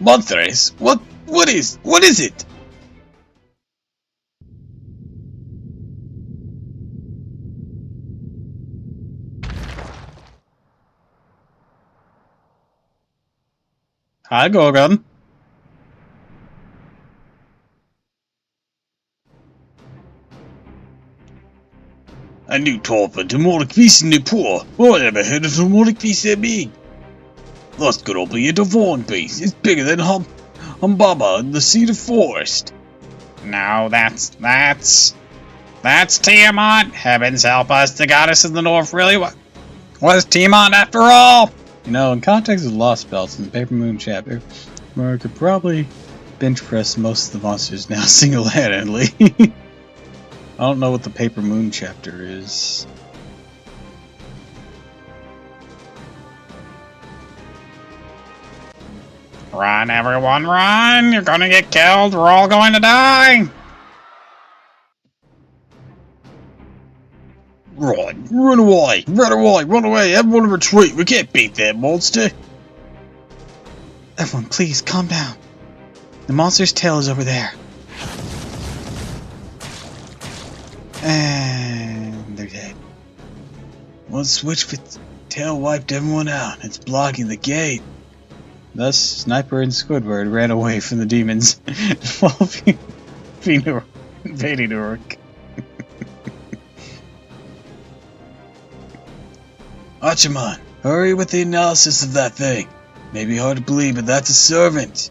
Speaker 1: Monstrous? What is it? Hi, Gorgon. A new type of demonic beast in Nepal. I never heard of a demonic beast that big. That's gonna be a divine beast. It's bigger than Humbaba in the Cedar Forest. No, that's Tiamat. Heavens help us, the goddess of the north really was Tiamat after all. You know, in context of Lost Belts and the Paper Moon chapter, Mara could probably bench press most of the monsters now single-handedly. I don't know what the Paper Moon chapter is. Run, everyone, run! You're gonna get killed! We're all going to die! Run away! Run away! Everyone retreat! We can't beat that monster! Everyone, please, calm down. The monster's tail is over there. And they're dead. One switch with tail wiped everyone out. It's blocking the gate. Thus, Sniper and Squidward ran away from the demons while invading Uruk. Hachiman, hurry with the analysis of that thing. Maybe hard to believe, but that's a servant.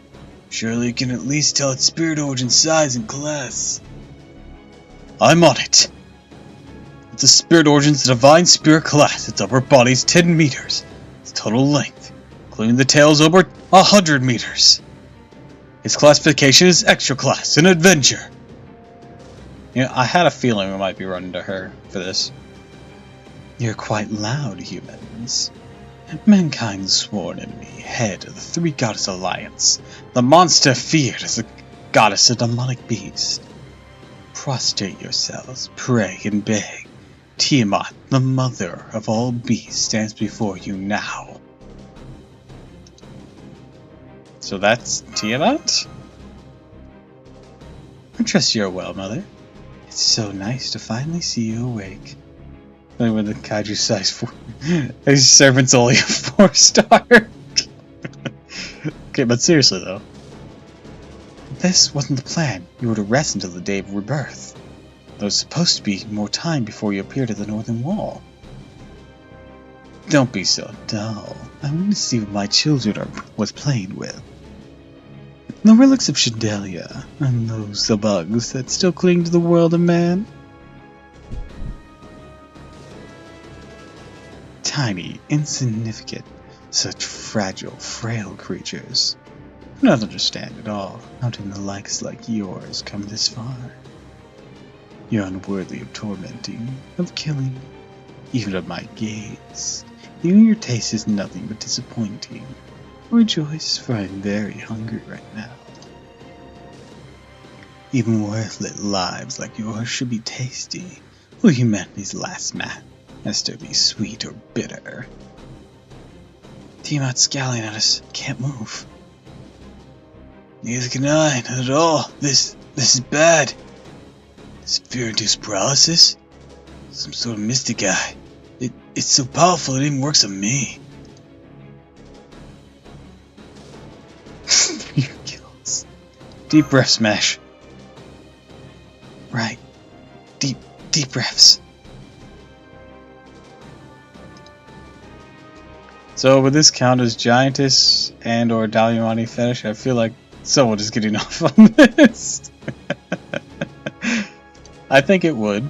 Speaker 1: Surely you can at least tell its spirit origin, size, and class. I'm on it. It's a spirit origin's divine spirit class. Its upper body's 10 meters. Its total length, including the tail, is over 100 meters. His classification is extra class, an adventure. I had a feeling we might be running to her for this. You're quite loud, humans. Mankind's sworn enemy, head of the Three Goddess Alliance. The monster feared as the goddess of demonic beast. Prostrate yourselves, pray and beg. Tiamat, the mother of all beasts, stands before you now. So that's Tiamat? I trust you're well, Mother. It's so nice to finally see you awake. Only when the kaiju size 4. His servant's only a 4-star. Okay, but seriously though. This wasn't the plan. You were to rest until the day of rebirth. There was supposed to be more time before you appeared at the northern wall. Don't be so dull. I want to see what my children was playing with. The relics of Shadelia, and those the bugs that still cling to the world of man. Tiny, insignificant, such fragile, frail creatures. I do not understand at all how did the likes like yours come this far. You're unworthy of tormenting, of killing, even of my gaze. Even your taste is nothing but disappointing. Rejoice, for I'm very hungry right now. Even worthless lives like yours should be tasty. Will humanity's last master be sweet or bitter? Tiamat's scowling at us. Can't move. Neither can I, not at all. This is bad. Is it fear-induced paralysis? Some sort of mystic guy. It's so powerful it even works on me. Your kills. Deep breath, Smash. Right. Deep breaths. So would this count as Giantess and or Daliamani fetish? I feel like someone is getting off on this. I think it would.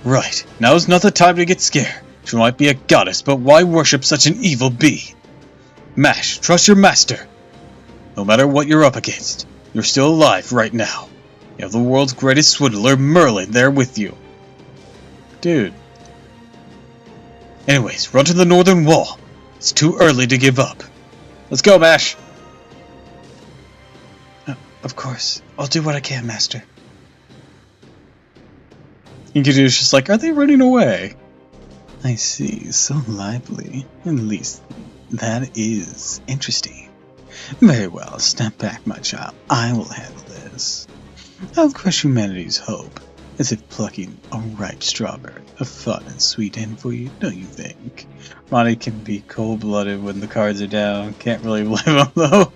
Speaker 1: Right, now's not the time to get scared. She might be a goddess, but why worship such an evil being? Mash, trust your master. No matter what you're up against, you're still alive right now. You have the world's greatest swindler, Merlin, there with you. Dude. Anyways, run to the northern wall. It's too early to give up. Let's go, Mash. Of course. I'll do what I can, Master. Enkidu's just like, are they running away? I see, so lively. At least, that is interesting. Very well, step back, my child. I will handle this. I'll crush humanity's hope, as if plucking a ripe strawberry, a fun and sweet end for you, don't you think? Monty can be cold-blooded when the cards are down. Can't really blame him, though.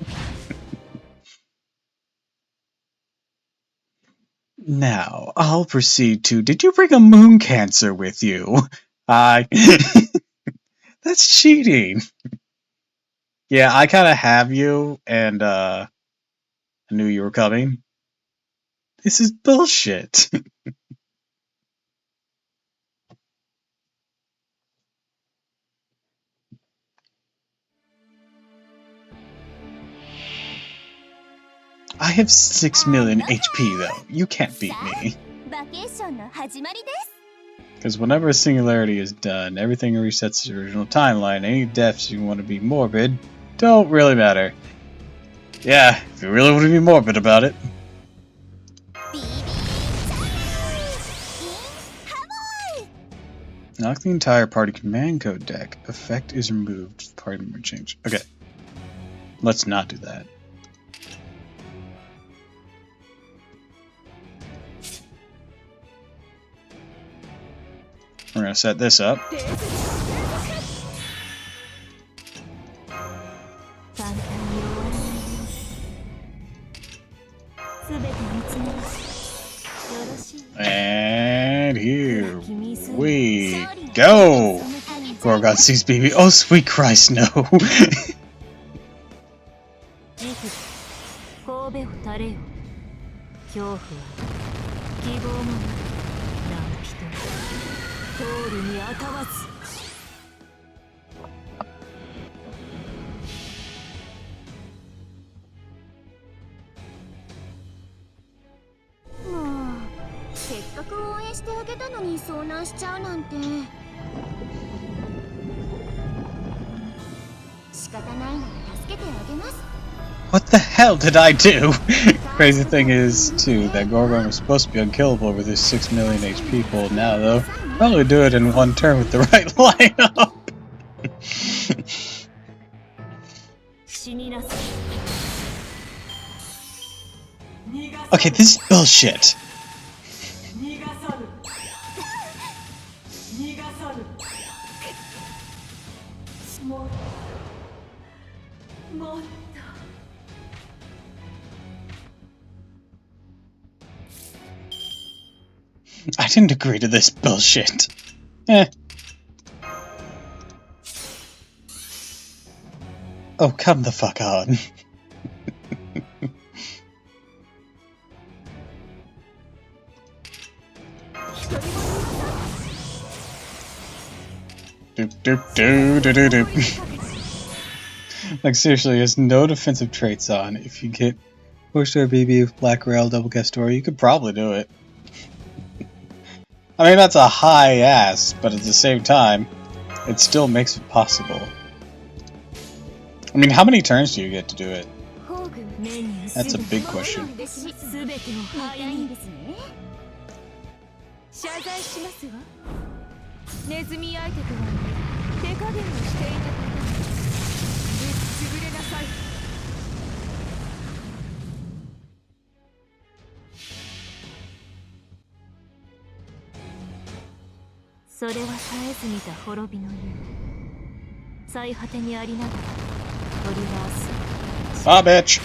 Speaker 1: Now, I'll proceed to... Did you bring a moon cancer with you? That's cheating. Yeah, I kind of have you, and I knew you were coming. This is bullshit. I have 6 million HP though. You can't beat me. Because whenever a singularity is done, everything resets the original timeline. Any deaths you want to be morbid don't really matter. Yeah, if you really want to be morbid about it. Knock the entire party command code deck. Effect is removed. Party member change. Okay. Let's not do that. We're going to set this up. And here we go! Gorgon sees BB. Oh, sweet Christ, no!
Speaker 2: かく応援してあげたのに遭難しちゃうなんて。仕方ないなら助けてあげます。
Speaker 1: What the hell did I do? Crazy thing is, too, that Gorgon was supposed to be unkillable with his 6 million HP pull now, though. Probably do it in one turn with the right lineup. Okay, this is bullshit. I didn't agree to this bullshit. Eh. Oh, come the fuck on. Doop doop doo doo doo doop. Like seriously, he has no defensive traits on. If you get pushed or BB with Black Rail double cast story, you could probably do it. I mean, that's a high ass, but at the same time, it still makes it possible. I mean, how many turns do you get to do it? That's a big question. Ah, bitch!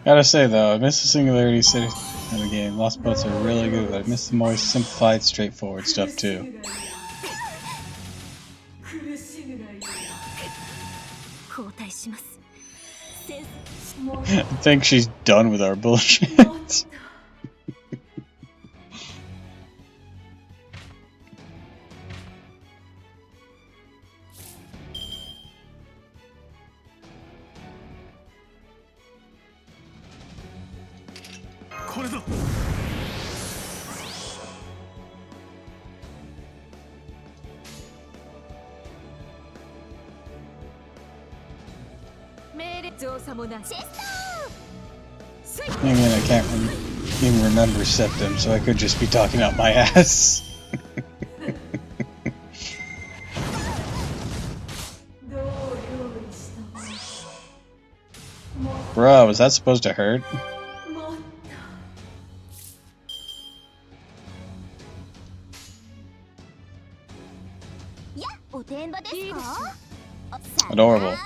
Speaker 1: Gotta say though, I miss the singularity city in the game. Lost boats are really good, but I miss the more simplified, straightforward stuff too. I think she's done with our bullshit. Again, I can't even remember Septim, so I could just be talking out my ass. Bro, was that supposed to hurt? Adorable.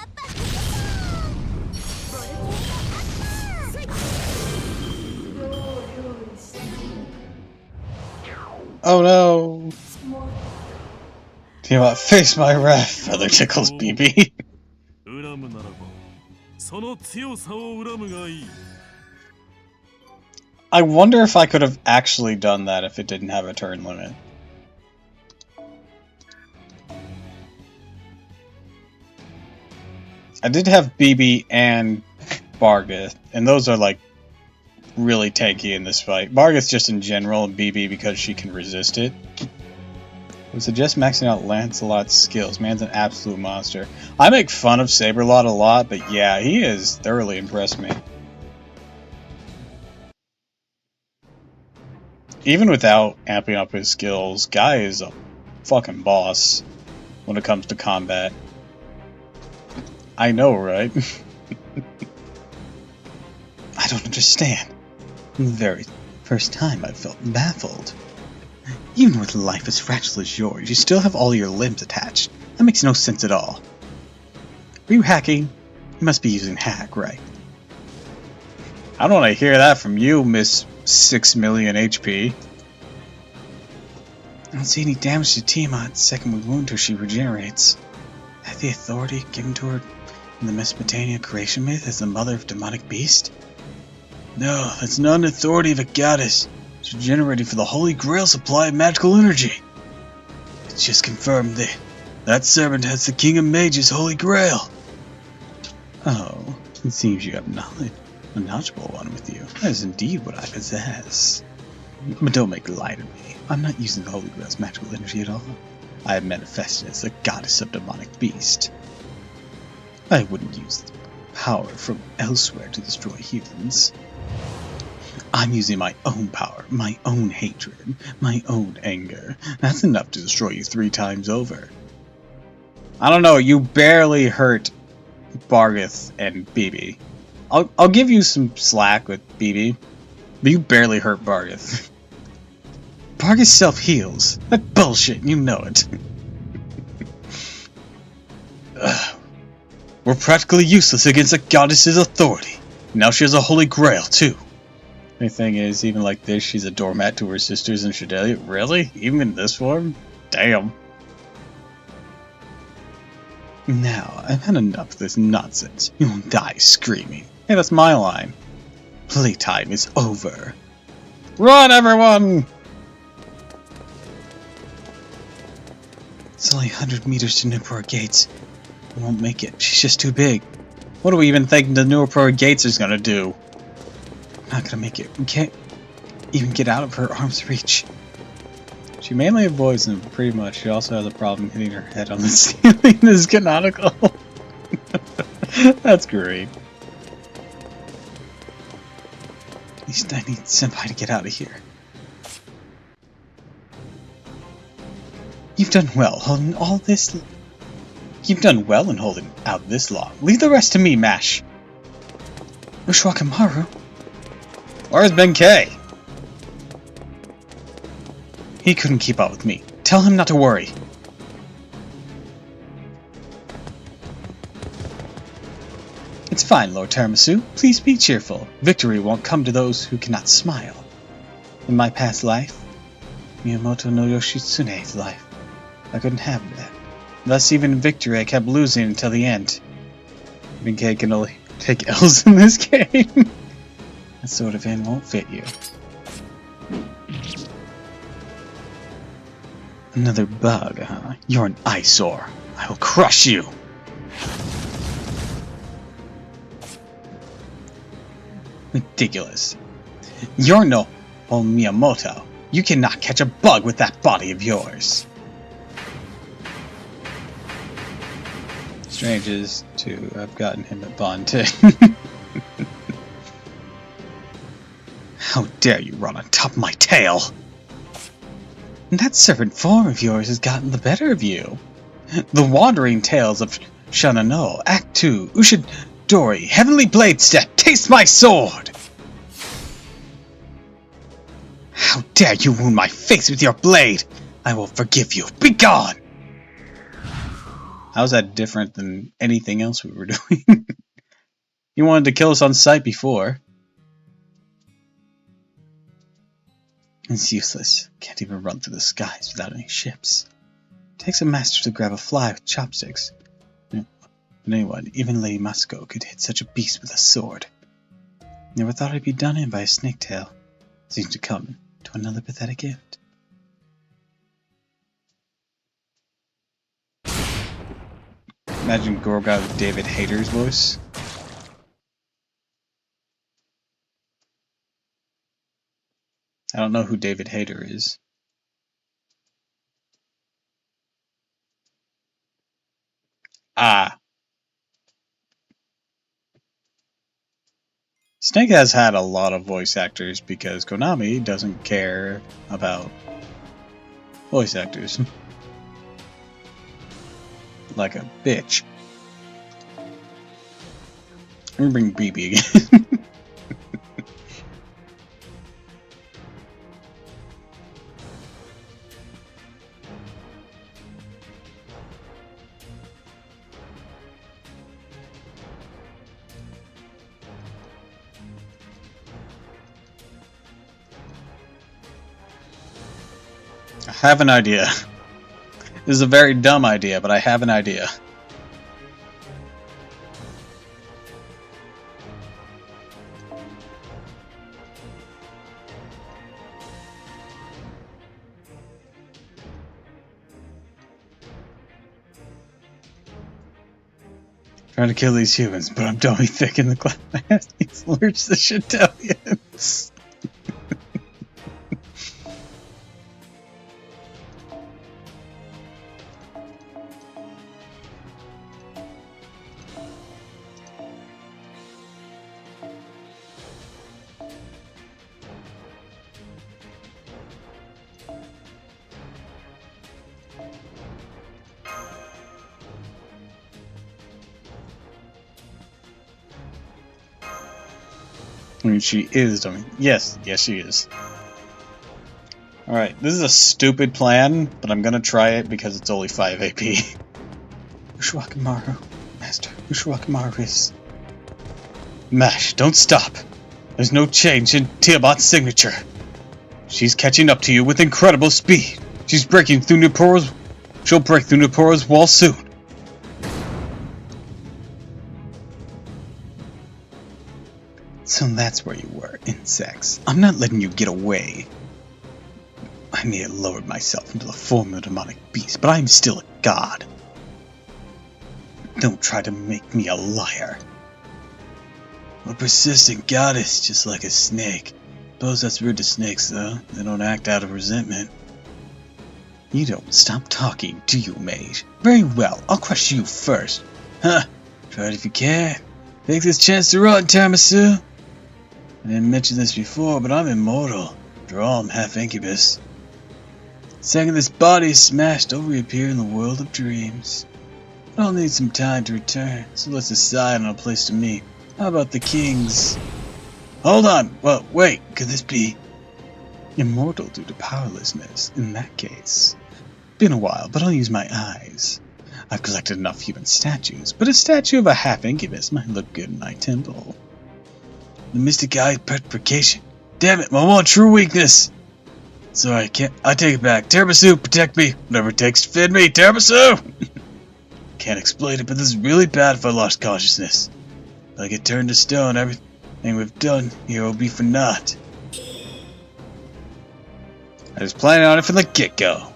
Speaker 1: Oh no! Team up, face my wrath, Feather Tickles BB. I wonder if I could have actually done that if it didn't have a turn limit. I did have BB and Bargath, and those are like really tanky in this fight. Bargath just in general, and BB because she can resist it. I would suggest maxing out Lancelot's skills. Man's an absolute monster. I make fun of Saberlot a lot, but yeah, he has thoroughly impressed me. Even without amping up his skills, Guy is a fucking boss when it comes to combat. I know, right? I don't understand. The very first time I felt baffled. Even with life as fragile as yours, you still have all your limbs attached. That makes no sense at all. Are you hacking? You must be using hack, right? I don't want to hear that from you, Miss 6 million HP. I don't see any damage to Tiamat the second we wound her, she regenerates. Had the authority given to her in the Mesopotamian creation myth as the mother of demonic beast? No, that's not an authority of a goddess. It's generated for the Holy Grail supply of magical energy. It's just confirmed that servant has the King of Mages' Holy Grail. Oh, it seems you have knowledge. A knowledgeable one with you. That is indeed what I possess. But don't make light of me. I'm not using the Holy Grail's magical energy at all. I have manifested as the goddess of demonic beast. I wouldn't use power from elsewhere to destroy humans. I'm using my own power, my own hatred, my own anger. That's enough to destroy you 3 times over. I don't know, you barely hurt Bargith and BB. I'll give you some slack with BB, but you barely hurt Bargith. Bargith self-heals. That's bullshit, you know it. We're practically useless against a goddess's authority. Now she has a holy grail, too. The thing is, even like this, she's a doormat to her sisters in Shadelia. Really? Even in this form? Damn. Now, I've had enough of this nonsense. You won't die screaming. Hey, that's my line. Playtime is over. Run, everyone! It's only 100 meters to Newport Gates. We won't make it. She's just too big. What do we even think the Newport Gates is gonna do? I'm not gonna make it. We can't even get out of her arm's reach. She mainly avoids them, pretty much. She also has a problem hitting her head on the ceiling. This is canonical. That's great. At least I need Senpai to get out of here. You've done well holding all this. You've done well in holding out this long. Leave the rest to me, Mash. Ushwakamaru. Where's Benkei? He couldn't keep up with me. Tell him not to worry. It's fine, Lord Tiramisu. Please be cheerful. Victory won't come to those who cannot smile. In my past life, Miyamoto no Yoshitsune's life, I couldn't have that. Thus, even in victory, I kept losing until the end. Benkei can only take L's in this game. That sort of end won't fit you. Another bug, huh? You're an eyesore. I will crush you! Ridiculous. You're no Miyamoto. You cannot catch a bug with that body of yours. Strange is to have gotten him at Bond 10. How dare you run on top of my tail! And that serpent form of yours has gotten the better of you. The Wandering Tales of Shanano, Act 2, Ushidori, Heavenly Blade Step, taste my sword! How dare you wound my face with your blade! I will forgive you. Be gone! How's that different than anything else we were doing? You wanted to kill us on sight before. It's useless. Can't even run through the skies without any ships. Takes a master to grab a fly with chopsticks. But anyone, even Lady Masuko, could hit such a beast with a sword. Never thought I'd be done in by a snake tail. Seems to come to another pathetic end. Imagine Gorgot with David Hayter's voice. I don't know who David Hayter is. Ah. Snake has had a lot of voice actors because Konami doesn't care about voice actors. Like a bitch. Let me bring BB again. I have an idea. This is a very dumb idea, but I have an idea. Trying to kill these humans, but I'm dummy thick in the glass. He's allergic to Chatelians. I mean, she is dummy. Yes, she is. Alright, this is a stupid plan, but I'm gonna try it because it's only 5 AP. Ushwakamaru. Master, Ushwakamaru is... Mash, don't stop. There's no change in Tiamat's signature. She's catching up to you with incredible speed. She's breaking through Nuporo's... She'll break through Nuporo's wall soon. So that's where you were, insects. I'm not letting you get away. I may have lowered myself into the form of a demonic beast, but I am still a god. Don't try to make me a liar. I'm a persistent goddess, just like a snake. Suppose that's rude to snakes, though. They don't act out of resentment. You don't stop talking, do you, mage? Very well, I'll crush you first. Huh, try it if you can. Take this chance to run, Tiramisu. I didn't mention this before, but I'm immortal. After all, I'm half incubus. The second this body is smashed, I'll reappear in the world of dreams. I'll need some time to return, so let's decide on a place to meet. How about the king's... Hold on! Well, wait, could this be... Immortal due to powerlessness, in that case. Been a while, but I'll use my eyes. I've collected enough human statues, but a statue of a half-incubus might look good in my temple. The mystic eye petrification. Damn it, my one true weakness! Sorry, I take it back. Tiramisu, protect me! Whatever it takes to feed me, Tiramisu! Can't explain it, but this is really bad if I lost consciousness. If I get turned to stone, everything we've done here will be for naught. I was planning on it from the get-go.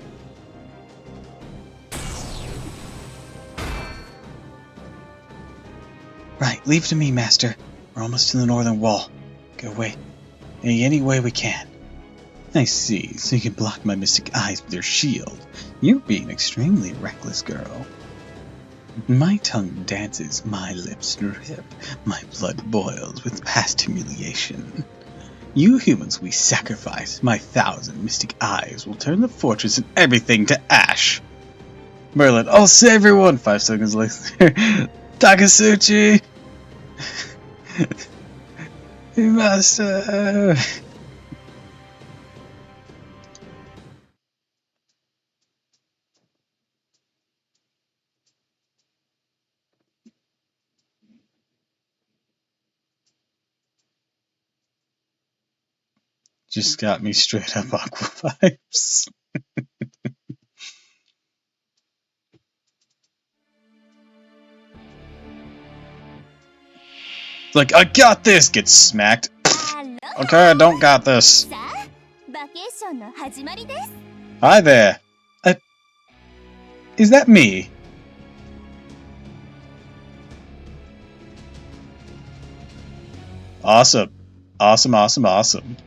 Speaker 1: Right, leave it to me, Master. We're almost to the northern wall. Go away. Any way we can. I see, so you can block my mystic eyes with your shield. You're being extremely reckless, girl. My tongue dances, my lips drip, my blood boils with past humiliation. You humans we sacrifice, my 1,000 mystic eyes will turn the fortress and everything to ash. Merlin, I'll save everyone! 5 seconds later. Takasuchi! Master! Just got me straight up Aqua vibes. It's like, I got this! Gets smacked. Okay, I don't got this. Hi there. Is that me? Awesome. Awesome, awesome, awesome.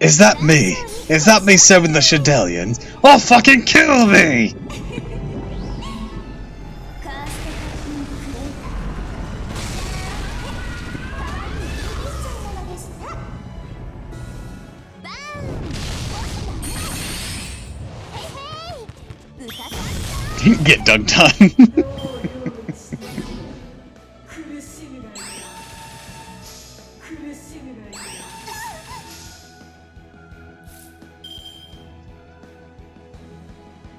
Speaker 1: Is that me? Is that me serving the Chatelians? Oh, fucking kill me! Get dunked on.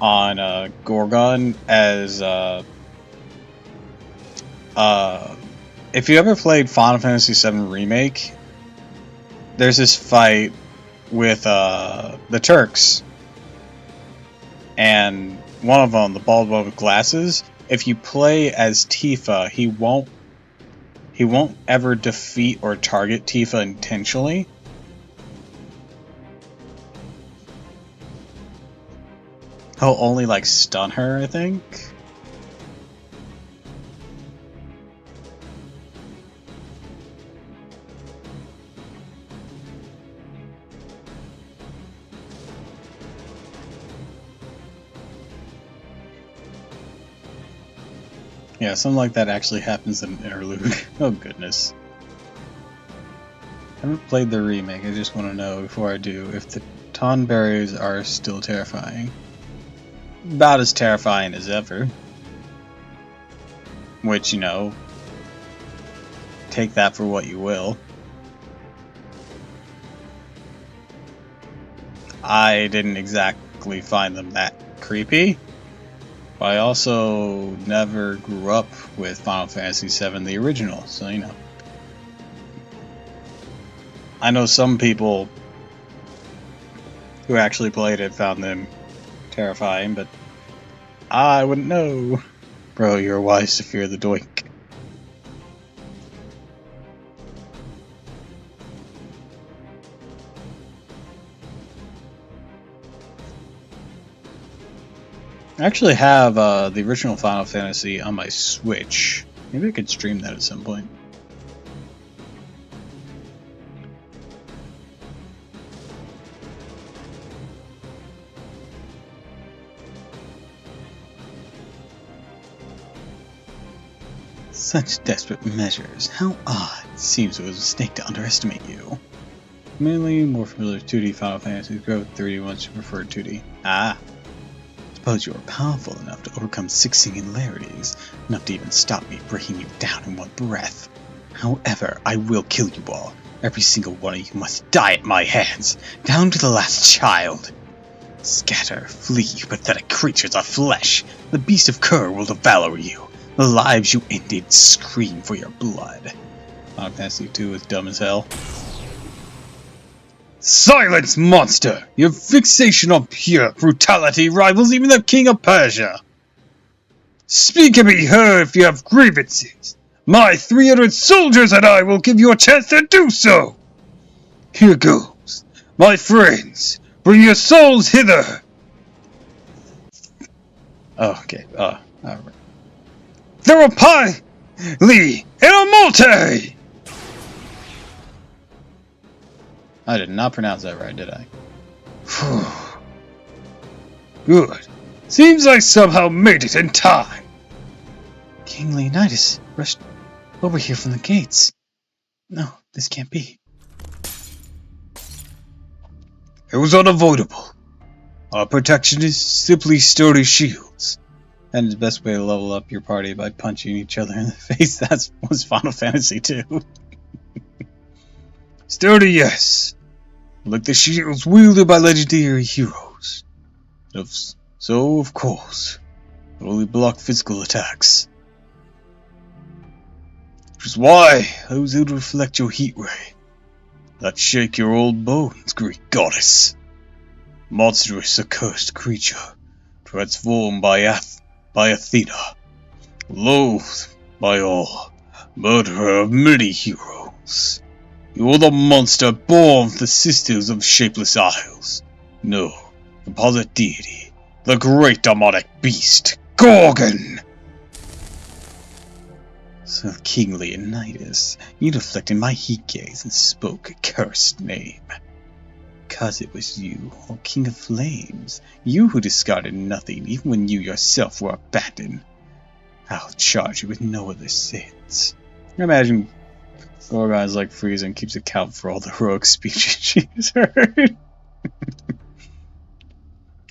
Speaker 1: on Gorgon as if you ever played Final Fantasy VII Remake, there's this fight with the Turks, and one of them, the bald one with glasses, if you play as Tifa, he won't ever defeat or target Tifa intentionally. He'll only like stun her, I think. Yeah, something like that actually happens in Interlude. Oh goodness. I haven't played the remake, I just want to know before I do if the Tonberries are still terrifying. About as terrifying as ever. Which, you know, take that for what you will. I didn't exactly find them that creepy. But I also never grew up with Final Fantasy VII, the original, so you know. I know some people who actually played it found them terrifying, but I wouldn't know. Bro, you're wise to fear the doink. I actually have the original Final Fantasy on my Switch. Maybe I could stream that at some point. Such desperate measures. How odd. Seems it was a mistake to underestimate you. Mainly more familiar with 2D Final Fantasy, grow with 3D once you prefer 2D. Ah. Suppose you are powerful enough to overcome 6 singularities, enough to even stop me breaking you down in one breath. However, I will kill you all. Every single one of you must die at my hands, down to the last child. Scatter, flee, you pathetic creatures of flesh. The beast of Kur will devour you. The lives you ended scream for your blood. Final Fantasy 2 is dumb as hell. Silence, monster! Your fixation on pure brutality rivals even the King of Persia! Speak and be heard if you have grievances! My 300 soldiers and I will give you a chance to do so! Here goes. My friends, bring your souls hither! Oh, okay, alright. Therapy! Lee! Inamolte! I did not pronounce that right, did I? Good. Seems I somehow made it in time. King Leonidas rushed over here from the gates. No, this can't be. It was unavoidable. Our protection is simply sturdy shields. And the best way to level up your party by punching each other in the face. That was Final Fantasy 2. Sturdy, yes. Like the shields wielded by legendary heroes. So, of course, it only block physical attacks. Which is why I was able to reflect your heat ray. Not shake your old bones, Greek goddess. Monstrous accursed creature, transformed by Athena. Loathed by all, murderer of many heroes. You are the monster born of the sisters of shapeless isles. No, the composite deity, the great demonic beast, Gorgon! So King Leonidas, you deflected my heat gaze and spoke a cursed name. 'Cause it was you, O King of Flames, you who discarded nothing even when you yourself were abandoned. I'll charge you with no other sins. Imagine Gorgon's like Frieza and keeps account for all the heroic speeches she's heard.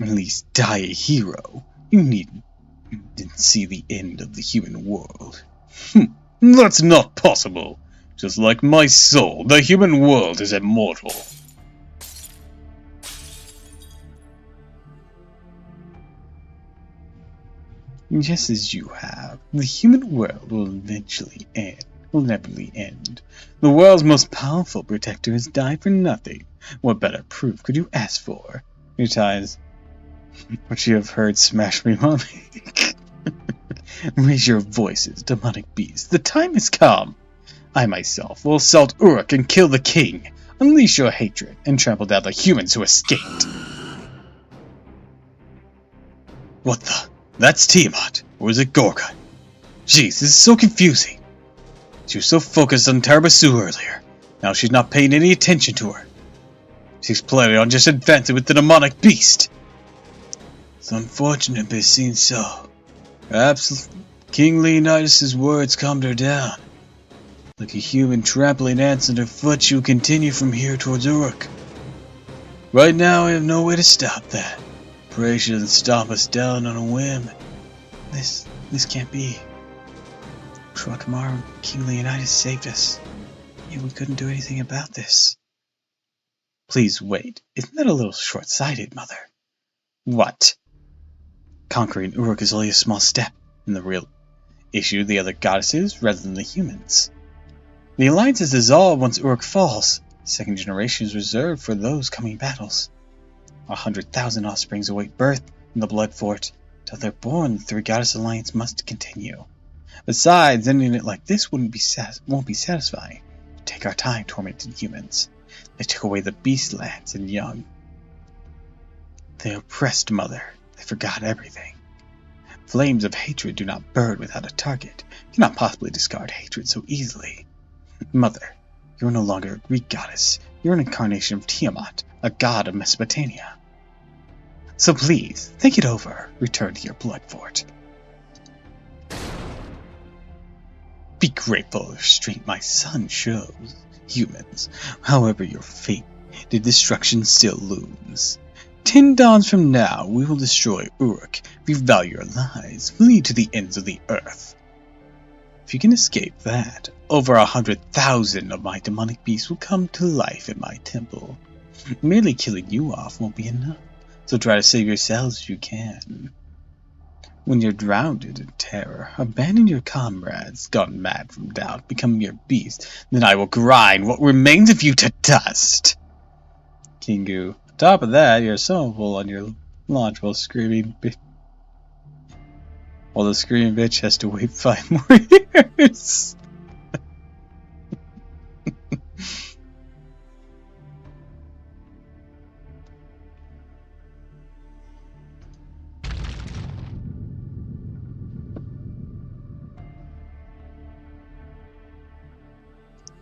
Speaker 1: At least die a hero. You didn't see the end of the human world. That's not possible. Just like my soul, the human world is immortal. Just as you have, the human world will eventually end. Will inevitably end. The world's most powerful protector has died for nothing. What better proof could you ask for? Your ties. What you have heard smash me, mommy. Raise your voices, demonic beasts. The time has come. I myself will assault Uruk and kill the king. Unleash your hatred and trample down the humans who escaped. What the? That's Tiamat. Or is it Gorga? Jeez, this is so confusing. She was so focused on Tarabasu earlier. Now she's not paying any attention to her. She's planning on just advancing with the demonic beast. It's unfortunate, but it seems so. Perhaps King Leonidas' words calmed her down. Like a human trampling ants underfoot, she will continue from here towards Uruk. Right now, I have no way to stop that. Pray she doesn't stomp us down on a whim. This can't be. Shwakamar, King Leonidas saved us. Yet we couldn't do anything about this. Please wait. Isn't that a little short-sighted, Mother? What? Conquering Uruk is only a small step in the real issue, the other goddesses rather than the humans. The alliance is dissolved once Uruk falls. Second generation is reserved for those coming battles. 100,000 offsprings await birth in the Blood Fort. Till they're born, the Three Goddess Alliance must continue. Besides, ending it like this won't be satisfying. Take our time tormenting humans. They took away the beast lands and young. They oppressed Mother. They forgot everything. Flames of hatred do not burn without a target. You cannot possibly discard hatred so easily. Mother, you're no longer a Greek goddess. You're an incarnation of Tiamat, a god of Mesopotamia. So please, think it over. Return to your blood fort. Be grateful for the strength my son shows. Humans, however your fate, the destruction still looms. 10 dawns from now, we will destroy Uruk. We value your lives. Flee to the ends of the earth. If you can escape that, over 100,000 of my demonic beasts will come to life in my temple. Merely killing you off won't be enough, so try to save yourselves if you can. When you're drowned in terror, abandon your comrades, gone mad from doubt, become mere beasts, then I will grind what remains of you to dust. Kingu, on top of that, you're so full on your launch while screaming bitch. While the screaming bitch has to wait 5 more years.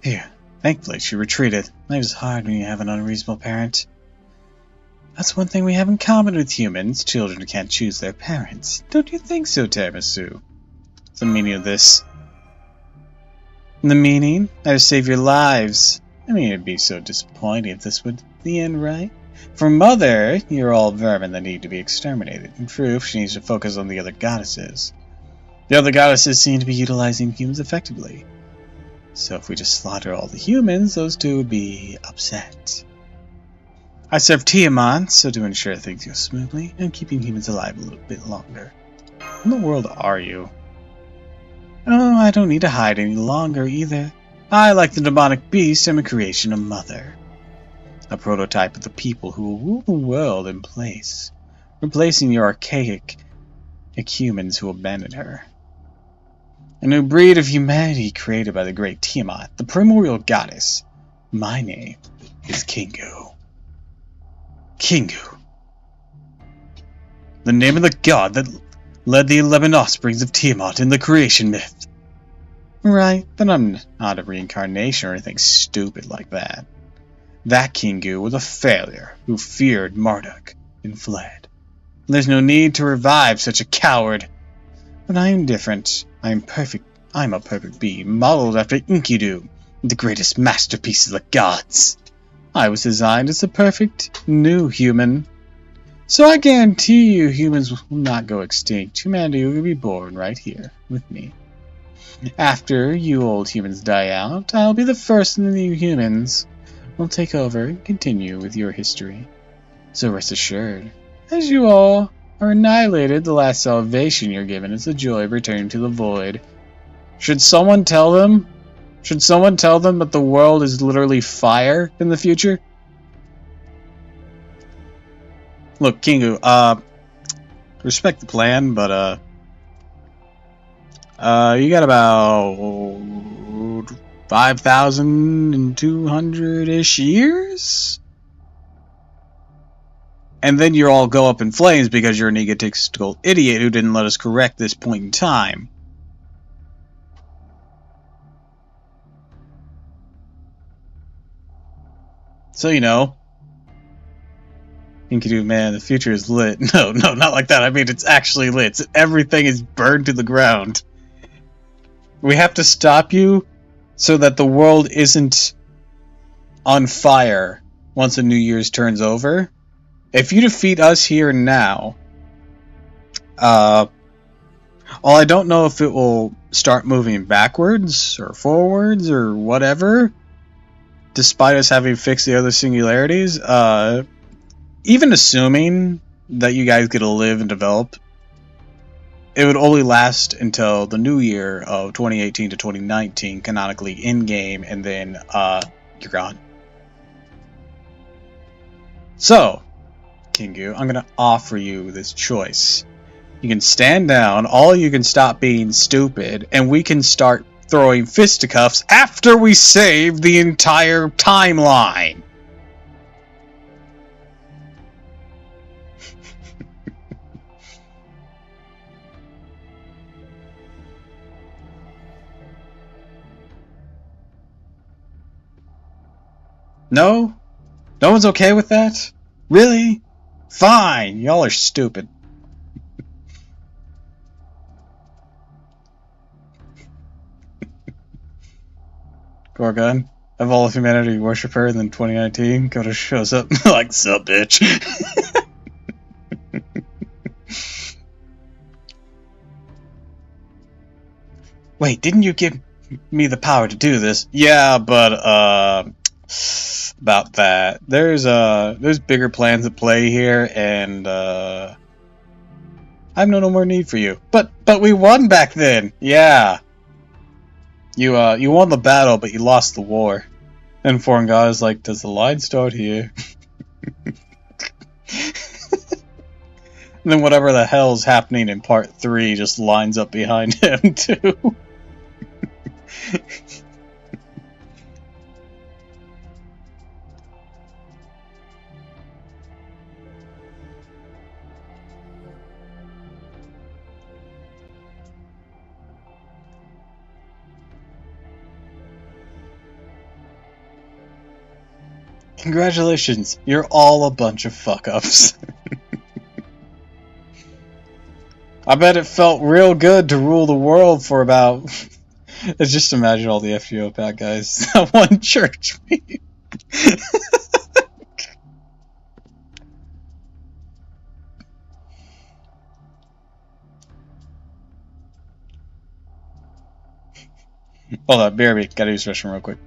Speaker 1: Here, thankfully she retreated. Life is hard when you have an unreasonable parent. That's one thing we have in common with humans. Children can't choose their parents. Don't you think so, Tiramisu? What's the meaning of this? The meaning? I would save your lives. I mean, it'd be so disappointing if this would the end, right? For Mother, you're all vermin that need to be exterminated. In proof, she needs to focus on the other goddesses. The other goddesses seem to be utilizing humans effectively. So if we just slaughter all the humans, those two would be upset. I serve Tiamat, so to ensure things go smoothly, I'm keeping humans alive a little bit longer. What in the world are you? Oh, I don't need to hide any longer either. I, like the demonic beast, am a creation of Mother. A prototype of the people who will rule the world in place, replacing your archaic humans who abandoned her. A new breed of humanity created by the great Tiamat, the primordial goddess. My name is Kingu. Kingu. The name of the god that led the 11 offsprings of Tiamat in the creation myth. Right, but I'm not a reincarnation or anything stupid like that. That Kingu was a failure who feared Marduk and fled. There's no need to revive such a coward. But I am different. I'm perfect. I'm a perfect being, modeled after Enkidu, the greatest masterpiece of the gods. I was designed as a perfect new human. So I guarantee you humans will not go extinct. Humanity will be born right here with me. After you old humans die out, I'll be the first of the new humans. We'll take over and continue with your history. So rest assured, as you all are annihilated, the last salvation you're given is the joy of returning to the void. Should someone tell them? Should someone tell them that the world is literally fire in the future? Look, Kingu, respect the plan, but, you got about 5,200-ish years? And then you all go up in flames because you're an egotistical idiot who didn't let us correct this point in time. So, you know, Enkidu, man, the future is lit. No, not like that. I mean, it's actually lit. Everything is burned to the ground. We have to stop you so that the world isn't on fire once the New Year's turns over. If you defeat us here now, well, I don't know if it will start moving backwards or forwards or whatever, despite us having fixed the other singularities. Even assuming that you guys get to live and develop, it would only last until the new year of 2018 to 2019, canonically in-game, and then, you're gone. So, Kingu, I'm gonna offer you this choice. You can stand down, all you can stop being stupid, and we can start throwing fisticuffs after we save the entire timeline. No? No one's okay with that? Really? Fine, y'all are stupid. Gorgon, of all of humanity worship her, and then 2019, Kodo shows up like, sup, bitch. Wait, didn't you give me the power to do this? Yeah, but, about that. There's bigger plans at play here, and, I have no more need for you. But we won back then! Yeah. You won the battle, but you lost the war. And Foreign God is like, does the line start here? And then whatever the hell's happening in part 3 just lines up behind him, too. Congratulations, you're all a bunch of fuck-ups. I bet it felt real good to rule the world for about... Just imagine all the FGO bad guys at one church meeting. Hold on, BRB, gotta use the restroom real quick.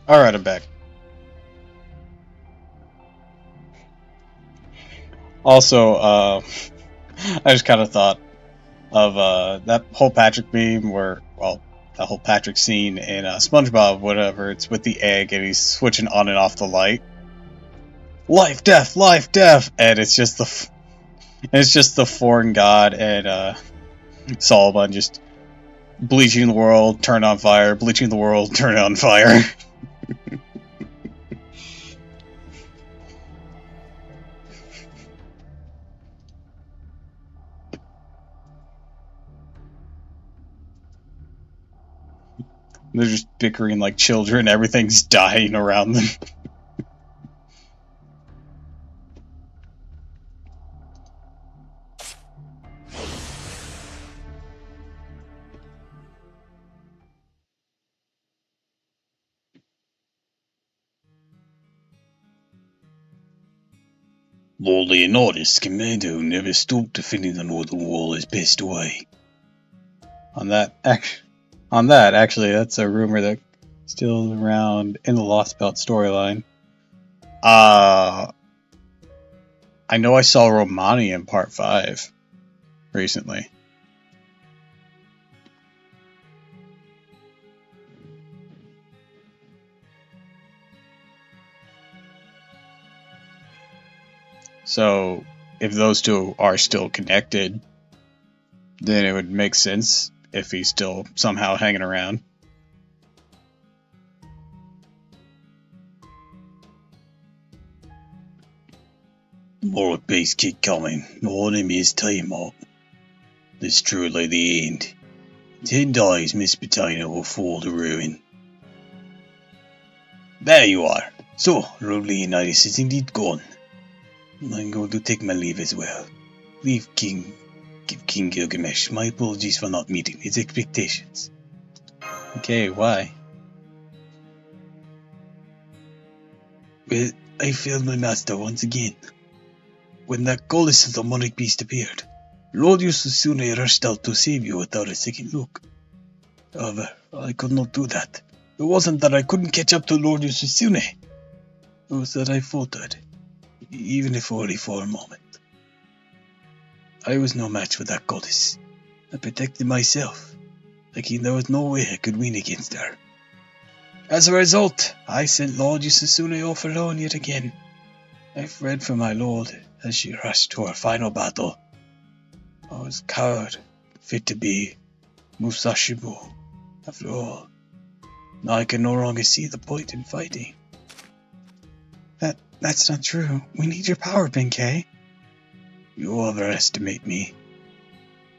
Speaker 1: Alright, I'm back. Also, I just kind of thought of that whole Patrick meme where, well, that whole Patrick scene in SpongeBob, whatever, it's with the egg and he's switching on and off the light. Life, death, and it's just the foreign god and Solomon just bleaching the world, turn on fire, bleaching the world, turn on fire. They're just bickering like children, everything's dying around them. Lord Leonidas, Commando, never stopped defending the northern wall as best way. On that, actually, that's a rumor that's still around in the Lost Belt storyline. I know I saw Romani in Part 5 recently. So, if those two are still connected, then it would make sense if he's still somehow hanging around. More base keep coming. No enemy is time up. This truly the end. 10 days Miss Bettina will fall to ruin. There you are. So, Lord Leonidas is indeed gone. I'm going to take my leave as well. Give King Gilgamesh my apologies for not meeting his expectations. Okay, why? Well, I failed my master once again. When that goddess of the demonic beast appeared, Lord Yosusune rushed out to save you without a second look. However, I could not do that. It wasn't that I couldn't catch up to Lord Yosusune. It was that I faltered, even if only for a moment. I was no match for that goddess. I protected myself, thinking there was no way I could win against her. As a result, I sent Lord Yosusune off alone yet again. I fled from my lord as she rushed to her final battle. I was coward, fit to be Musashibu. After all, now I can no longer see the point in fighting. That's not true. We need your power, Benkei. You overestimate me.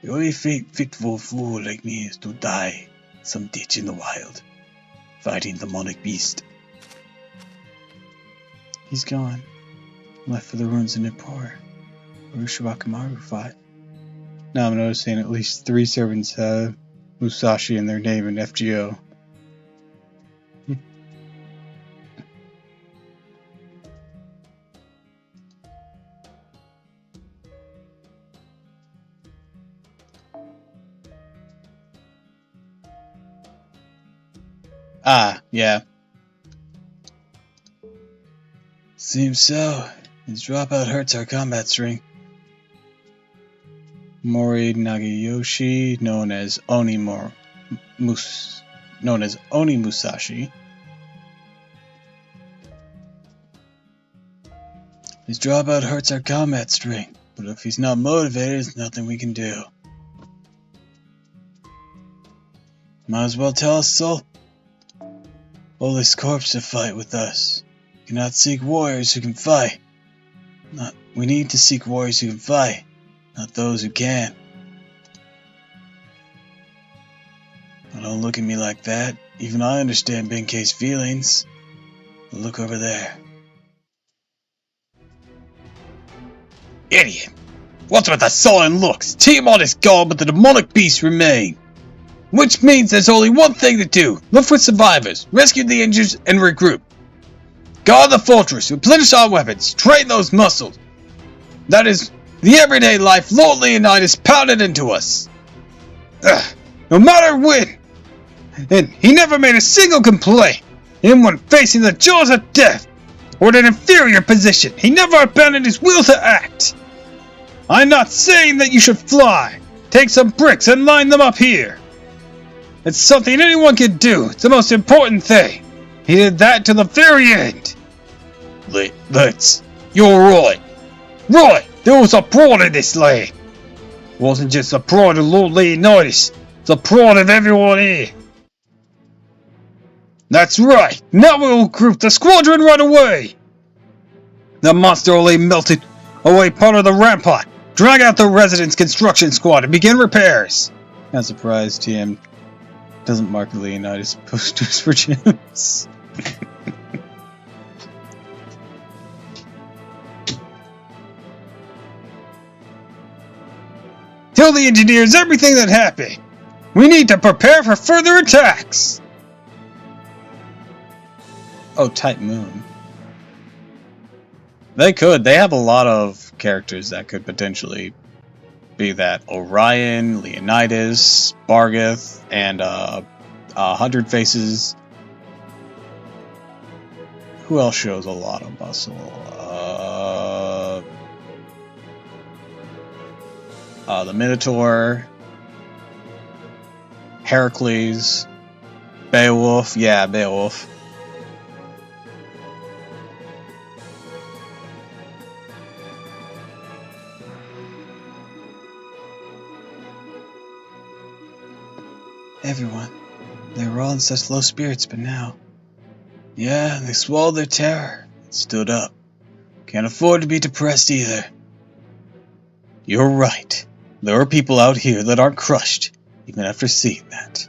Speaker 1: The only fate fit for a fool like me is to die in some ditch in the wild, fighting the demonic beast. He's gone. Left for the ruins of Nippur, where Ushawakamaru fought. Now I'm noticing at least 3 servants have Musashi in their name in FGO. Ah, yeah. Seems so. His dropout hurts our combat string. Mori Nagayoshi, known as Oni Musashi. His dropout hurts our combat string, but if he's not motivated, there's nothing we can do. Might as well tell us so. All this corpse to fight with us. We cannot seek warriors who can fight. We need to seek warriors who can fight, not those who can. Now don't look at me like that. Even I understand Benkei's feelings. But look over there. Idiot! What's with the sullen looks? Tiamat is gone, but the demonic beasts remain. Which means there's only one thing to do. Look for survivors, rescue the injured, and regroup. Guard the fortress, replenish our weapons, train those muscles. That is the everyday life Lord Leonidas pounded into us. No matter when. And he never made a single complaint. Even when facing the jaws of death, or in an inferior position, he never abandoned his will to act. I'm not saying that you should fly. Take some bricks and line them up here. It's something anyone can do. It's the most important thing. He did that to the very end. Let's. You're right. Right, there was a pride in this land. It wasn't just the pride of Lord Leonidas. It's the pride of everyone here. That's right. Now we'll group the squadron right away. The monster only melted away part of the rampart. Drag out the residence construction squad and begin repairs. Not surprised TM doesn't mark Leonidas posters for gyms. Tell the engineers everything that happened. We need to prepare for further attacks. Oh, Type Moon. They could. They have a lot of characters that could potentially be that. Orion, Leonidas, Bargath, and 100 Faces. Who else shows a lot of muscle? The Minotaur, Heracles, Beowulf. Yeah, Beowulf. Everyone. They were all in such low spirits, but now... Yeah, they swallowed their terror and stood up. Can't afford to be depressed either. You're right. There are people out here that aren't crushed, even after seeing that.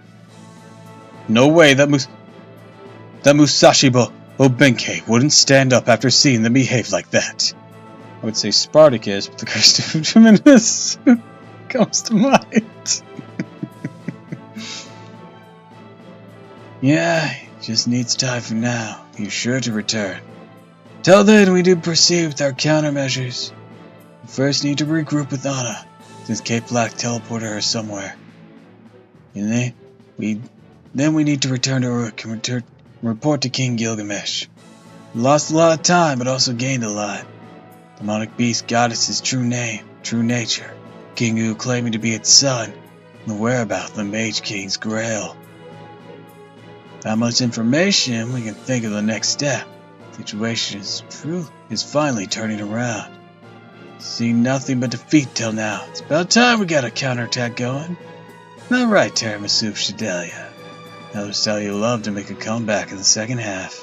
Speaker 1: No way that Musashi Obenke wouldn't stand up after seeing them behave like that. I would say Spartacus, but the curse of Tremendous comes to mind. Yeah, he just needs time for now. He's sure to return. Till then, we do proceed with our countermeasures. We first need to regroup with Anna, since Cape Black teleported her somewhere. And then we need to return to Uruk and report to King Gilgamesh. We lost a lot of time, but also gained a lot. Demonic Beast got us his true name, true nature, Kingu claiming to be its son, and the whereabouts of the Mage King's Grail. That much information, we can think of the next step. The situation is finally turning around. Seen nothing but defeat till now. It's about time we got a counterattack going. Not right, Tiramisu Shidelia. Notice how you love to make a comeback in the second half.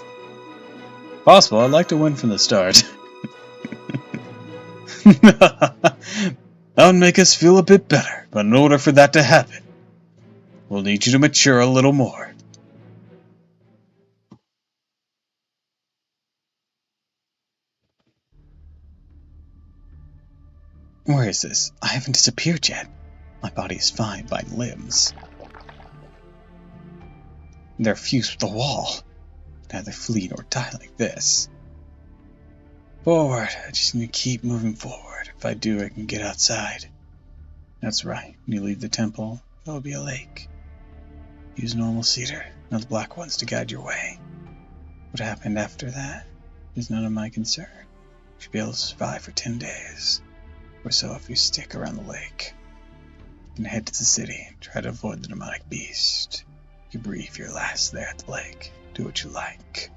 Speaker 1: Possible, I'd like to win from the start. That would make us feel a bit better, but in order for that to happen, we'll need you to mature a little more. Where is this? I haven't disappeared yet. My body is fine, my limbs. They're fused with the wall. I'd either flee or die like this. Forward. I just need to keep moving forward. If I do, I can get outside. That's right. When you leave the temple, there will be a lake. Use normal cedar, not the black ones, to guide your way. What happened after that is none of my concern. You should be able to survive for 10 days. Or so if you stick around the lake. And head to the city and try to avoid the demonic beast. You breathe your last there at the lake. Do what you like.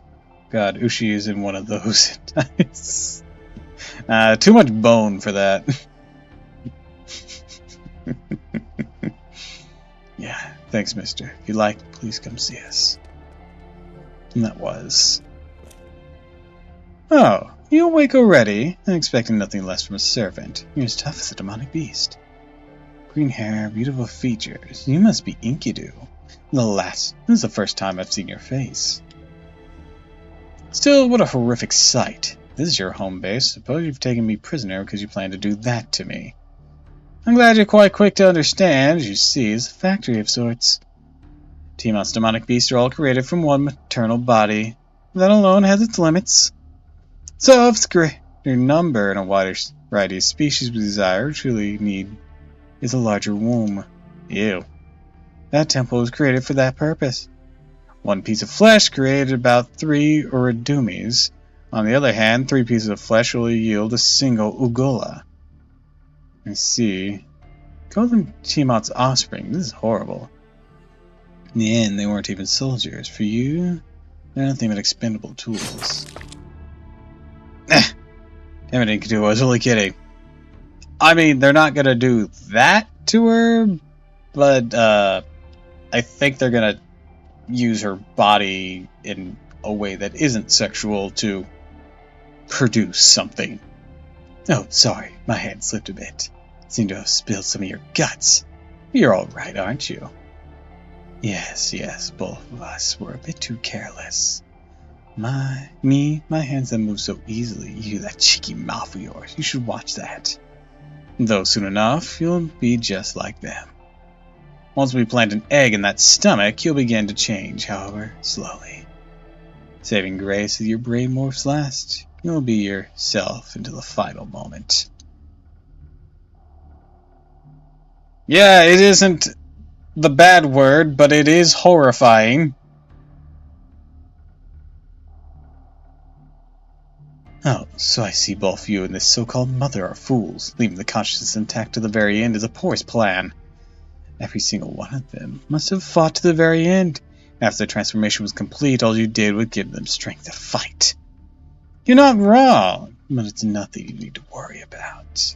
Speaker 1: God, Ushi is in one of those times. Too much bone for that. Yeah, thanks, mister. If you like, please come see us. And that was... Oh, you awake already? I'm expecting nothing less from a servant. You're as tough as a demonic beast. Green hair, beautiful features. You must be Enkidu. Alas, this is the first time I've seen your face. Still, what a horrific sight. This is your home base. Suppose you've taken me prisoner because you plan to do that to me. I'm glad you're quite quick to understand. As you see, it's a factory of sorts. Tiamat's demonic beasts are all created from one maternal body. That alone has its limits. So, if it's greater number and a wider variety of species we desire, truly need is a larger womb. Ew. That temple was created for that purpose. One piece of flesh created about 3 uridumis. On the other hand, 3 pieces of flesh will yield a single ugola. I see. Call them Tiamat's offspring. This is horrible. In the end, they weren't even soldiers. For you, they're nothing but expendable tools. Imogen Couture, I was only kidding. I mean, they're not gonna do that to her, but I think they're gonna use her body in a way that isn't sexual to produce something. Oh, sorry, my hand slipped a bit. Seem to have spilled some of your guts. You're all right, aren't you? Yes, both of us were a bit too careless. My hands that move so easily. You, that cheeky mouth of yours, you should watch that. Though soon enough, you'll be just like them. Once we plant an egg in that stomach, you'll begin to change, however, slowly. Saving grace as your brain morphs last, you'll be yourself until the final moment. Yeah, it isn't the bad word, but it is horrifying. Oh, so I see both you and this so-called mother are fools. Leaving the consciousness intact to the very end is a poorest plan. Every single one of them must have fought to the very end. After the transformation was complete, all you did was give them strength to fight. You're not wrong, but it's nothing you need to worry about.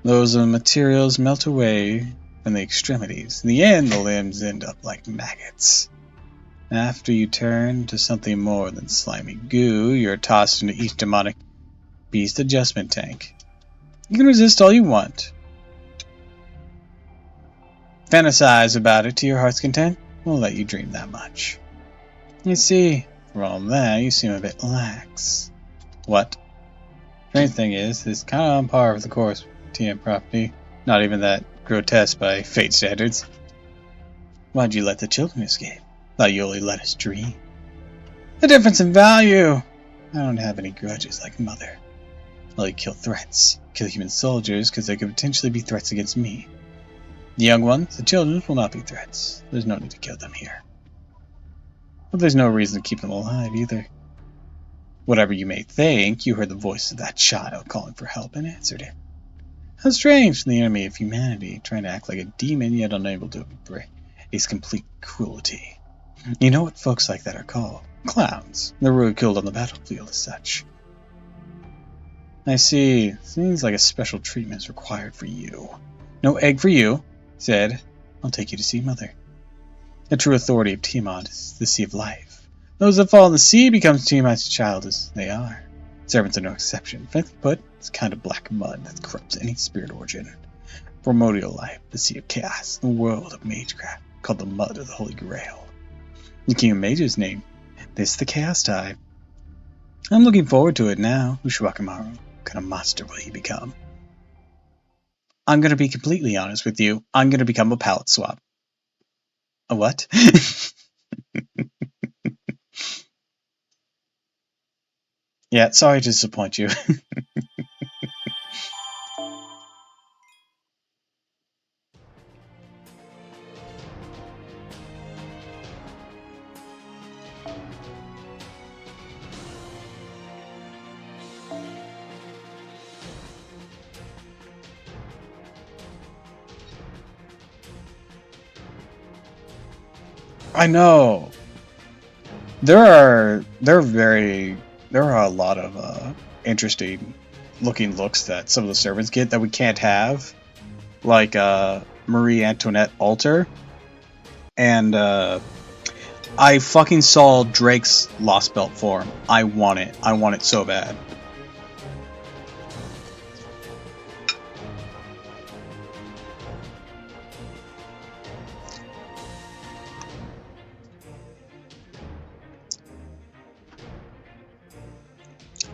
Speaker 1: Those materials melt away from the extremities. In the end, the limbs end up like maggots. After you turn to something more than slimy goo, you're tossed into each demonic beast adjustment tank. You can resist all you want. Fantasize about it to your heart's content. We'll let you dream that much. You see, for all that, you seem a bit lax. What? Strange thing is, it's kind of on par with the course TM property. Not even that grotesque by fate standards. Why'd you let the children escape? Thought you only let us dream. The difference in value! I don't have any grudges like Mother. I only kill threats. Kill human soldiers because they could potentially be threats against me. The young ones, the children, will not be threats. There's no need to kill them here. But there's no reason to keep them alive either. Whatever you may think, you heard the voice of that child calling for help and answered it. How strange, the enemy of humanity, trying to act like a demon yet unable to embrace complete cruelty. You know what folks like that are called? Clowns. They're ridiculed on the battlefield as such. I see. Seems like a special treatment is required for you. No egg for you, said. I'll take you to see Mother. The true authority of Tiamat is the Sea of Life. Those that fall in the sea become Tiamat's child as they are. Servants are no exception. Frankly put, it's kind of black mud that corrupts any spirit origin. Primordial life, the Sea of Chaos, the world of magecraft, called the Mud of the Holy Grail. The King of Mages name. This the Chaos Tide. I'm looking forward to it now. Ushwakamaru. What kind of monster will you become? I'm going to be completely honest with you. I'm going to become a palette swap. A what? Yeah, sorry to disappoint you. I know. There are a lot of interesting looking looks that some of the servants get that we can't have, like Marie Antoinette altar, and I fucking saw Drake's Lost Belt form. I want it. I want it so bad.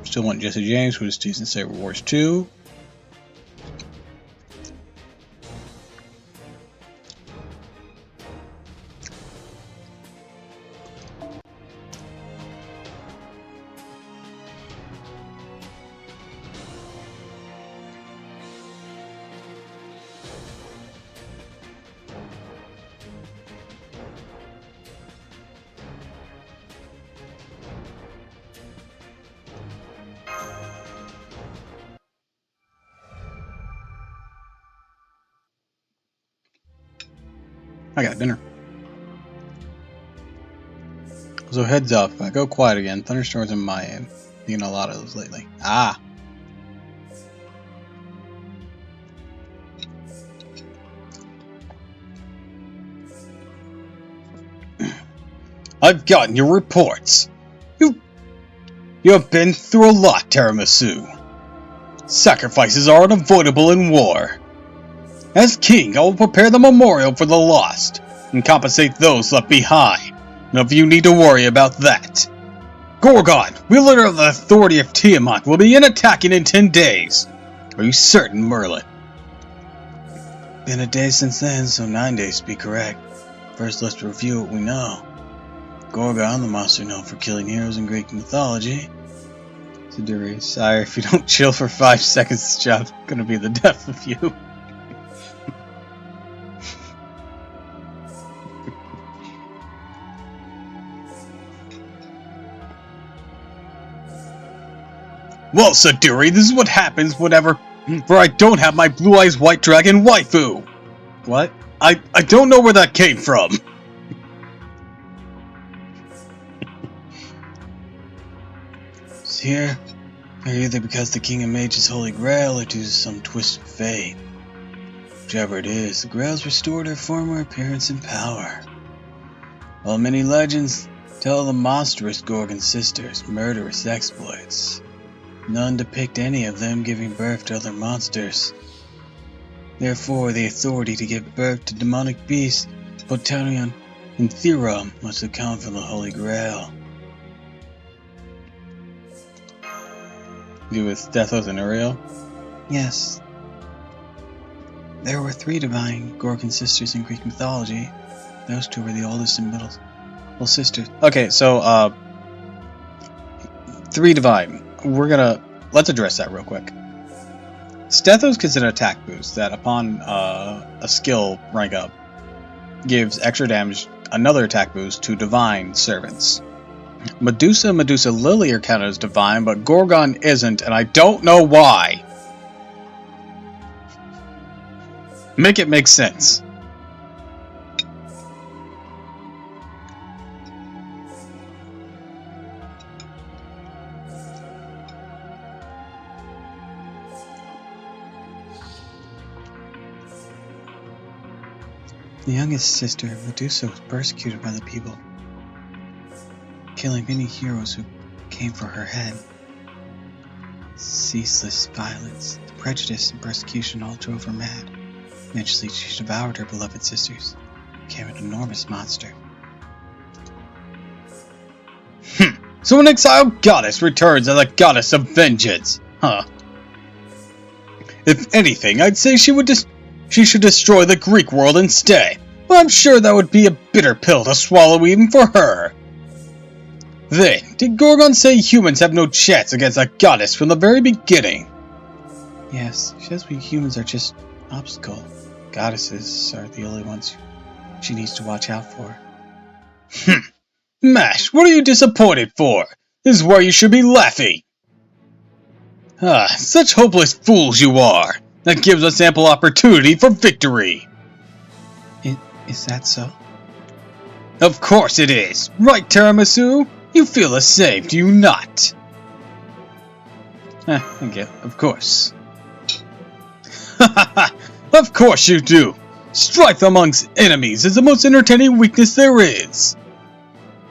Speaker 1: Still want Jesse James for his Season Saber Wars 2. I got dinner. So heads up, if I go quiet again, thunderstorms in my end. Getting a lot of those lately. Ah! I've gotten your reports. You have been through a lot, Tiramisu. Sacrifices are unavoidable in war. As king, I will prepare the memorial for the lost, and compensate those left behind. None of you need to worry about that. Gorgon, wielder of the authority of Tiamat, will begin attacking in 10 days. Are you certain, Merlin? Been a day since then, so 9 days to be correct. First, let's review what we know. Gorgon, the monster known for killing heroes in Greek mythology. Siduri, sire, if you don't chill for 5 seconds, this job's gonna be the death of you. Well, Siduri, this is what happens whenever I don't have my Blue Eyes White Dragon waifu. What? I don't know where that came from. It's here, either because the King of Mages' Holy Grail or due to some twist of fate. Whichever it is, the Grail's restored her former appearance and power. While many legends tell the monstrous Gorgon sisters' murderous exploits, none depict any of them giving birth to other monsters. Therefore, the authority to give birth to demonic beasts, Potarion and Theron, must have come from the Holy Grail. You with Stethos and Uriel? Yes. There were 3 divine Gorgon sisters in Greek mythology. Those 2 were the oldest and middle sisters. Okay, so, 3 divine. Let's address that real quick. Stethos gives an attack boost that upon a skill rank up gives extra damage, another attack boost to divine servants. Medusa and Medusa Lily are counted as divine, but Gorgon isn't, and I don't know why. Make it make sense. The youngest sister, Medusa, was persecuted by the people, killing many heroes who came for her head. Ceaseless violence, prejudice, and persecution all drove her mad. Eventually, she devoured her beloved sisters, became an enormous monster. So an exiled goddess returns as a goddess of vengeance, huh? If anything, I'd say she should destroy the Greek world instead, but I'm sure that would be a bitter pill to swallow even for her. Then, did Gorgon say humans have no chance against a goddess from the very beginning? Yes, she says we humans are just an obstacle. Goddesses are the only ones she needs to watch out for. Mash, what are you disappointed for? This is where you should be laughing. Such hopeless fools you are. That gives us ample opportunity for victory. Is that so? Of course it is. Right, Tiramisu? You feel the same, do you not? Okay, of course. Of course you do. Strife amongst enemies is the most entertaining weakness there is.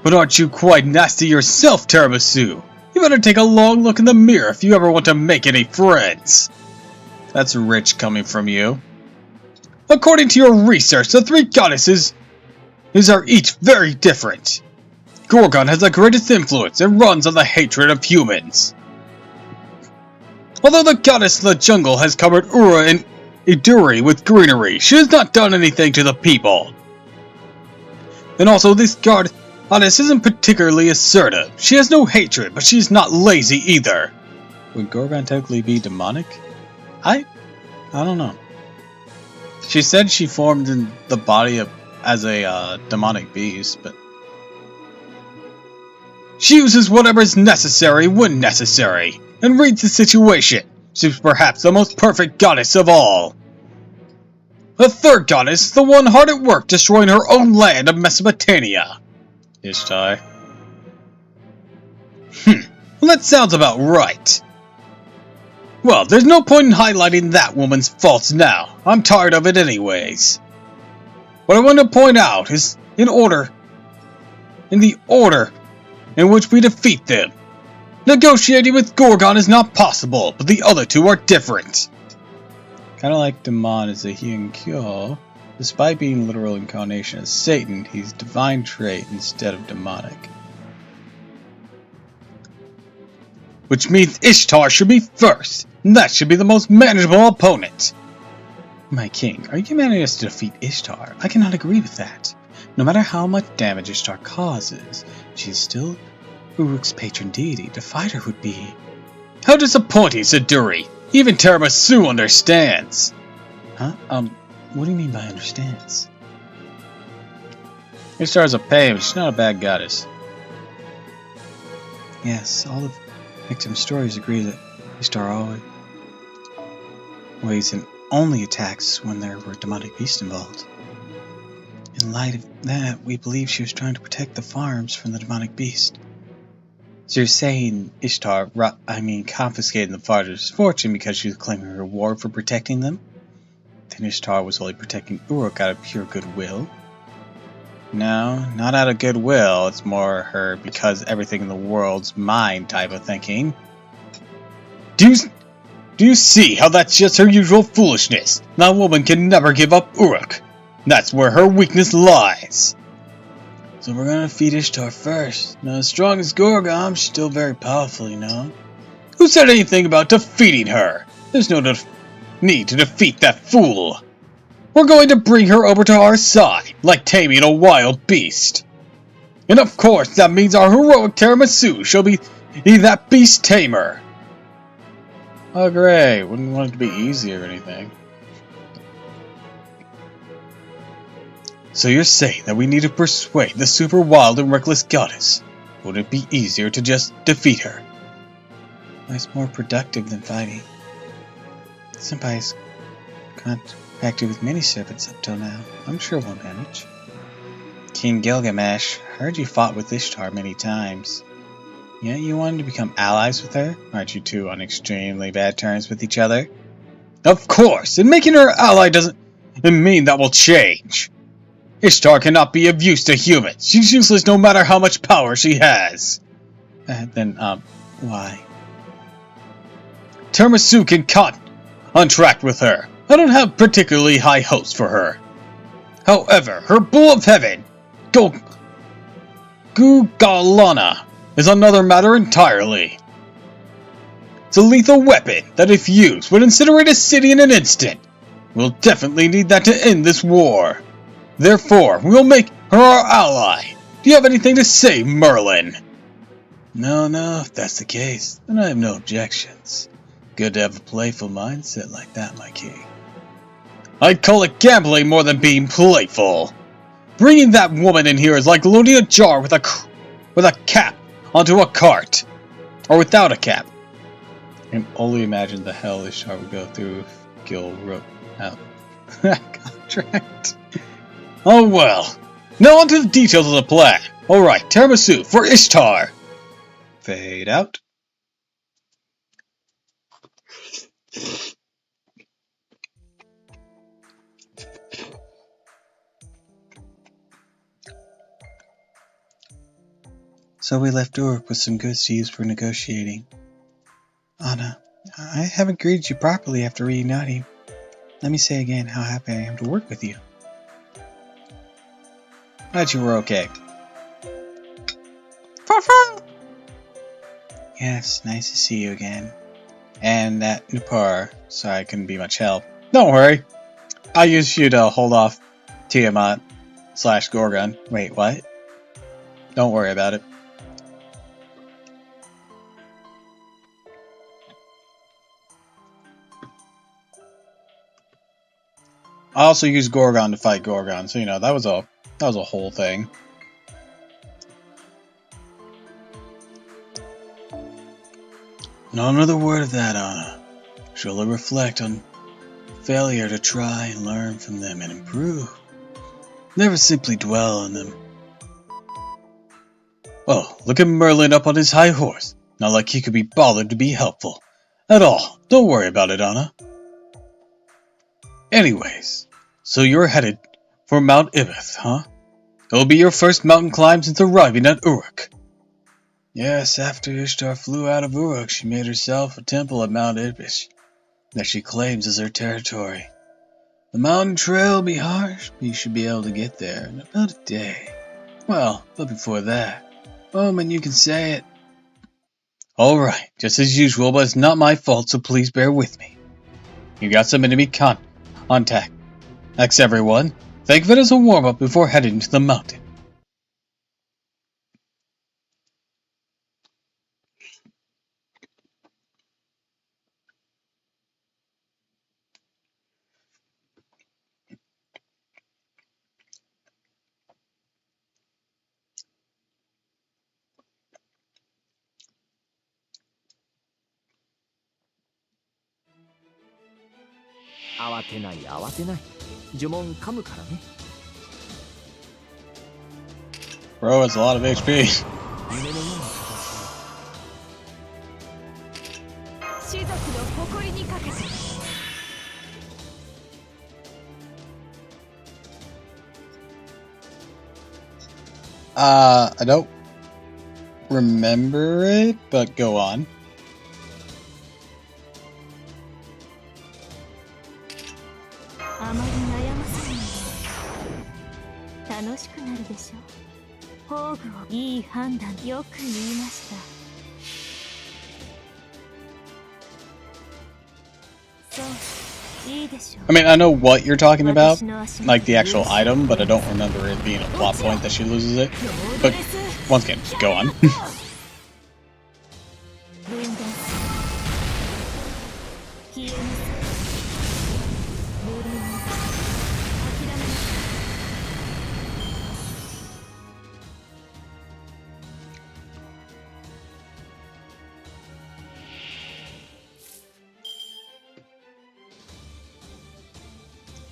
Speaker 1: But aren't you quite nasty yourself, Tiramisu? You better take a long look in the mirror if you ever want to make any friends. That's rich coming from you. According to your research, the 3 goddesses are each very different. Gorgon has the greatest influence and runs on the hatred of humans. Although the goddess of the jungle has covered Ura and Iduri with greenery, she has not done anything to the people. And also, this goddess isn't particularly assertive. She has no hatred, but she's not lazy either. Would Gorgon technically be demonic? I don't know. She said she formed in the body as a demonic beast, but she uses whatever is necessary when necessary, and reads the situation. She's perhaps the most perfect goddess of all. The third goddess, the one hard at work destroying her own land of Mesopotamia. Ishtar. Well, that sounds about right. Well, there's no point in highlighting that woman's faults now. I'm tired of it anyways. What I want to point out is in the order in which we defeat them. Negotiating with Gorgon is not possible, but the other two are different. Kind of like Demon is a Hyunkyo. Despite being literal incarnation of Satan, he's divine trait instead of demonic. Which means Ishtar should be first, and that should be the most manageable opponent. My king, are you commanding us to defeat Ishtar? I cannot agree with that. No matter how much damage Ishtar causes, she is still Uruk's patron deity. To fight her would be... How disappointing, Siduri! Even Tiramisu understands! Huh? What do you mean by understands? Ishtar's a pain, but she's not a bad goddess. Yes, all of victim stories agree that Ishtar always and only attacks when there were demonic beasts involved. In light of that, we believe she was trying to protect the farms from the demonic beast. So you're saying Ishtar, confiscated the farmers' fortune because she was claiming a reward for protecting them? Then Ishtar was only protecting Uruk out of pure goodwill? No, not out of goodwill. It's more her because everything in the world's mine type of thinking. Do you see how that's just her usual foolishness? That woman can never give up Uruk. That's where her weakness lies. So we're gonna defeat Ishtar first. Not as strong as Gorgon, she's still very powerful, you know. Who said anything about defeating her? There's no need to defeat that fool. We're going to bring her over to our side, like taming a wild beast. And of course, that means our heroic Tiramisu shall be that beast tamer. Oh great, wouldn't want it to be easy or anything. So you're saying that we need to persuade the super wild and reckless goddess? Would it be easier to just defeat her? It's more productive than fighting. Senpai's contracted with many servants up till now. I'm sure we'll manage. King Gilgamesh, heard you fought with Ishtar many times. Yeah, you wanted to become allies with her? Aren't you two on extremely bad terms with each other? Of course! And making her ally doesn't mean that will change. Ishtar cannot be of use to humans. She's useless no matter how much power she has. Why? Tiramisu can contract with her. I don't have particularly high hopes for her. However, her Bull of Heaven, Gugalana, is another matter entirely. It's a lethal weapon that, if used, would incinerate a city in an instant. We'll definitely need that to end this war. Therefore, we'll make her our ally. Do you have anything to say, Merlin? No, if that's the case, then I have no objections. Good to have a playful mindset like that, my king. I'd call it gambling more than being playful. Bringing that woman in here is like loading a jar with a cap onto a cart. Or without a cap. I can only imagine the hell Ishtar would go through if Gil wrote out that contract. Oh well. Now on to the details of the plan. Alright, Tiramisu for Ishtar. Fade out. So we left Uruk with some goods to use for negotiating. Anna, I haven't greeted you properly after reuniting. Let me say again how happy I am to work with you. Glad you were okay. Yes, nice to see you again. And that Nupar, sorry I couldn't be much help. Don't worry. I used you to hold off Tiamat / Gorgon. Wait, what? Don't worry about it. I also used Gorgon to fight Gorgon, so you know that was a whole thing. Not another word of that, Anna. Surely reflect on failure to try and learn from them and improve. Never simply dwell on them. Oh, look at Merlin up on his high horse. Not like he could be bothered to be helpful. At all. Don't worry about it, Anna. Anyways, so you're headed for Mount Ibith, huh? It'll be your first mountain climb since arriving at Uruk. Yes, after Ishtar flew out of Uruk, she made herself a temple at Mount Ibith that she claims as her territory. The mountain trail will be harsh, but you should be able to get there in about a day. Well, but before that, and you can say it. Alright, just as usual, but it's not my fault, so please bear with me. You got some enemy contact. Thanks everyone. Think of it as a warm-up before heading to the mountain. Bro has a lot of HP. I don't remember it, but go on. I mean, I know what you're talking about, like the actual item, but I don't remember it being a plot point that she loses it. But once again, go on.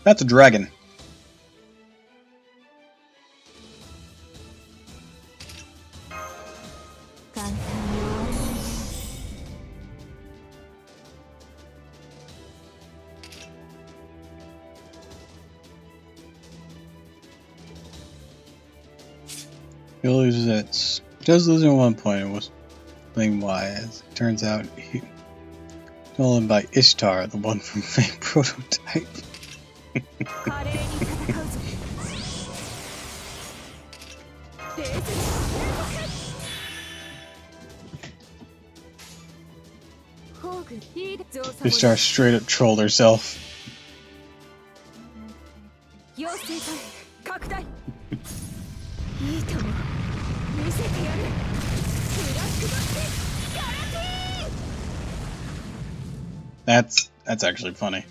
Speaker 1: That's a dragon. He loses it. He does lose it at one point. It was playing why. As it turns out, he stolen by Ishtar, the one from Fake Prototype. Ishtar straight up trolled herself. That's actually funny.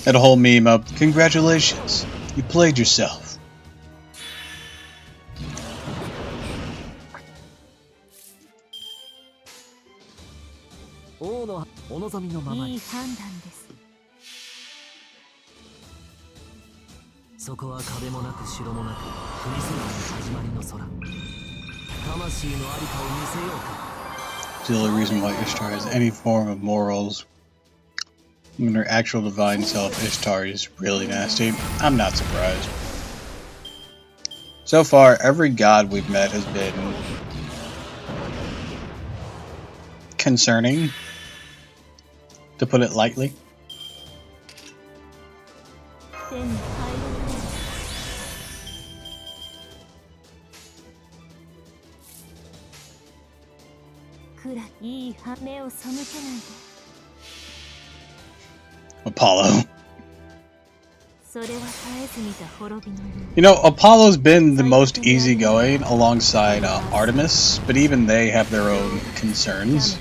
Speaker 1: That whole meme of, congratulations, you played yourself. The only reason why Ishtar has any form of morals when her actual divine self, Ishtar, is really nasty, I'm not surprised. So far, every god we've met has been concerning, to put it lightly. Apollo. You know, Apollo's been the most easygoing alongside Artemis, but even they have their own concerns.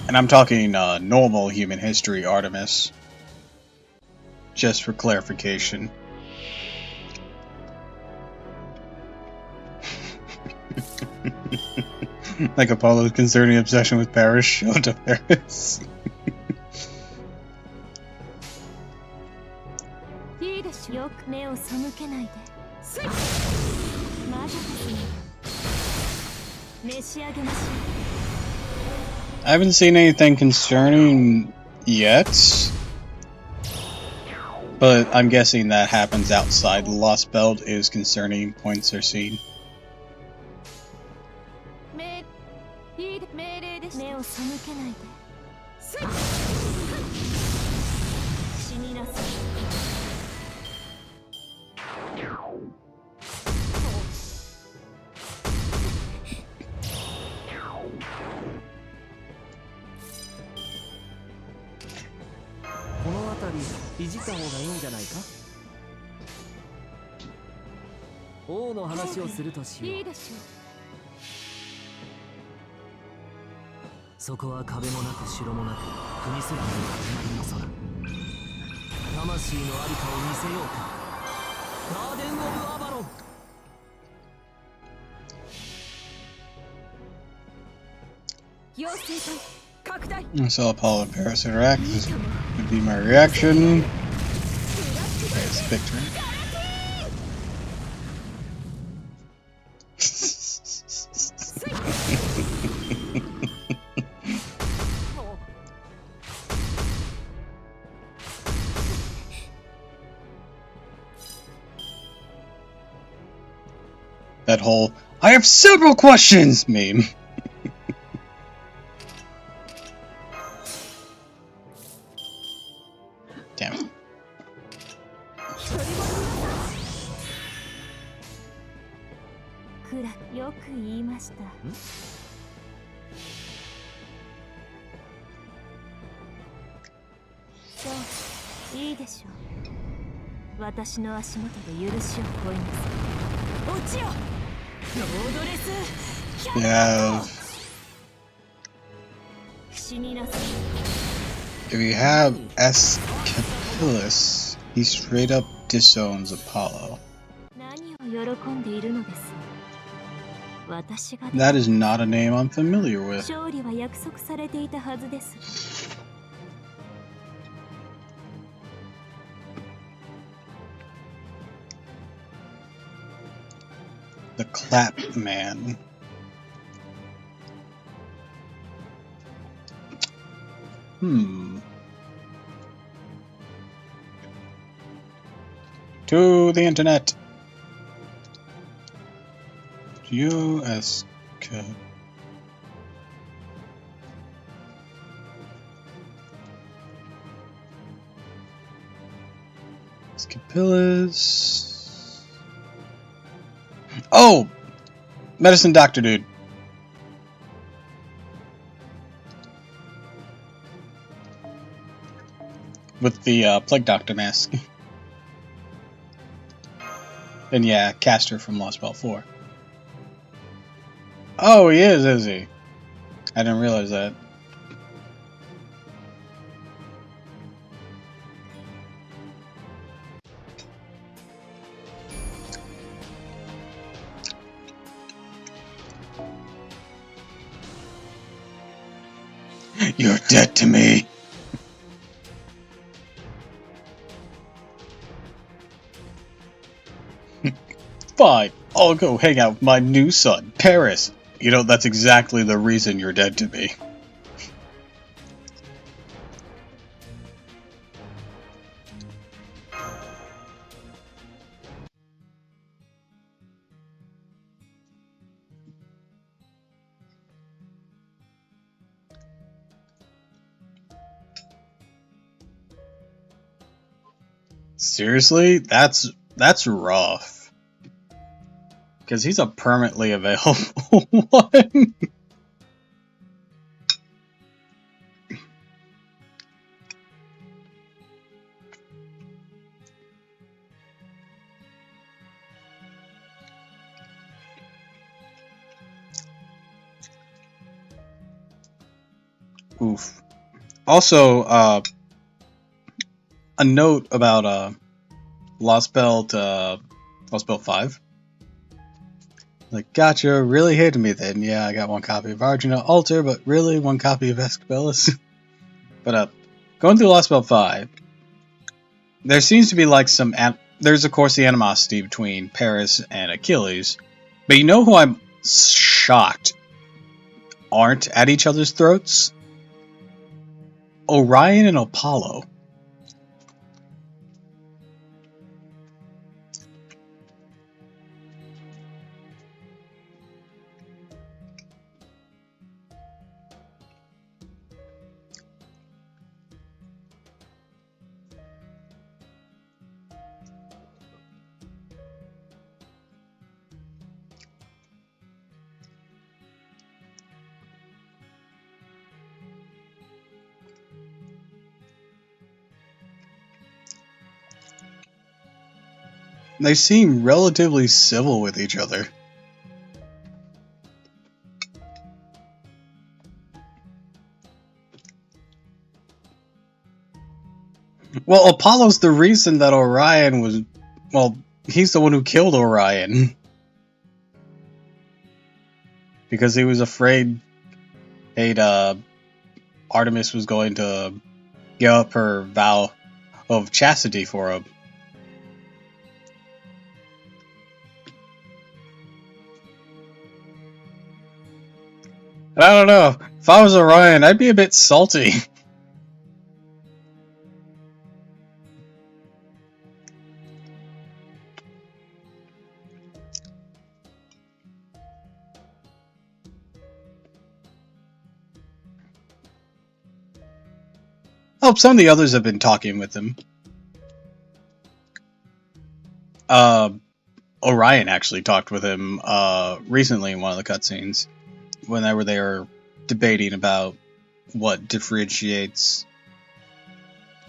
Speaker 1: And I'm talking normal human history, Artemis. Just for clarification. Like Apollo's concerning obsession with Paris showed to Paris.
Speaker 2: いいでしょ。よく目を背けないで。まだですね。召し上げましょう。
Speaker 1: I haven't seen anything concerning yet, but I'm guessing that happens outside the Lost Belt is concerning points are seen.
Speaker 2: 命令です。目を背けないで。死になさい。
Speaker 3: この辺りいじった方がいいんじゃないか。王の話をするとしよう。
Speaker 2: いいでしょう。
Speaker 3: そこは壁もなく城もなく国すらも始まりの空。魂のありかを見せようか。ガーデン・オブ・アバロン。
Speaker 2: 妖精体拡大。
Speaker 1: I saw Apollo and Paris interact. This would be my reaction. Okay, it's victory. That whole "I have several questions" meme. Damn it.
Speaker 2: くらよく言いました。そういいでしょう。私の足元で許しを乞いなさい。落ちよ。ロードレスキャメロット。
Speaker 1: Yeah.
Speaker 2: 死になさい。
Speaker 1: If you have Escapillus, he straight up disowns Apollo.
Speaker 2: 何を喜んでいるのです。私が
Speaker 1: That is not a name I'm familiar with.
Speaker 2: 勝利は約束されていたはずです。
Speaker 1: The Clap Man. To the internet. U.S. Scapillus. Oh! Medicine doctor dude. With the plague doctor mask. And yeah, Castor from Lost Belt 4. Oh, he is he? I didn't realize that. You're dead to me. Fine, I'll go hang out with my new son, Paris. You know, that's exactly the reason you're dead to me. Seriously? That's rough. Because he's a permanently available one. Oof. Also, a note about Lost Belt 5. Like, gotcha, really hated me then. Yeah, I got one copy of Arjuna Altar, but really one copy of Escabellus. But going through Lost Belt 5, there seems to be like some there's of course the animosity between Paris and Achilles, but you know who I'm shocked aren't at each other's throats? Orion and Apollo. They seem relatively civil with each other. Well, Apollo's the reason that Orion was... Well, he's the one who killed Orion. Because he was afraid Artemis was going to give up her vow of chastity for him. And I don't know, if I was Orion, I'd be a bit salty. Oh, some of the others have been talking with him. Orion actually talked with him recently in one of the cutscenes, whenever they were debating about what differentiates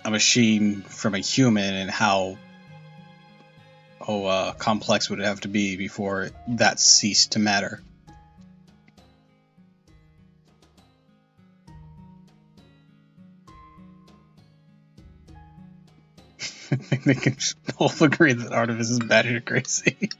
Speaker 1: a machine from a human and how complex would it have to be before that ceased to matter. I think they can both agree that Artemis is batshit crazy.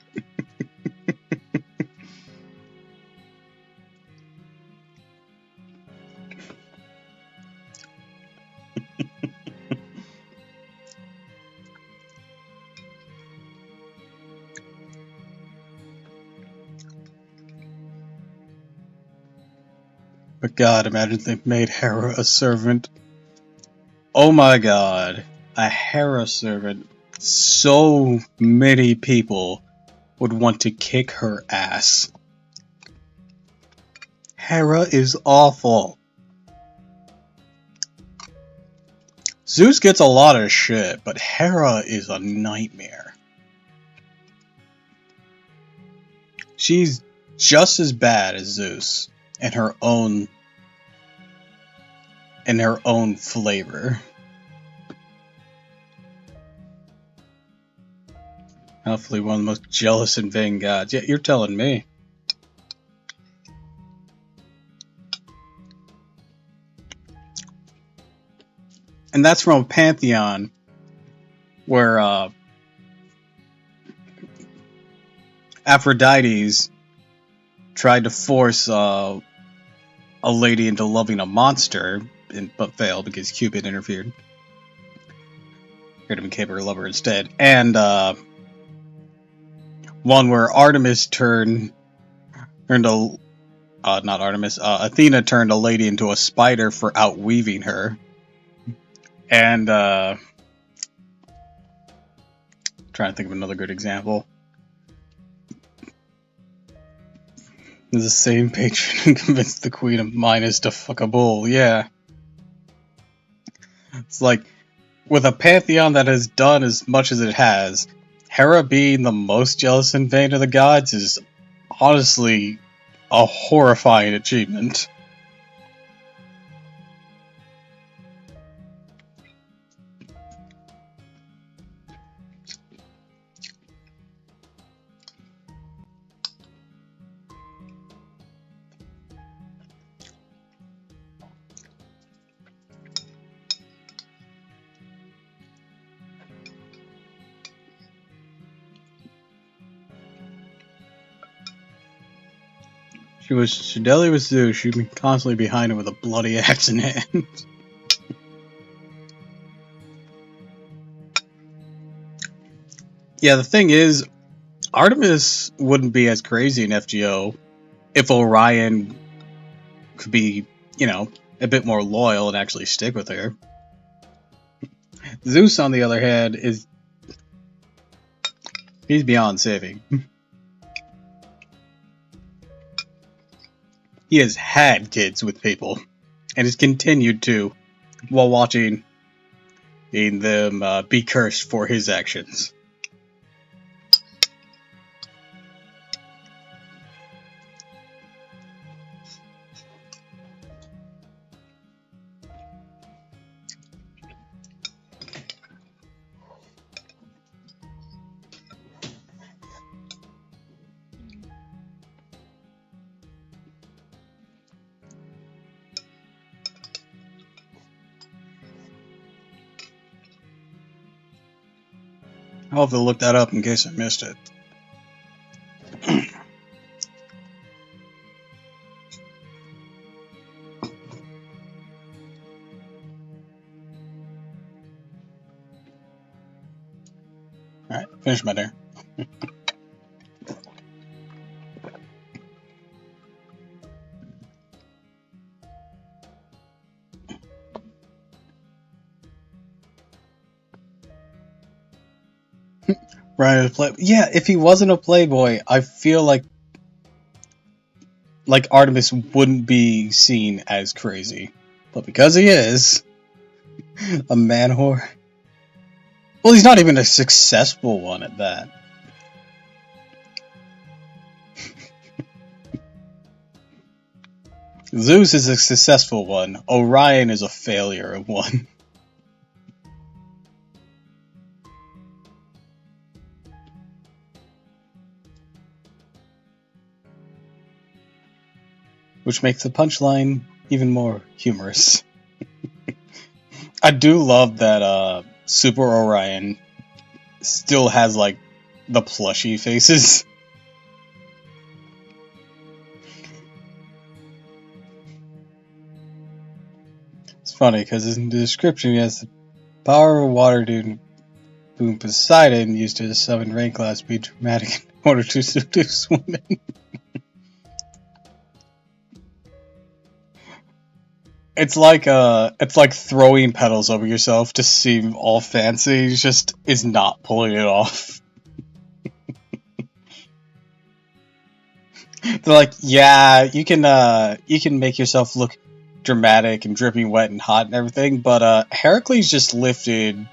Speaker 1: But God, imagine they made Hera a servant. Oh my God, a Hera servant. So many people would want to kick her ass. Hera is awful. Zeus gets a lot of shit, but Hera is a nightmare. She's just as bad as Zeus in her own flavor. Hopefully one of the most jealous and vain gods. Yeah, you're telling me. And that's from a pantheon where Aphrodite tried to force a lady into loving a monster, but failed because Cupid interfered. Here to become her lover instead. And one where Artemis turned a not Artemis, Athena turned a lady into a spider for outweaving her. And trying to think of another good example. The same patron convinced the Queen of Minos to fuck a bull. Yeah. It's like, with a pantheon that has done as much as it has, Hera being the most jealous and vain of the gods is honestly a horrifying achievement. She deadly with Zeus. She'd be constantly behind him with a bloody axe in hand. Yeah, the thing is, Artemis wouldn't be as crazy in FGO if Orion could be, you know, a bit more loyal and actually stick with her. Zeus, on the other hand, he's beyond saving. He has had kids with people, and has continued to, while watching them be cursed for his actions. I'll have to look that up in case I missed it. Alright, finish my dinner. Ryan is a yeah, if he wasn't a playboy, I feel like Artemis wouldn't be seen as crazy. But because he is a man whore. Well, he's not even a successful one at that. Zeus is a successful one. Orion is a failure of one. Which makes the punchline even more humorous. I do love that Super Orion still has like the plushy faces. It's funny because in the description he has the power of a water dude whom Poseidon used to summon rain clouds to be dramatic in order to seduce women. It's like throwing petals over yourself to seem all fancy. It just is not pulling it off. They're like, yeah, you can make yourself look dramatic and dripping wet and hot and everything, but Heracles just lifted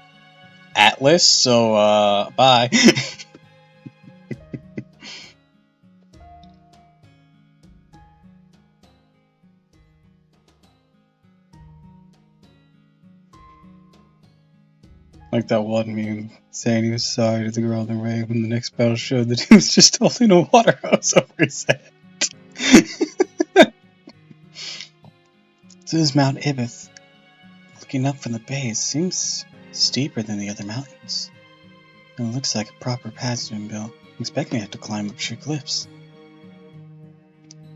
Speaker 1: Atlas, so bye. Like that one meme saying he was sorry to the girl in the rain when the next battle showed that he was just holding a water hose over his head. This is Mount Ibis. Looking up from the base seems steeper than the other mountains. It looks like a proper path's been built. I'm expecting I have to climb up sheer cliffs.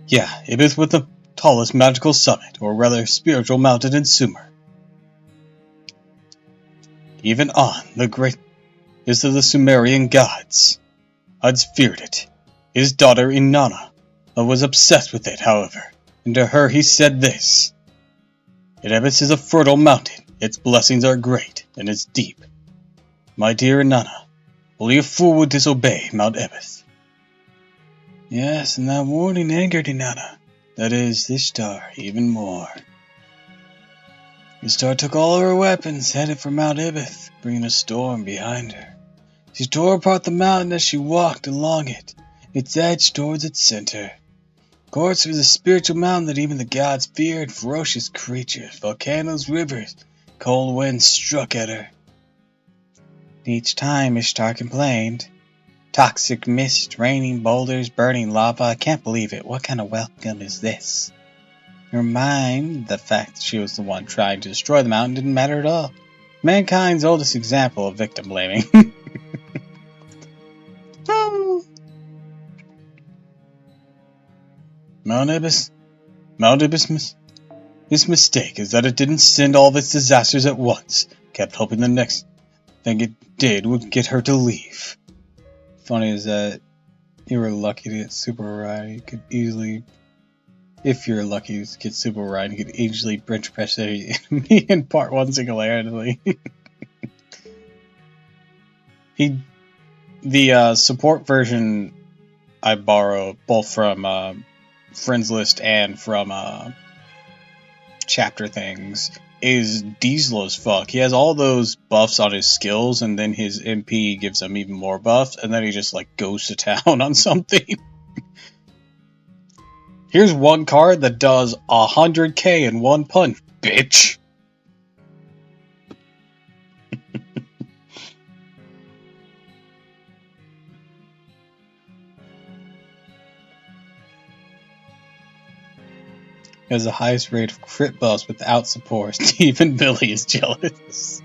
Speaker 1: Yeah, Ibis was the tallest magical summit, or rather spiritual mountain in Sumer. Even On, the great is of the Sumerian gods. Gods feared it. His daughter Inanna was obsessed with it, however, and to her he said this. Ibis is a fertile mountain, its blessings are great, and it's deep. My dear Inanna, only a fool would disobey Mount Ibis. Yes, and that warning angered Inanna. That is, Ishtar even more. Ishtar took all of her weapons, headed for Mount Ibis, bringing a storm behind her. She tore apart the mountain as she walked along it, its edge towards its center. Of course, it was a spiritual mountain that even the gods feared. Ferocious creatures, volcanoes, rivers, cold winds struck at her. Each time Ishtar complained. Toxic mist, raining boulders, burning lava. I can't believe it. What kind of welcome is this? Her mind, the fact that she was the one trying to destroy the mountain didn't matter at all. Mankind's oldest example of victim blaming. Mount Ibis, his mistake is that it didn't send all of its disasters at once. Kept hoping the next thing it did would get her to leave. Funny is that you were lucky to get Super Ride. You could easily, if you're lucky to get Super Ride, you could easily bench press any enemy in Part 1 single-handedly. The support version I borrow both from Friends List and from Chapter Things is diesel as fuck. He has all those buffs on his skills, and then his MP gives him even more buffs, and then he just like goes to town on something. Here's one card that does 100k in one punch, bitch. Has the highest rate of crit buffs without support. Even Billy is jealous.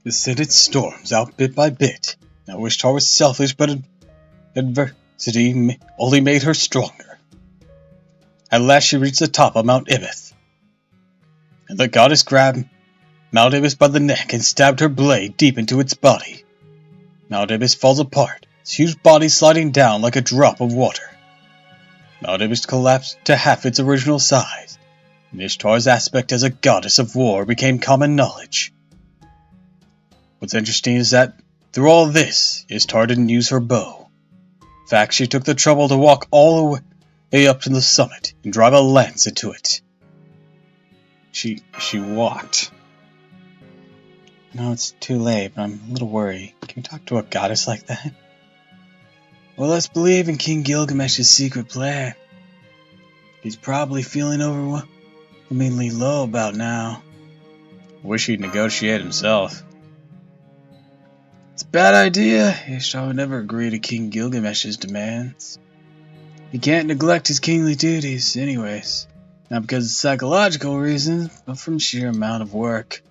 Speaker 1: Descended storms out bit by bit. I wished I was selfish, but adversity only made her stronger. At last she reached the top of Mount Ibis, and the goddess grabbed Mount Ibis by the neck and stabbed her blade deep into its body. Mount Ibis falls apart, its huge body sliding down like a drop of water. Mount Ibis collapsed to half its original size, and Ishtar's aspect as a goddess of war became common knowledge. What's interesting is that, through all this, Ishtar didn't use her bow. In fact, she took the trouble to walk all the way up to the summit and drive a lance into it. She walked. No, it's too late, but I'm a little worried. Can we talk to a goddess like that? Well, let's believe in King Gilgamesh's secret plan. He's probably feeling overwhelmingly low about now. Wish he'd negotiate himself. It's a bad idea. Ishtar would never agree to King Gilgamesh's demands. He can't neglect his kingly duties, anyways. Not because of psychological reasons, but from sheer amount of work.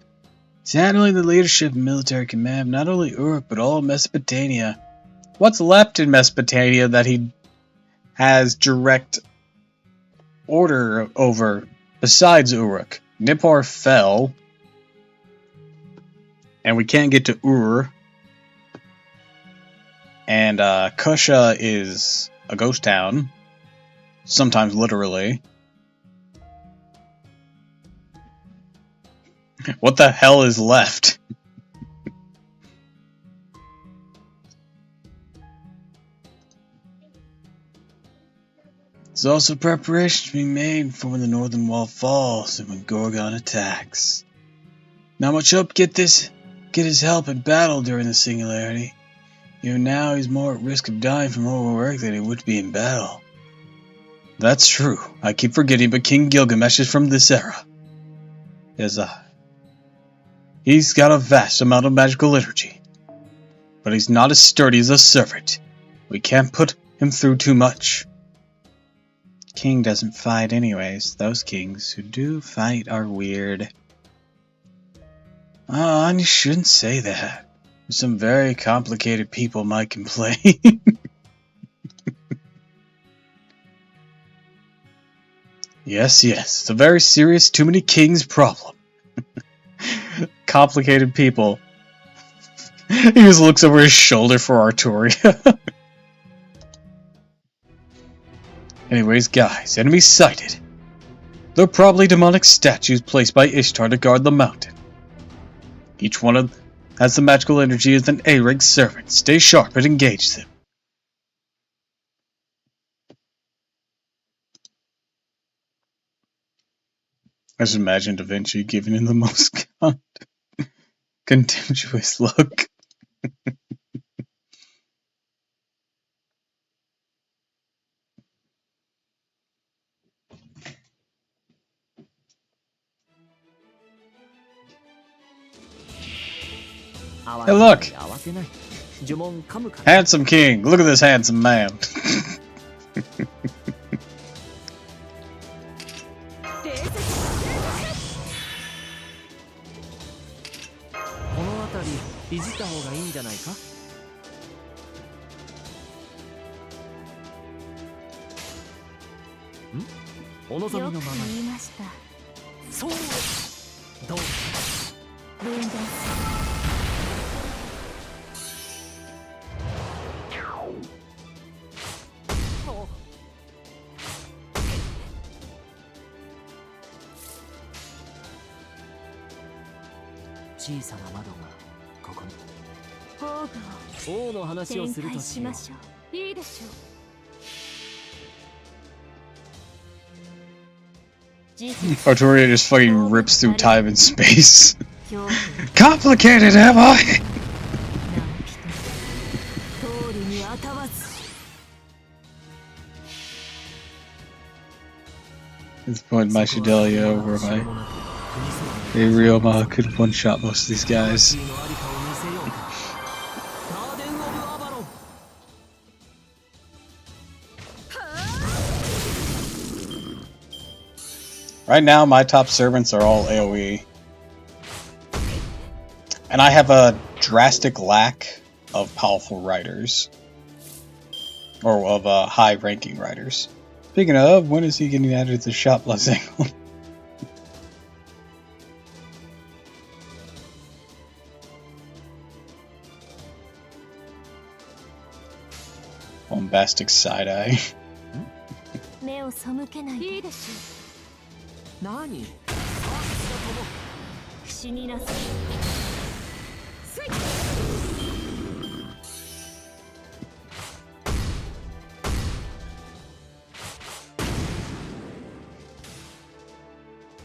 Speaker 1: He's handling the leadership and military command of not only Uruk, but all of Mesopotamia. What's left in Mesopotamia that he has direct order over, besides Uruk? Nippur fell, and we can't get to Ur. And Kusha is a ghost town, sometimes literally. What the hell is left? There's also preparations being made for when the northern wall falls and when Gorgon attacks. Not much hope get his help in battle during the singularity. Even now he's more at risk of dying from overwork than he would be in battle. That's true. I keep forgetting, but King Gilgamesh is from this era. He's got a vast amount of magical energy. But he's not as sturdy as a servant. We can't put him through too much. King doesn't fight anyways. Those kings who do fight are weird. Oh, and you shouldn't say that. Some very complicated people might complain. Yes, it's a very serious too many kings problem. Complicated people. He just looks over his shoulder for Arturia. Anyways, guys, enemies sighted. They're probably demonic statues placed by Ishtar to guard the mountain. Each one of them has the magical energy as an A-rank servant. Stay sharp and engage them. I just imagine Da Vinci giving him the most contemptuous look. Hey, look! Handsome king! Look at this handsome man!
Speaker 3: りいじった方がいいんじゃないか。お望みのままに。
Speaker 2: 言いました。
Speaker 3: そうどう
Speaker 2: 分断す
Speaker 3: 小さな窓がここに。
Speaker 2: 宝具を
Speaker 3: 王の話をする
Speaker 2: 展開
Speaker 3: としよう。
Speaker 2: しましょう。いいでしょう。
Speaker 1: Arturia just fucking rips through time and space.
Speaker 2: 恐怖
Speaker 1: Complicated, am I?
Speaker 2: なきと通りにあたわず。
Speaker 1: At this point, my Shidelia over my Arioma could have one-shot most of these guys. Right now, my top servants are all AoE. And I have a drastic lack of powerful riders. Or of high-ranking riders. Speaking of, when is he getting added to shop blessing? Bombastic side-eye.
Speaker 2: 目を背けないで。いいでしょう。
Speaker 3: 何
Speaker 2: 死になさい。せい。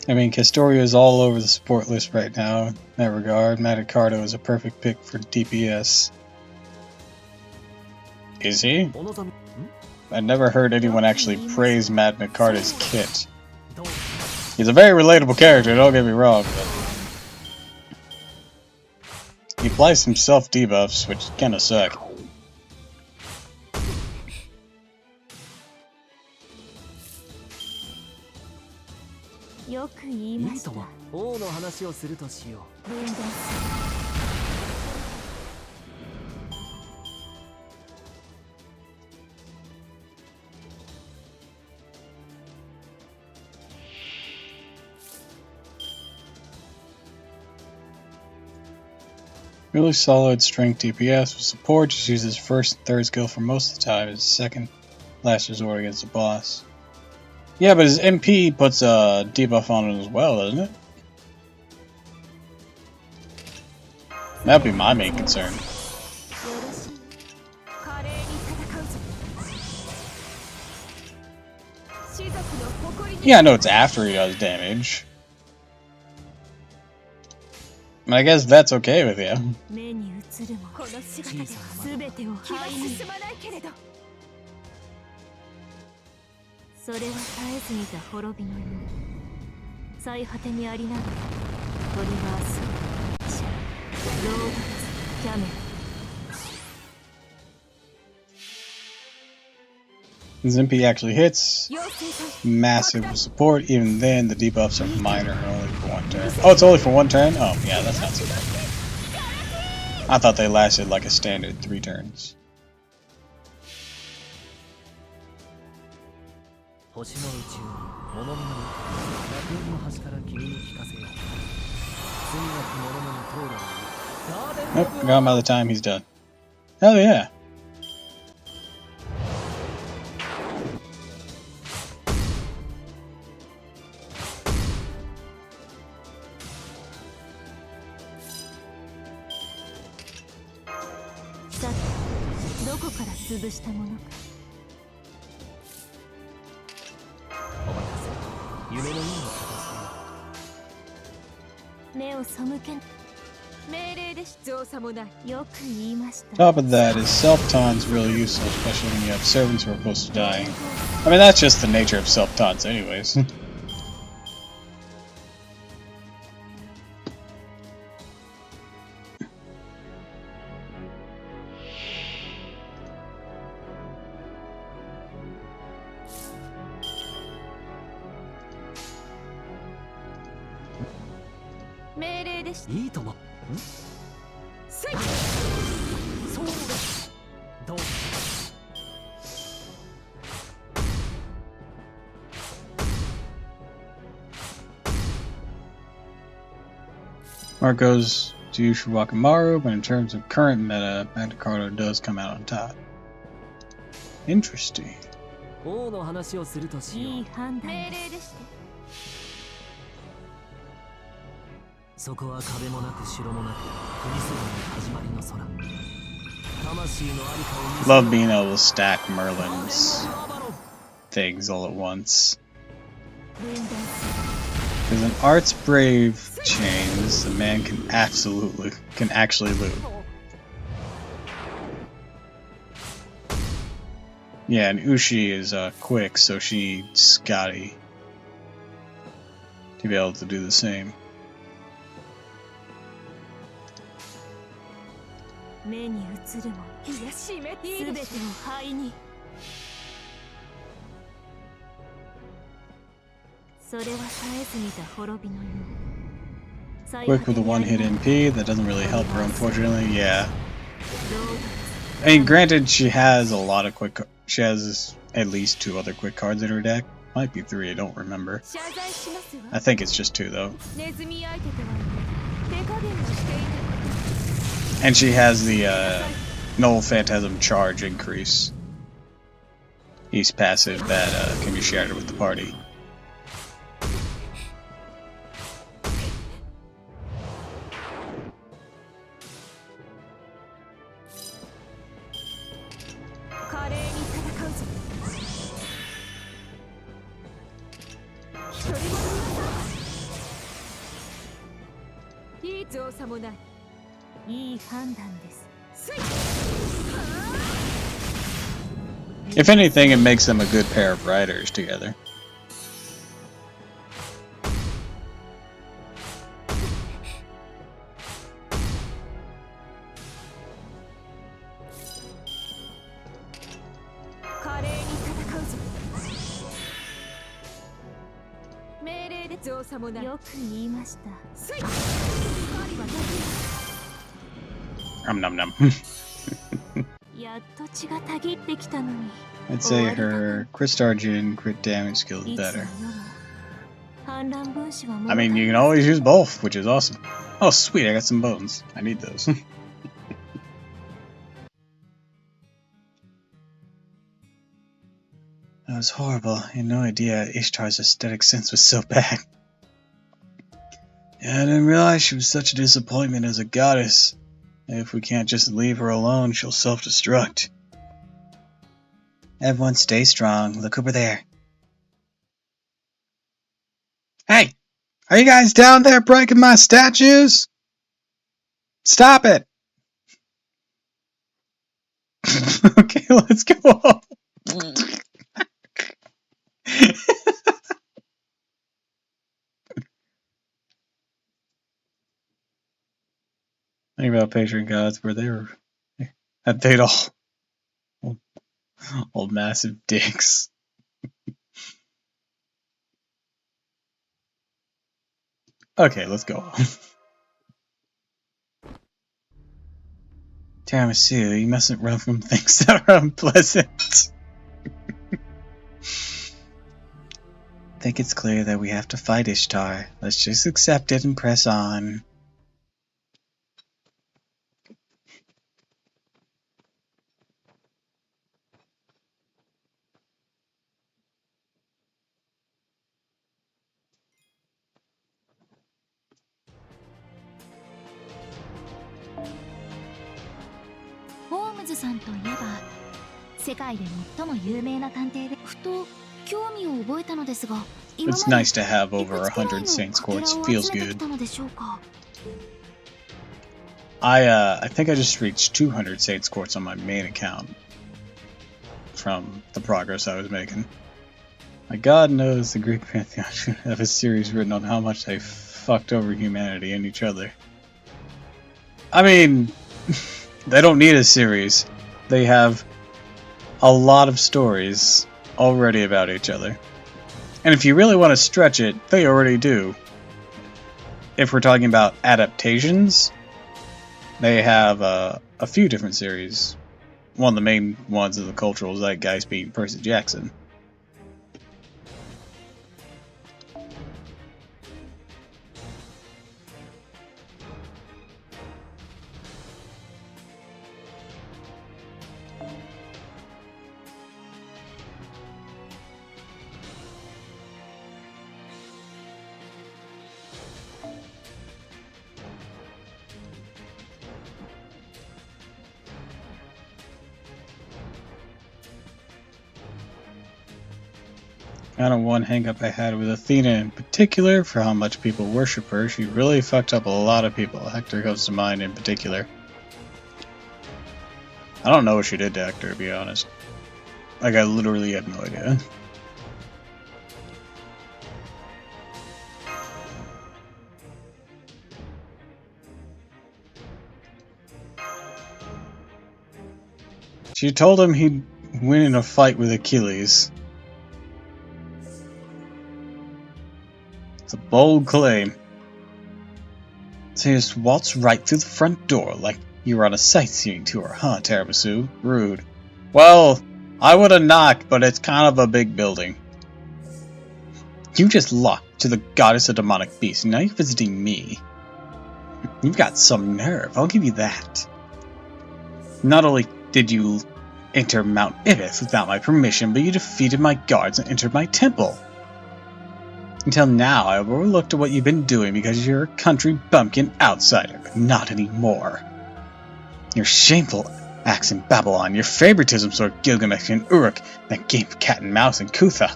Speaker 1: I mean, Castoria is all over the support list right now in that regard. Matacardo is a perfect pick for DPS. Is he? I never heard anyone actually praise Magna Carta's kit. He's a very relatable character, don't get me wrong, but he applies some self-debuffs, which kinda suck.
Speaker 2: よく言いました。
Speaker 3: 王の話をするとしよう。
Speaker 2: 分断する。
Speaker 1: Really solid strength DPS with support, just uses first and third skill for most of the time, his second last resort against the boss. Yeah, but his MP puts a debuff on it as well, doesn't it? That'd be my main concern. Yeah, I know it's after he does damage. I guess that's okay with you.
Speaker 2: 目に映るもこの姿で全てを気が進まないけれど。それは絶えず見た滅びの世。最果てにありながらトリバース、シャ、ロードレス、キャメラ。
Speaker 1: His MP actually hits. Massive support. Even then, the debuffs are minor and only for one turn. Oh, it's only for one turn? Oh, yeah, that's not so bad. I thought they lasted like a standard 3 turns.
Speaker 3: 星の宇宙に物々の楽園の端から君に聞かせよう。罪なき者の討論を。
Speaker 1: Nope, got him by the time he's done. Hell yeah.
Speaker 2: Sa どこから潰したものか。
Speaker 3: お待たせ。夢のような形で。
Speaker 2: 目を背けん。命令で造作もない。よく言いました。
Speaker 1: Top of that is self-taunts really useful, especially when you have servants who are close to dying. I mean, that's just the nature of self-taunts anyways.
Speaker 3: Doppel.
Speaker 1: Marco's Jushu Wakamaru, but in terms of current meta, Magna Carta does come out on top. Interesting.
Speaker 3: 王の話をするとしよう。
Speaker 2: いい判断命令でして。
Speaker 3: そこは壁もなく城もなく国すらの始まりの空。魂のありかを見せよう。
Speaker 1: Love being able to stack Merlin's things all at once. Because an art's brave chains, the man can actually loot. Yeah, and Ushi is quick, so she needs Scotty to be able to do the same.
Speaker 2: 目に映るも全てを灰に。それは絶えず見た滅びのよう。
Speaker 1: Quick with a one-hit MP, that doesn't really help her, unfortunately. Yeah. I mean, granted, she has a lot of quick. She has at least 2 other quick cards in her deck. Might be 3, I don't remember. I think it's just 2 though. And she has the Null Phantasm charge increase. He's passive that can be shattered with the party. If anything, it makes them a good pair of riders together. Nom nom. I'd say her crit Stargin and crit damage skill is better. I mean, you can always use both, which is awesome. Oh, sweet, I got some bones. I need those. That was horrible. I had no idea Ishtar's aesthetic sense was so bad. Yeah, I didn't realize she was such a disappointment as a goddess. If we can't just leave her alone, she'll self-destruct. Everyone stay strong. Look over there. Hey! Are you guys down there breaking my statues? Stop it! Okay, let's go on. Think about patron gods where they'd all massive dicks. Okay, let's go. Tiramisu, you mustn't run from things that are unpleasant. I think it's clear that we have to fight Ishtar. Let's just accept it and press on. It's nice to have over 100 Saints Courts. Feels good. I think I just reached 200 Saints Courts on my main account from the progress I was making. My God knows the Greek Pantheon should have a series written on how much they fucked over humanity and each other. I mean, they don't need a series. They have a lot of stories already about each other. And if you really want to stretch it, they already do. If we're talking about adaptations, They have a few different series. One of the main ones in the cultural zeitgeist being Percy Jackson. Kind of one hang-up I had with Athena in particular, for how much people worship her. She really fucked up a lot of people. Hector comes to mind in particular. I don't know what she did to Hector, to be honest. Like, I literally have no idea. She told him he'd win in a fight with Achilles. It's a bold claim. So you just waltz right through the front door like you were on a sightseeing tour, huh, Tiramisu? Rude. Well, I would have knocked, but it's kind of a big building. You just locked to the goddess of demonic beasts, and now you're visiting me. You've got some nerve, I'll give you that. Not only did you enter Mount Ibis without my permission, but you defeated my guards and entered my temple. Until now, I've overlooked what you've been doing because you're a country bumpkin outsider, but not anymore. Your shameful acts in Babylon, your favoritism toward Gilgamesh and Uruk, that game of cat and mouse in Kutha.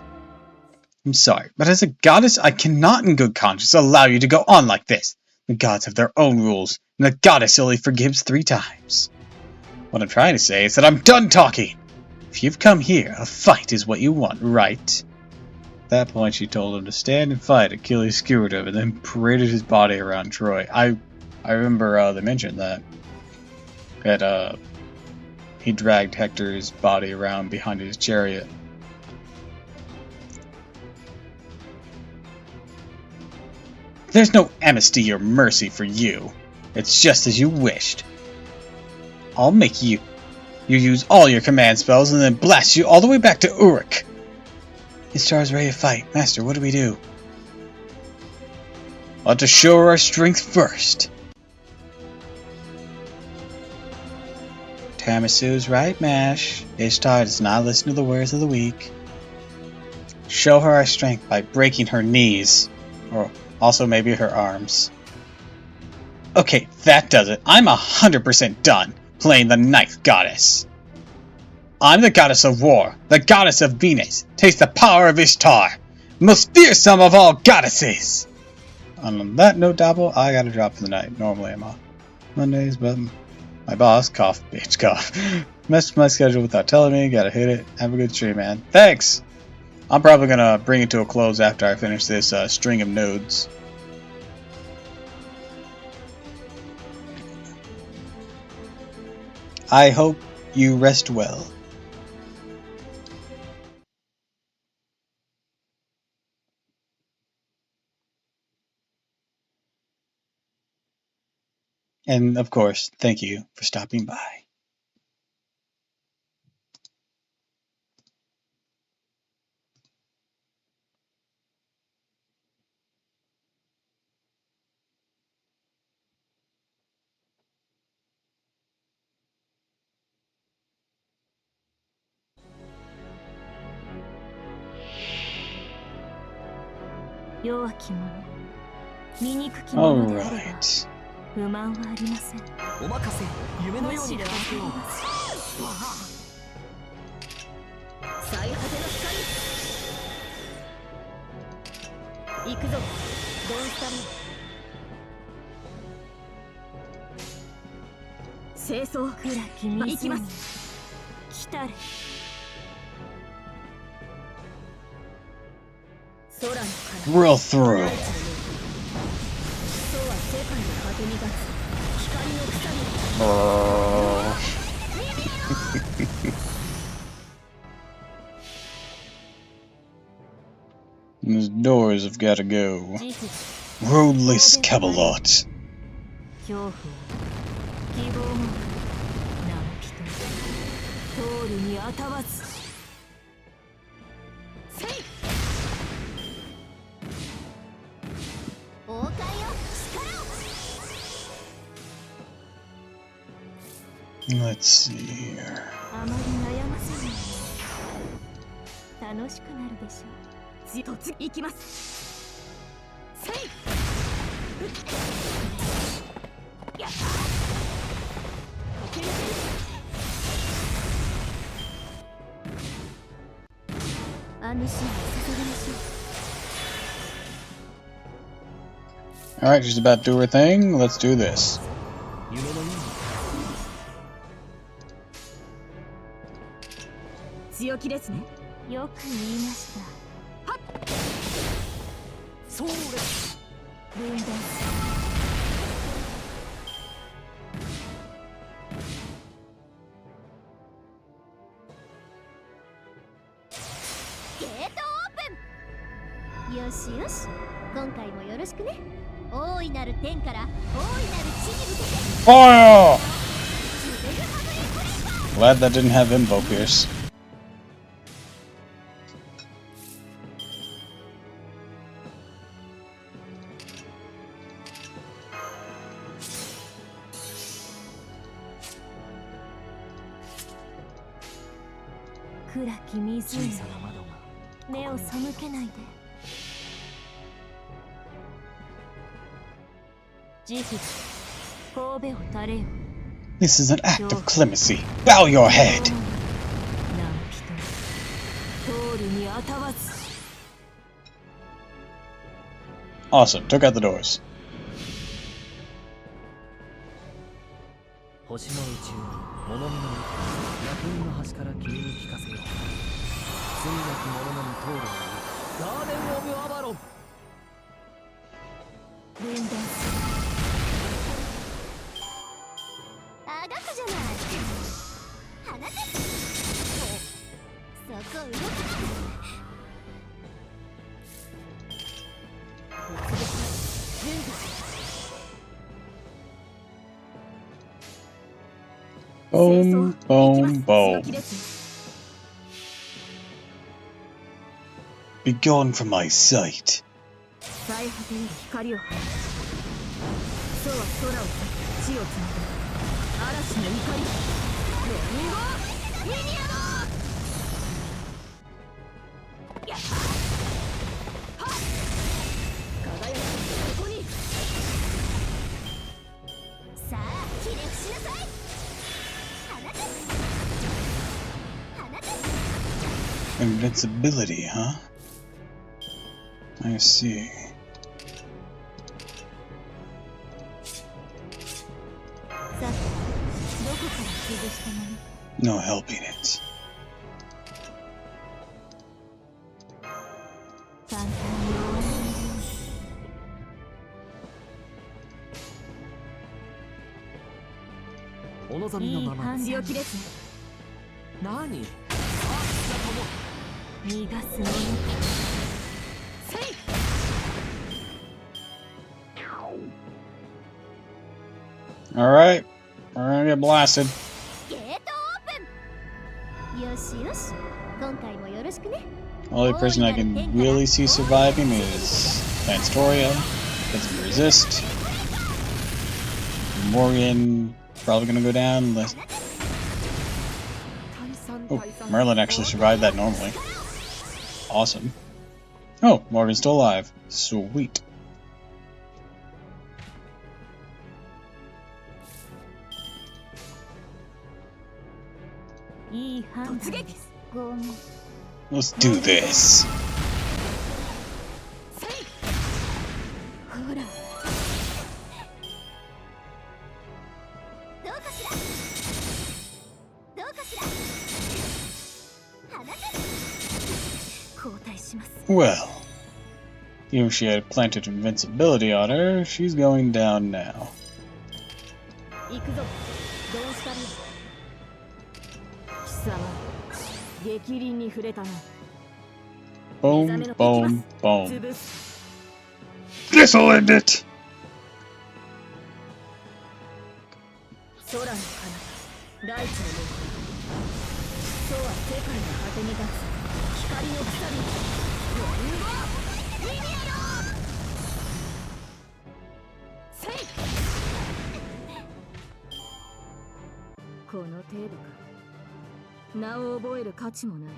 Speaker 1: I'm sorry, but as a goddess, I cannot in good conscience allow you to go on like this. The gods have their own rules, and the goddess only forgives 3 times. What I'm trying to say is that I'm done talking! If you've come here, a fight is what you want, right? At that point, she told him to stand and fight. Achilles skewered him and then paraded his body around Troy. I remember they mentioned that he dragged Hector's body around behind his chariot. There's no amnesty or mercy for you. It's just as you wished. I'll make you use all your command spells and then blast you all the way back to Uruk. Ishtar's ready to fight. Master, what do we do? I'll have to show her our strength first. Tiramisu's right, Mash. Ishtar does not listen to the words of the weak. Show her our strength by breaking her knees. Or also maybe her arms. Okay, that does it. I'm 100% done playing the Ninth Goddess. I'm the goddess of war, the goddess of Venus. Taste the power of Ishtar, most fearsome of all goddesses. On that note, Doppel, I gotta drop for the night. Normally I'm off Mondays, but my boss, cough, bitch, cough, messed with my schedule without telling me. Gotta hit it. Have a good stream, man. Thanks! I'm probably gonna bring it to a close after I finish this string of nodes. I hope you rest well. And of course, thank you for stopping by. Alright.
Speaker 2: 不満はありません。
Speaker 3: お任せ、夢のように
Speaker 2: むしろ
Speaker 3: 片付けよう。
Speaker 2: 最果ての光。行くぞ、ドンスタル。清掃暗き水に行きます。来たれ。空の彼。
Speaker 1: Real through. Oh. These doors have got to go. Roadless Camelot.
Speaker 2: 希望も何人通るにあたわず。せい王冠よ、力を。
Speaker 1: Let's see here.
Speaker 2: あまり悩ませない。楽しくなるでしょう。突撃きます。せいやったー。安心させるましょう。
Speaker 1: Alright, she's about to do her thing. Let's do this.
Speaker 3: 夢のように
Speaker 2: 強気ですね。よく言いました。はっ。
Speaker 3: そうです。
Speaker 2: 分断する。ゲートオープン。よしよし、今回もよろしくね。大いなる天から大いなる地に向けて。
Speaker 1: Fire! Glad that didn't have invokers.
Speaker 2: 暗き湖、
Speaker 3: 小さな窓が
Speaker 2: 目を背けないで。慈悲、神戸を垂れよ。
Speaker 1: This is an act of clemency. Bow your head!
Speaker 2: 何人通るにあたわず。
Speaker 1: Awesome, took out the doors.
Speaker 3: 星の宇宙に物見の楽園の端から君に聞かせよう。罪なき者のみ通るのにガーデン・オブ・アバロン。
Speaker 2: 分断する。あがくじゃない。放て。そこ動かない。
Speaker 1: Boom, boom, boom. Be gone from my sight.
Speaker 2: 最果てに光を放つ。そうは空を裂き地をつなぐ嵐の怒り。レインボーミニアム。やっはっ。輝くここに。さあ起立しなさい。放て。放て。
Speaker 1: Invincibility, huh? I see.
Speaker 2: さて、どこから崩したもの。
Speaker 1: No helping it.
Speaker 2: 簡単に終わらないよ
Speaker 3: お望
Speaker 2: うに。いい
Speaker 3: みのまま
Speaker 2: 判断。強気ですね。
Speaker 3: 何。
Speaker 2: 逃がすもの。せい。
Speaker 1: Alright, we're gonna get blasted.
Speaker 2: ゲートオープン。よしよし、今回もよろしくね。
Speaker 1: Only person I can really see surviving is Lanstoria. Doesn't resist. Morgan probably gonna go down unless. Oh, Merlin actually survived that normally. Awesome. Oh, Morgan's still alive. Sweet.
Speaker 2: いい判断です。ごめん。
Speaker 1: Let's do this.
Speaker 2: ほら。どうかしら。どうかしら。放て。交代します。
Speaker 1: Well, even if she had planted invincibility on her, she's going down now.
Speaker 2: 行くぞ。どうしたり。貴様、激鱗に触れたな。
Speaker 1: Boom, boom, boom.
Speaker 2: 潰す。
Speaker 1: This'll end it!
Speaker 2: 空の彼方、大地の向こう。そうは世界の果てに立つ光の鎖。文豪リニアロせい。この程度か。名を覚える価値もない。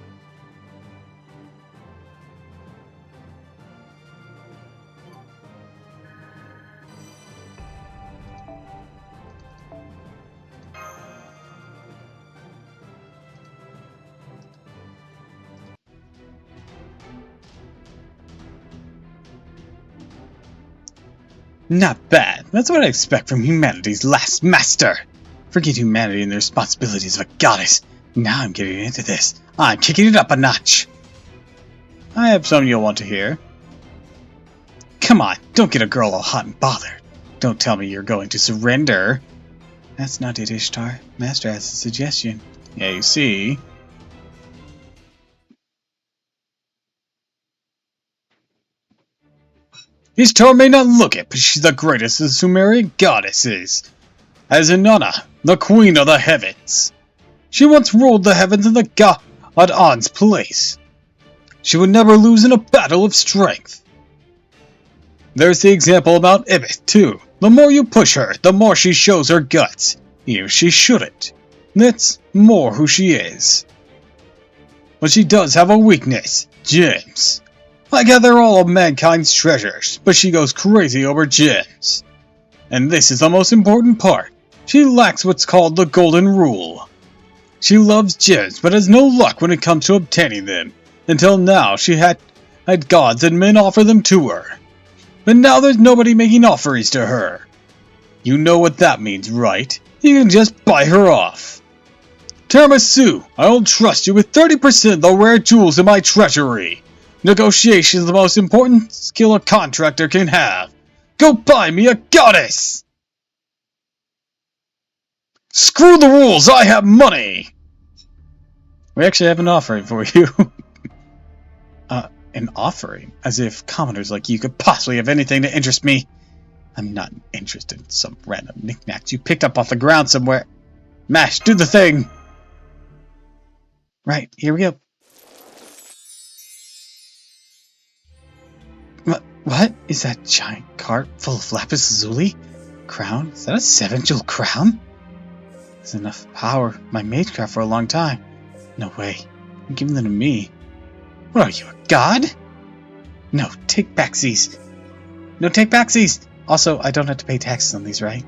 Speaker 1: Not bad. That's what I expect from humanity's last master. Forget humanity and the responsibilities of a goddess. Now I'm getting into this. I'm kicking it up a notch. I have something you'll want to hear. Come on, don't get a girl all hot and bothered. Don't tell me you're going to surrender. That's not it, Ishtar. Master has a suggestion. Yeah, you see. Ishtar may not look it, but she's the greatest of Sumerian goddesses. As Inanna, the queen of the heavens. She once ruled the heavens in the god An's place. She would never lose in a battle of strength. There's the example about Ibith, too. The more you push her, the more she shows her guts. Even if she shouldn't. That's more who she is. But she does have a weakness. Gems. I gather all of mankind's treasures, but she goes crazy over gems. And this is the most important part. She lacks what's called the golden rule. She loves gems, but has no luck when it comes to obtaining them. Until now, she had gods and men offer them to her. But now there's nobody making offerings to her. You know what that means, right? You can just buy her off. Tiramisu, I will trust you with 30% of the rare jewels in my treasury. Negotiation is the most important skill a contractor can have. Go buy me a goddess! Screw the rules, I have money! We actually have an offering for you. An offering? As if commoners like you could possibly have anything to interest me. I'm not interested in some random knickknacks you picked up off the ground somewhere. Mash, do the thing! Right, here we go. What? Is that giant cart full of lapis lazuli? Crown? Is that a 7-jewel crown? That's enough power for my magecraft for a long time. No way. You're giving them to me. What are you, a god? No, take backsies. No, take backsies! Also, I don't have to pay taxes on these, right?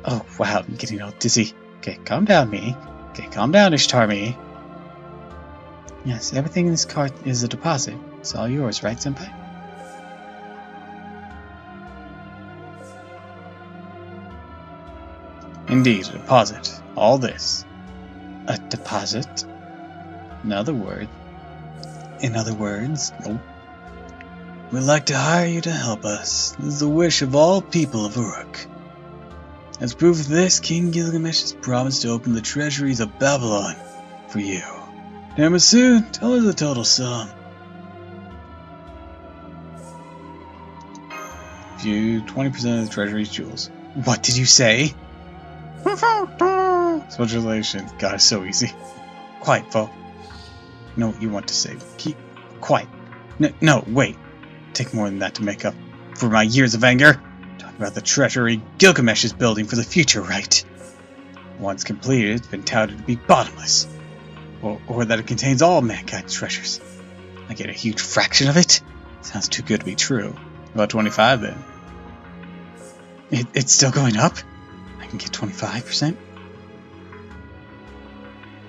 Speaker 1: Oh, wow, I'm getting all dizzy. Okay, calm down, me. Okay, calm down, Ishtar, me. Yes, everything in this cart is a deposit. It's all yours, right, Senpai? Indeed, a deposit. All this. A deposit? In other words, nope. We'd like to hire you to help us. This is the wish of all people of Uruk. As proof of this, King Gilgamesh has promised to open the treasuries of Babylon for you. Tiramisu, tell her the total sum. View 20% of the treasury's jewels. What did you say? Congratulations. God, it's so easy. Quiet, Fo. Know what you want to say. Keep quiet. No, wait. Take more than that to make up for my years of anger. Talk about the treasury Gilgamesh is building for the future, right? Once completed, it's been touted to be bottomless. Or that it contains all mankind's treasures. I get a huge fraction of it? Sounds too good to be true. About 25 then. It's still going up? I can get 25%?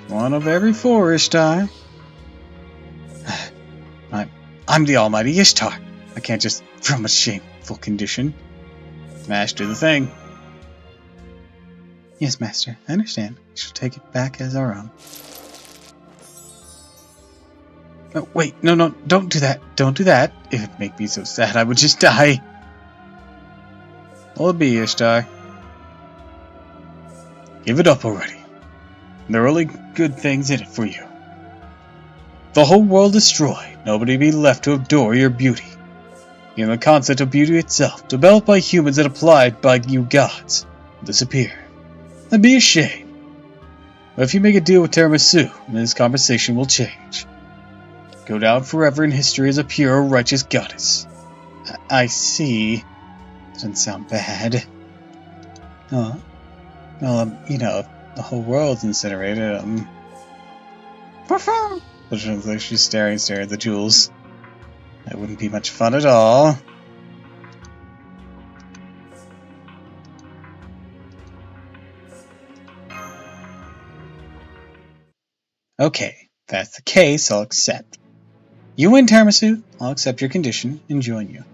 Speaker 1: One of every 4, Ishtar. I'm the almighty Ishtar. I can't just from a shameful condition. Smash, do the thing. Yes, Master, I understand. We shall take it back as our own. Oh, wait, no, don't do that. Don't do that. It would make me so sad I would just die. What'll it be, Ishtar? Give it up already. There are only good things in it for you. The whole world destroyed, nobody be left to adore your beauty. Even the concept of beauty itself, developed by humans and applied by you gods, will disappear. That'd be a shame. But if you make a deal with Tiramisu, this conversation will change. Go down forever in history as a pure, righteous goddess. I see. Doesn't sound bad. Oh. Well, you know, if the whole world's incinerated, she's staring at the jewels. That wouldn't be much fun at all. Okay, if that's the case, I'll accept. You win, Tiramisu. I'll accept your condition and join you.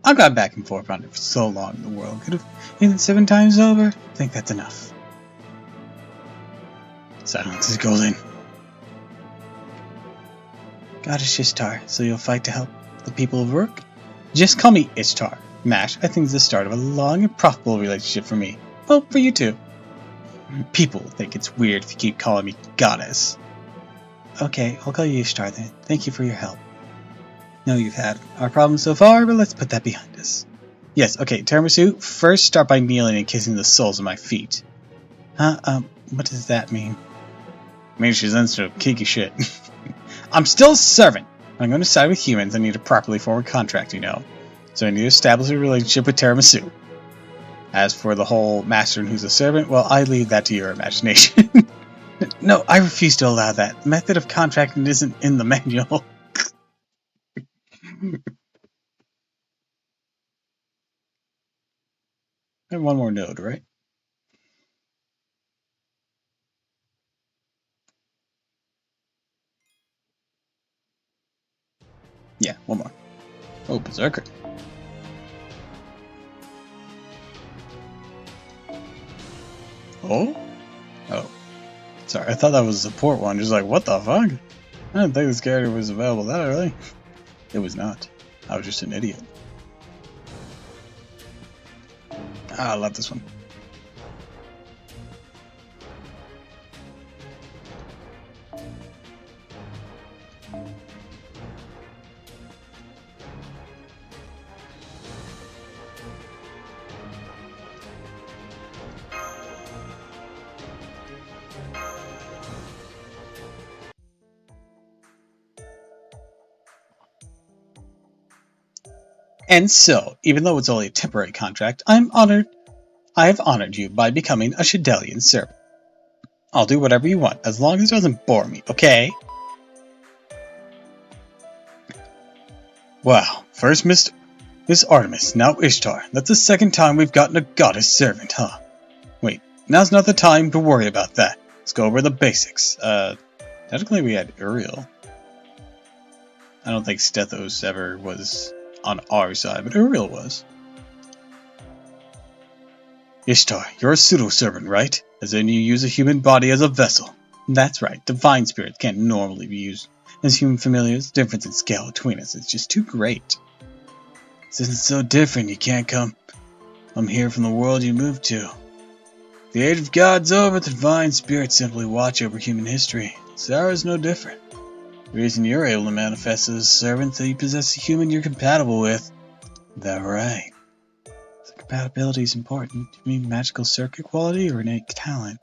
Speaker 1: I've gone back and forth on it for so long the world could have hit it 7 times over. I think that's enough. Silence is golden. Goddess Ishtar, so you'll fight to help the people of Uruk? Just call me Ishtar. Mash, I think it's the start of a long and profitable relationship for me. Well, for you too. People think it's weird if you keep calling me Goddess. Okay, I'll call you Ishtar then. Thank you for your help. No, you've had our problems so far, but let's put that behind us. Yes, okay, Tiramisu, first start by kneeling and kissing the soles of my feet. Huh? What does that mean? It means she's into kinky shit. I'm still a servant. When I'm going to side with humans, I need a properly formed contract, you know. So I need to establish a relationship with Tiramisu. As for the whole master and who's a servant, well, I leave that to your imagination. No, I refuse to allow that. The method of contracting isn't in the manual. And one more node, right? Yeah, one more. Oh, Berserker. Oh? Oh. Sorry, I thought that was a support one. Just like, what the fuck? I didn't think this character was available that early. It was not. I was just an idiot. I love this one. And so, even though it's only a temporary contract, I have honored you by becoming a Shadelian servant. I'll do whatever you want, as long as it doesn't bore me, okay? Wow, first Miss Artemis, now Ishtar. That's the second time we've gotten a goddess servant, huh? Wait, now's not the time to worry about that. Let's go over the basics. Technically we had Uriel. I don't think Stethos ever was on our side, but Uriel was. Ishtar, you're a pseudo-servant, right? As in you use a human body as a vessel. That's right, divine spirits can't normally be used as human familiars. The difference in scale between us is just too great. Since it's so different, you can't come here from the world you moved to. The age of God's over, the divine spirits simply watch over human history. Sarah's no different. The reason you're able to manifest as a servant is that you possess a human you're compatible with. That right. So compatibility is important. Do you mean magical circuit quality or innate talent?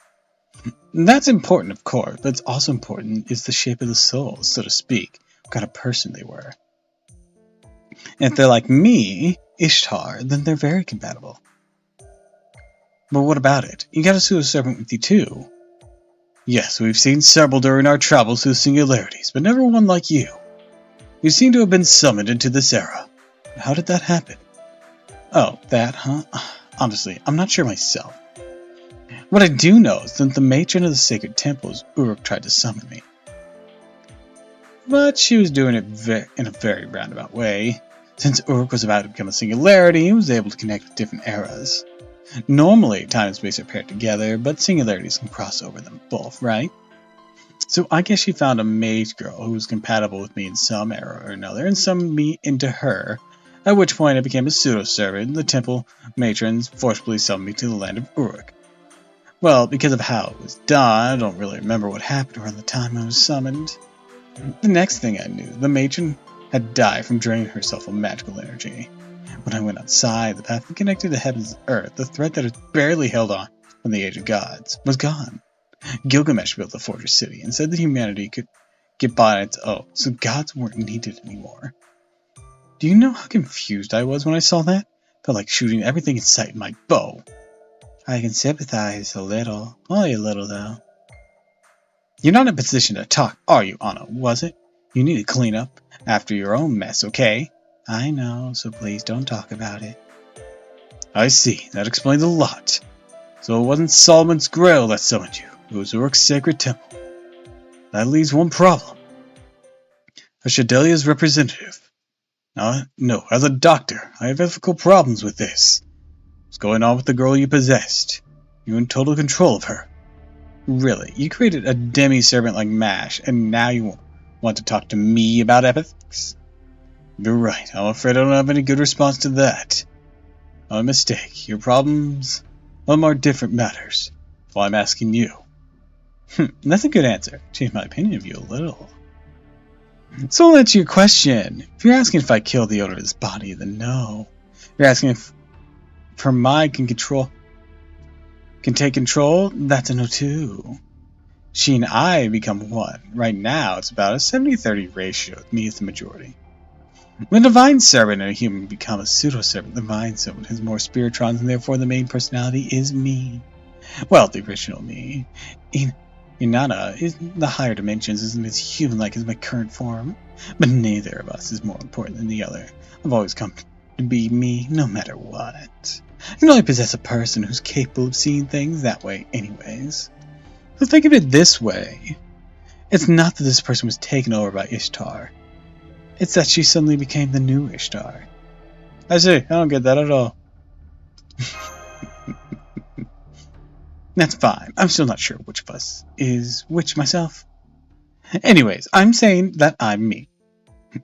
Speaker 1: That's important, of course, but it's also important is the shape of the soul, so to speak. What kind of person they were. And if they're like me, Ishtar, then they're very compatible. But what about it? You got a pseudo-servant with you too. Yes, we've seen several during our travels through singularities, but never one like you. You seem to have been summoned into this era. How did that happen? Oh, that, huh? Honestly, I'm not sure myself. What I do know is that the matron of the sacred temples, Uruk, tried to summon me. But she was doing it in a very roundabout way. Since Uruk was about to become a singularity, he was able to connect with different eras. Normally, time and space are paired together, but singularities can cross over them both, right? So I guess she found a mage girl who was compatible with me in some era or another, and summoned me into her, at which point I became a pseudo-servant, and the temple matrons forcibly summoned me to the land of Uruk. Well, because of how it was done, I don't really remember what happened around the time I was summoned. The next thing I knew, the matron had died from draining herself of magical energy. When I went outside, the path that connected the heavens and earth, the thread that had barely held on, from the Age of Gods was gone. Gilgamesh built the fortress city and said that humanity could get by on its own, so gods weren't needed anymore. Do you know how confused I was when I saw that? Felt like shooting everything in sight with my bow. I can sympathize a little. Only a little, though. You're not in a position to talk, are you, Anna, was it? You need to clean up after your own mess, okay? I know, so please don't talk about it. I see. That explains a lot. So it wasn't Solomon's Grail that summoned you. It was Uruk's sacred temple. That leaves one problem. As Shadelia's representative. No, as a doctor, I have ethical problems with this. What's going on with the girl you possessed? You're in total control of her. Really, you created a demi-servant like Mash, and now you want to talk to me about ethics? You're right, I'm afraid I don't have any good response to that. My mistake. Your problems are different matters. That's why I'm asking you. That's a good answer. Changed my opinion of you a little. So I'll answer your question. If you're asking if I killed the owner of this body, then no. If you're asking if her mind can take control, that's a no too. She and I become one. Right now, it's about a 70-30 ratio, with me as the majority. When a divine servant and a human become a pseudo-servant, the divine servant has more spiritrons, and therefore the main personality is me. Well, the original me. Inanna, in the higher dimensions, isn't as human-like as my current form, but neither of us is more important than the other. I've always come to be me, no matter what. I can only possess a person who's capable of seeing things that way anyways. So think of it this way. It's not that this person was taken over by Ishtar. It's that she suddenly became the new Ishtar. I see, I don't get that at all. That's fine. I'm still not sure which of us is which myself. Anyways, I'm saying that I'm me.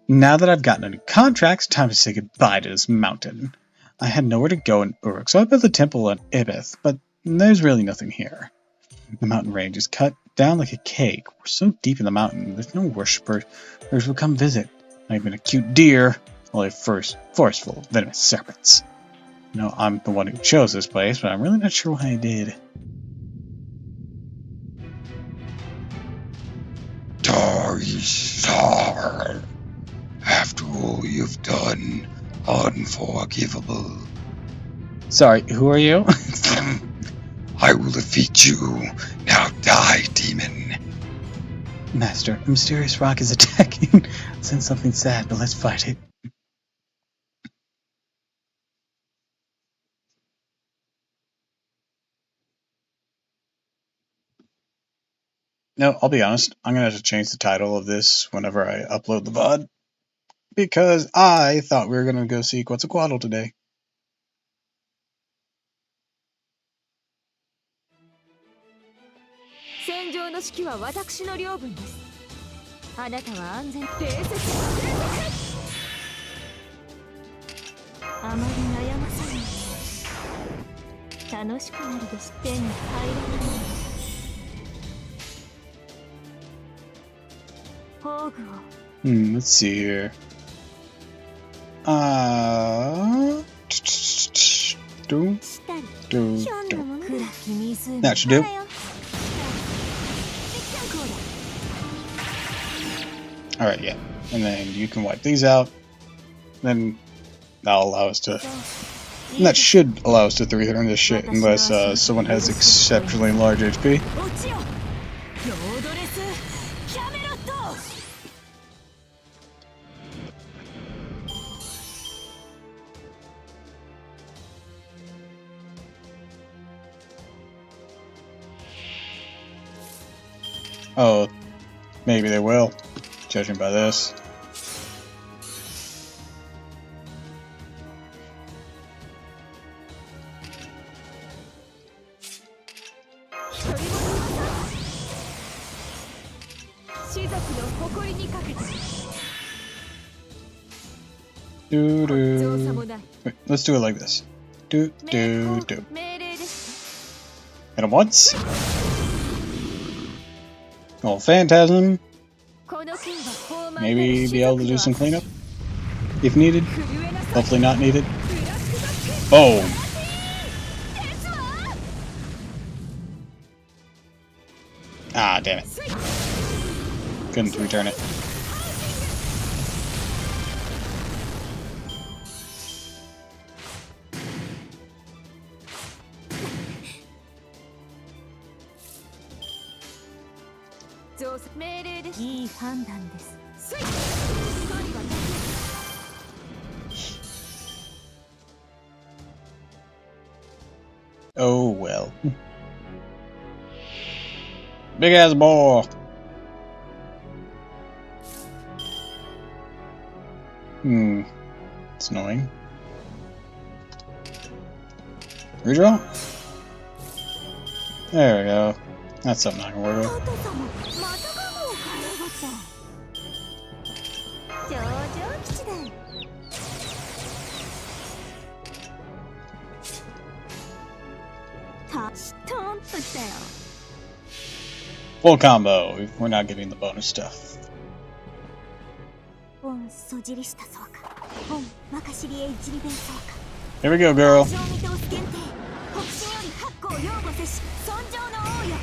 Speaker 1: Now that I've gotten a new contract, it's time to say goodbye to this mountain. I had nowhere to go in Uruk, so I built a temple on Ibith, but there's really nothing here. The mountain range is cut down like a cake. We're so deep in the mountain, there's no worshippers who come visit. Not even a cute deer, only a forest full of venomous serpents. No, I'm the one who chose this place, but I'm really not sure why I did.
Speaker 4: Tarzar, after all you've done, unforgivable.
Speaker 1: Sorry, who are you?
Speaker 4: I will defeat you. Now die, demon.
Speaker 1: Master, a mysterious rock is attacking. I sense something sad, but let's fight it. No, I'll be honest. I'm going to have to change the title of this whenever I upload the VOD. Because I thought we were going to go see Quetzalcoatl today. Let's see here. That should do. Alright, yeah. And then you can wipe these out. Then that'll allow us to... And that should allow us to 300 this shit, unless someone has exceptionally large HP. Oh, maybe they will, judging by this. Wait, let's do it like this. Hit him once. Oh, Phantasm. Maybe be able to do some cleanup if needed. Hopefully not needed. Boom. Ah, damn it. Couldn't return it. Oh well. Big ass ball. It's annoying. Redraw? There we go. That's something I can work with.
Speaker 2: 上々吉だ。しとんときたよ。
Speaker 1: Full combo. We're not getting the bonus stuff.
Speaker 2: 本そじりしたそうか。本任しりへ一里弁そうか。
Speaker 1: Here we go, girl.
Speaker 2: 上見通す限定。北進より八甲擁護せし。尊上の王よ。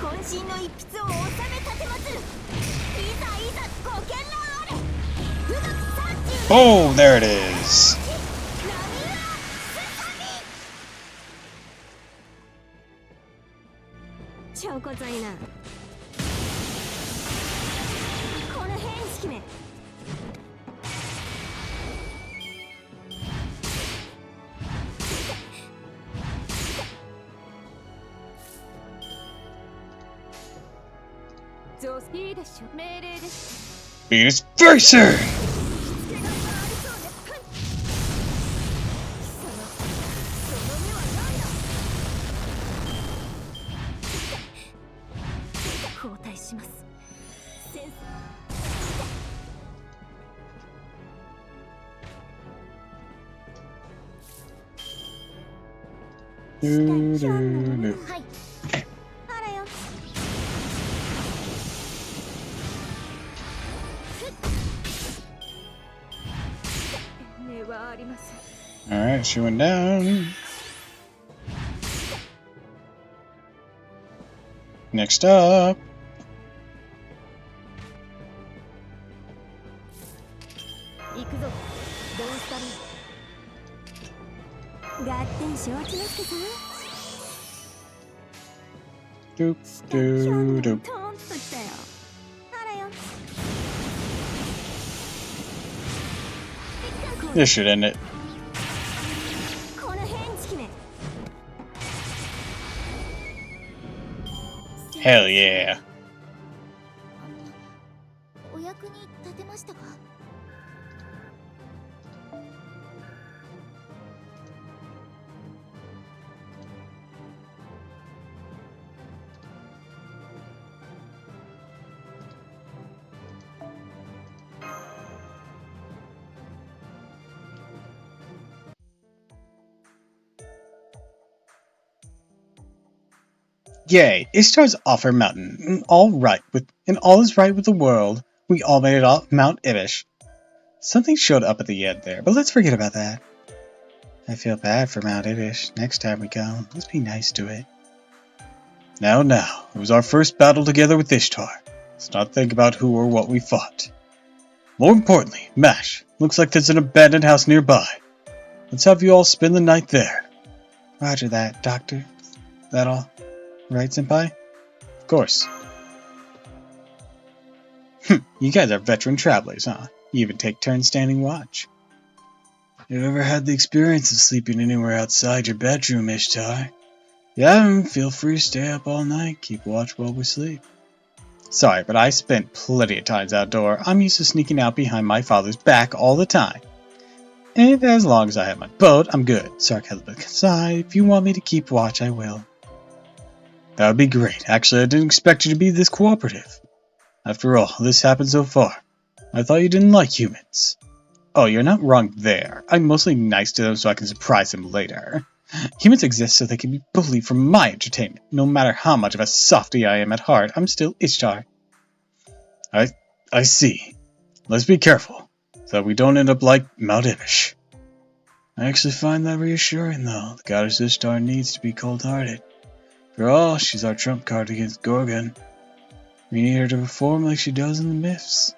Speaker 2: 渾身の一筆を収め立てまつる。いざいざご見覧あれ。武学30。
Speaker 1: Oh, there it is.
Speaker 2: 超こざいな。この変式め。いいでしょ。命令です。
Speaker 1: Venus Verser! Alright, she went down. Next up. Doop, doop, doop. This should end it. Hell yeah.
Speaker 2: お役に立てましたか?
Speaker 1: Yay, Ishtar's off her mountain, and all is right with the world. We all made it off Mount Ibish. Something showed up at the end there, but let's forget about that. I feel bad for Mount Ibish. Next time we go, let's be nice to it. Now, it was our first battle together with Ishtar. Let's not think about who or what we fought. More importantly, Mash, looks like there's an abandoned house nearby. Let's have you all spend the night there. Roger that, Doctor. That all? Right, Senpai? Of course. You guys are veteran travelers, huh? You even take turns standing watch. You ever had the experience of sleeping anywhere outside your bedroom, Ishtar? Yeah, feel free to stay up all night, keep watch while we sleep. Sorry, but I spent plenty of times outdoor. I'm used to sneaking out behind my father's back all the time. And as long as I have my boat, I'm good. Sarcasm aside, if you want me to keep watch, I will. That would be great. Actually, I didn't expect you to be this cooperative. After all, this happened so far. I thought you didn't like humans. Oh, you're not wrong there. I'm mostly nice to them so I can surprise them later. Humans exist so they can be bullied for my entertainment. No matter how much of a softie I am at heart, I'm still Ishtar. I see. Let's be careful, so that we don't end up like Mount Ibish. I actually find that reassuring, though. The goddess Ishtar needs to be cold-hearted. After all, she's our trump card against Gorgon. We need her to perform like she does in the myths.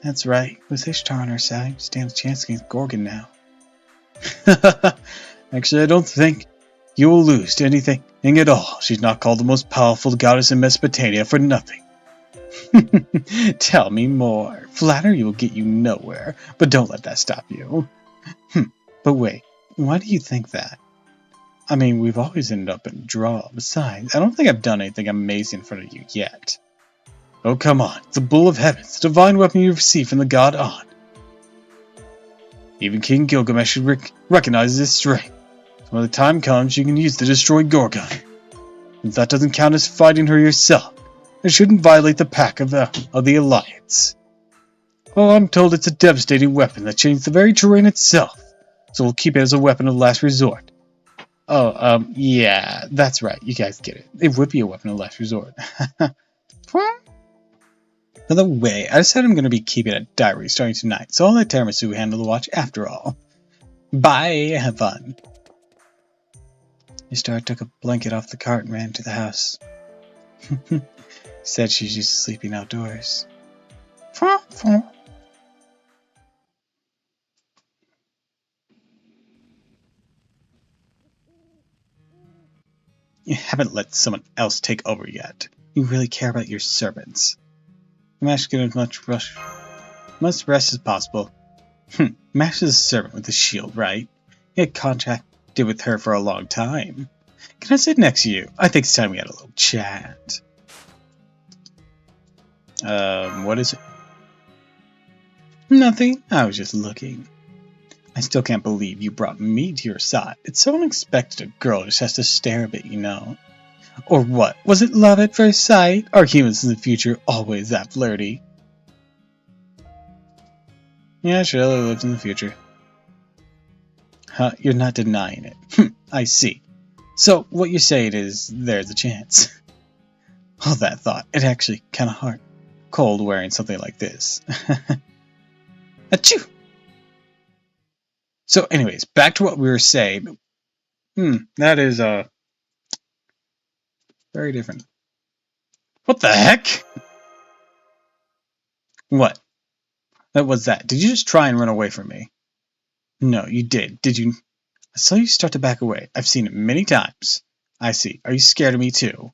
Speaker 1: That's right. With Ishtar on her side, we stand a chance against Gorgon now. Actually, I don't think you will lose to anything at all. She's not called the most powerful goddess in Mesopotamia for nothing. Tell me more. Flattery will get you nowhere, but don't let that stop you. But wait, why do you think that? I mean, we've always ended up in a draw. Besides, I don't think I've done anything amazing in front of you yet. Oh, come on. It's the Bull of Heavens, the divine weapon you received from the god On. Even King Gilgamesh recognizes its strength. So when the time comes, you can use to destroy Gorgon. If that doesn't count as fighting her yourself, it shouldn't violate the pact of the Alliance. Oh, I'm told it's a devastating weapon that changed the very terrain itself, so we'll keep it as a weapon of last resort. Oh, yeah, that's right, you guys get it. It would be a weapon of last resort. By the way, I decided I'm going to be keeping a diary starting tonight, so I'll let Tiramisu handle the watch after all. Bye, have fun. Ishtar took a blanket off the cart and ran to the house. Said she's used to sleeping outdoors. You haven't let someone else take over yet. You really care about your servants. Mash get as much rest as possible. Mash is a servant with a shield, right? You had contracted with her for a long time. Can I sit next to you? I think it's time we had a little chat. What is it? Nothing. I was just looking. I still can't believe you brought me to your side. It's so unexpected a girl just has to stare a bit, you know. Or what? Was it love at first sight? Are humans in the future always that flirty? Yeah, Shirley lives in the future. Huh, you're not denying it. I see. So, what you're saying is, there's a chance. All that thought, it actually kinda hard. Cold wearing something like this. Achoo! So anyways, back to what we were saying. That is, very different. What the heck? What? What was that? Did you just try and run away from me? No, you did. Did you? I saw you start to back away. I've seen it many times. I see. Are you scared of me too?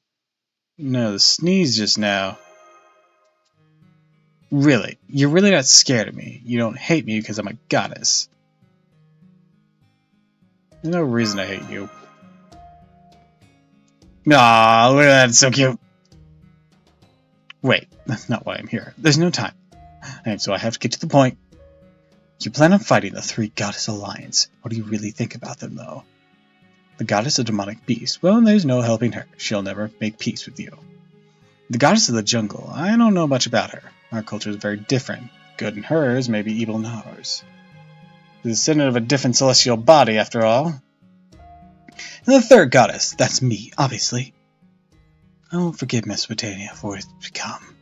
Speaker 1: No, the sneeze just now. Really? You're really not scared of me. You don't hate me because I'm a goddess. There's no reason to hate you. Aw, look at that. It's so cute. Wait, that's not why I'm here. There's no time. And so I have to get to the point. You plan on fighting the Three Goddess Alliance. What do you really think about them, though? The goddess of demonic beast. Well, there's no helping her. She'll never make peace with you. The goddess of the jungle. I don't know much about her. Our culture is very different. Good in hers, maybe evil in ours. The descendant of a different celestial body, after all. And the third goddess. That's me, obviously. I won't forgive Mesopotamia for what it's become.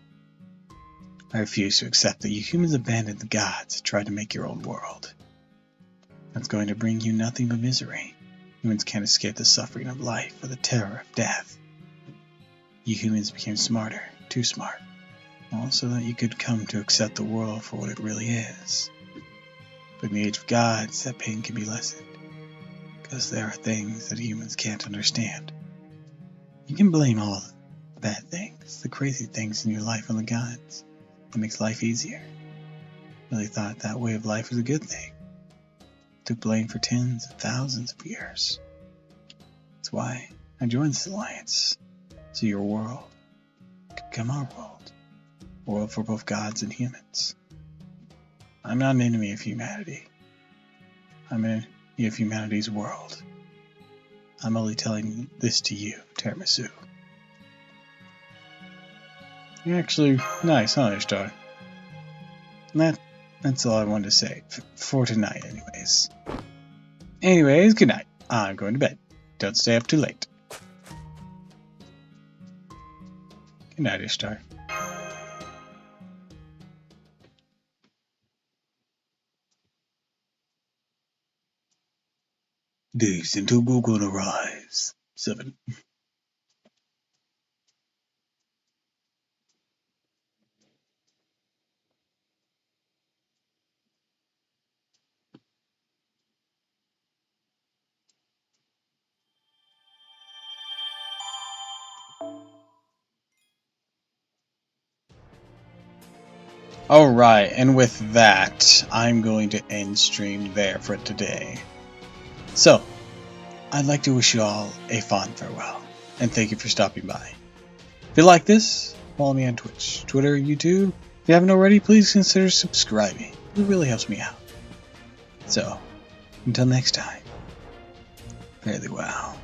Speaker 1: I refuse to accept that you humans abandoned the gods and tried to make your own world. That's going to bring you nothing but misery. Humans can't escape the suffering of life or the terror of death. You humans became smarter, too smart, all so that you could come to accept the world for what it really is. But in the age of gods, that pain can be lessened, because there are things that humans can't understand. You can blame all the bad things, the crazy things in your life on the gods. It makes life easier. Really thought that way of life was a good thing. Took blame for tens of thousands of years. That's why I joined this alliance. So your world could become our world. A world for both gods and humans. I'm not an enemy of humanity. I'm an enemy of humanity's world. I'm only telling this to you, Tiramisu. You're actually nice, huh, Ishtar? That's all I wanted to say. For tonight, anyways. Anyways, good night. I'm going to bed. Don't stay up too late. Good night, Ishtar. Days until Gorgon arrives. 7. Alright, and with that, I'm going to end stream there for today. So, I'd like to wish you all a fond farewell, and thank you for stopping by. If you like this, follow me on Twitch, Twitter, YouTube. If you haven't already, please consider subscribing. It really helps me out. So, until next time, fare thee well.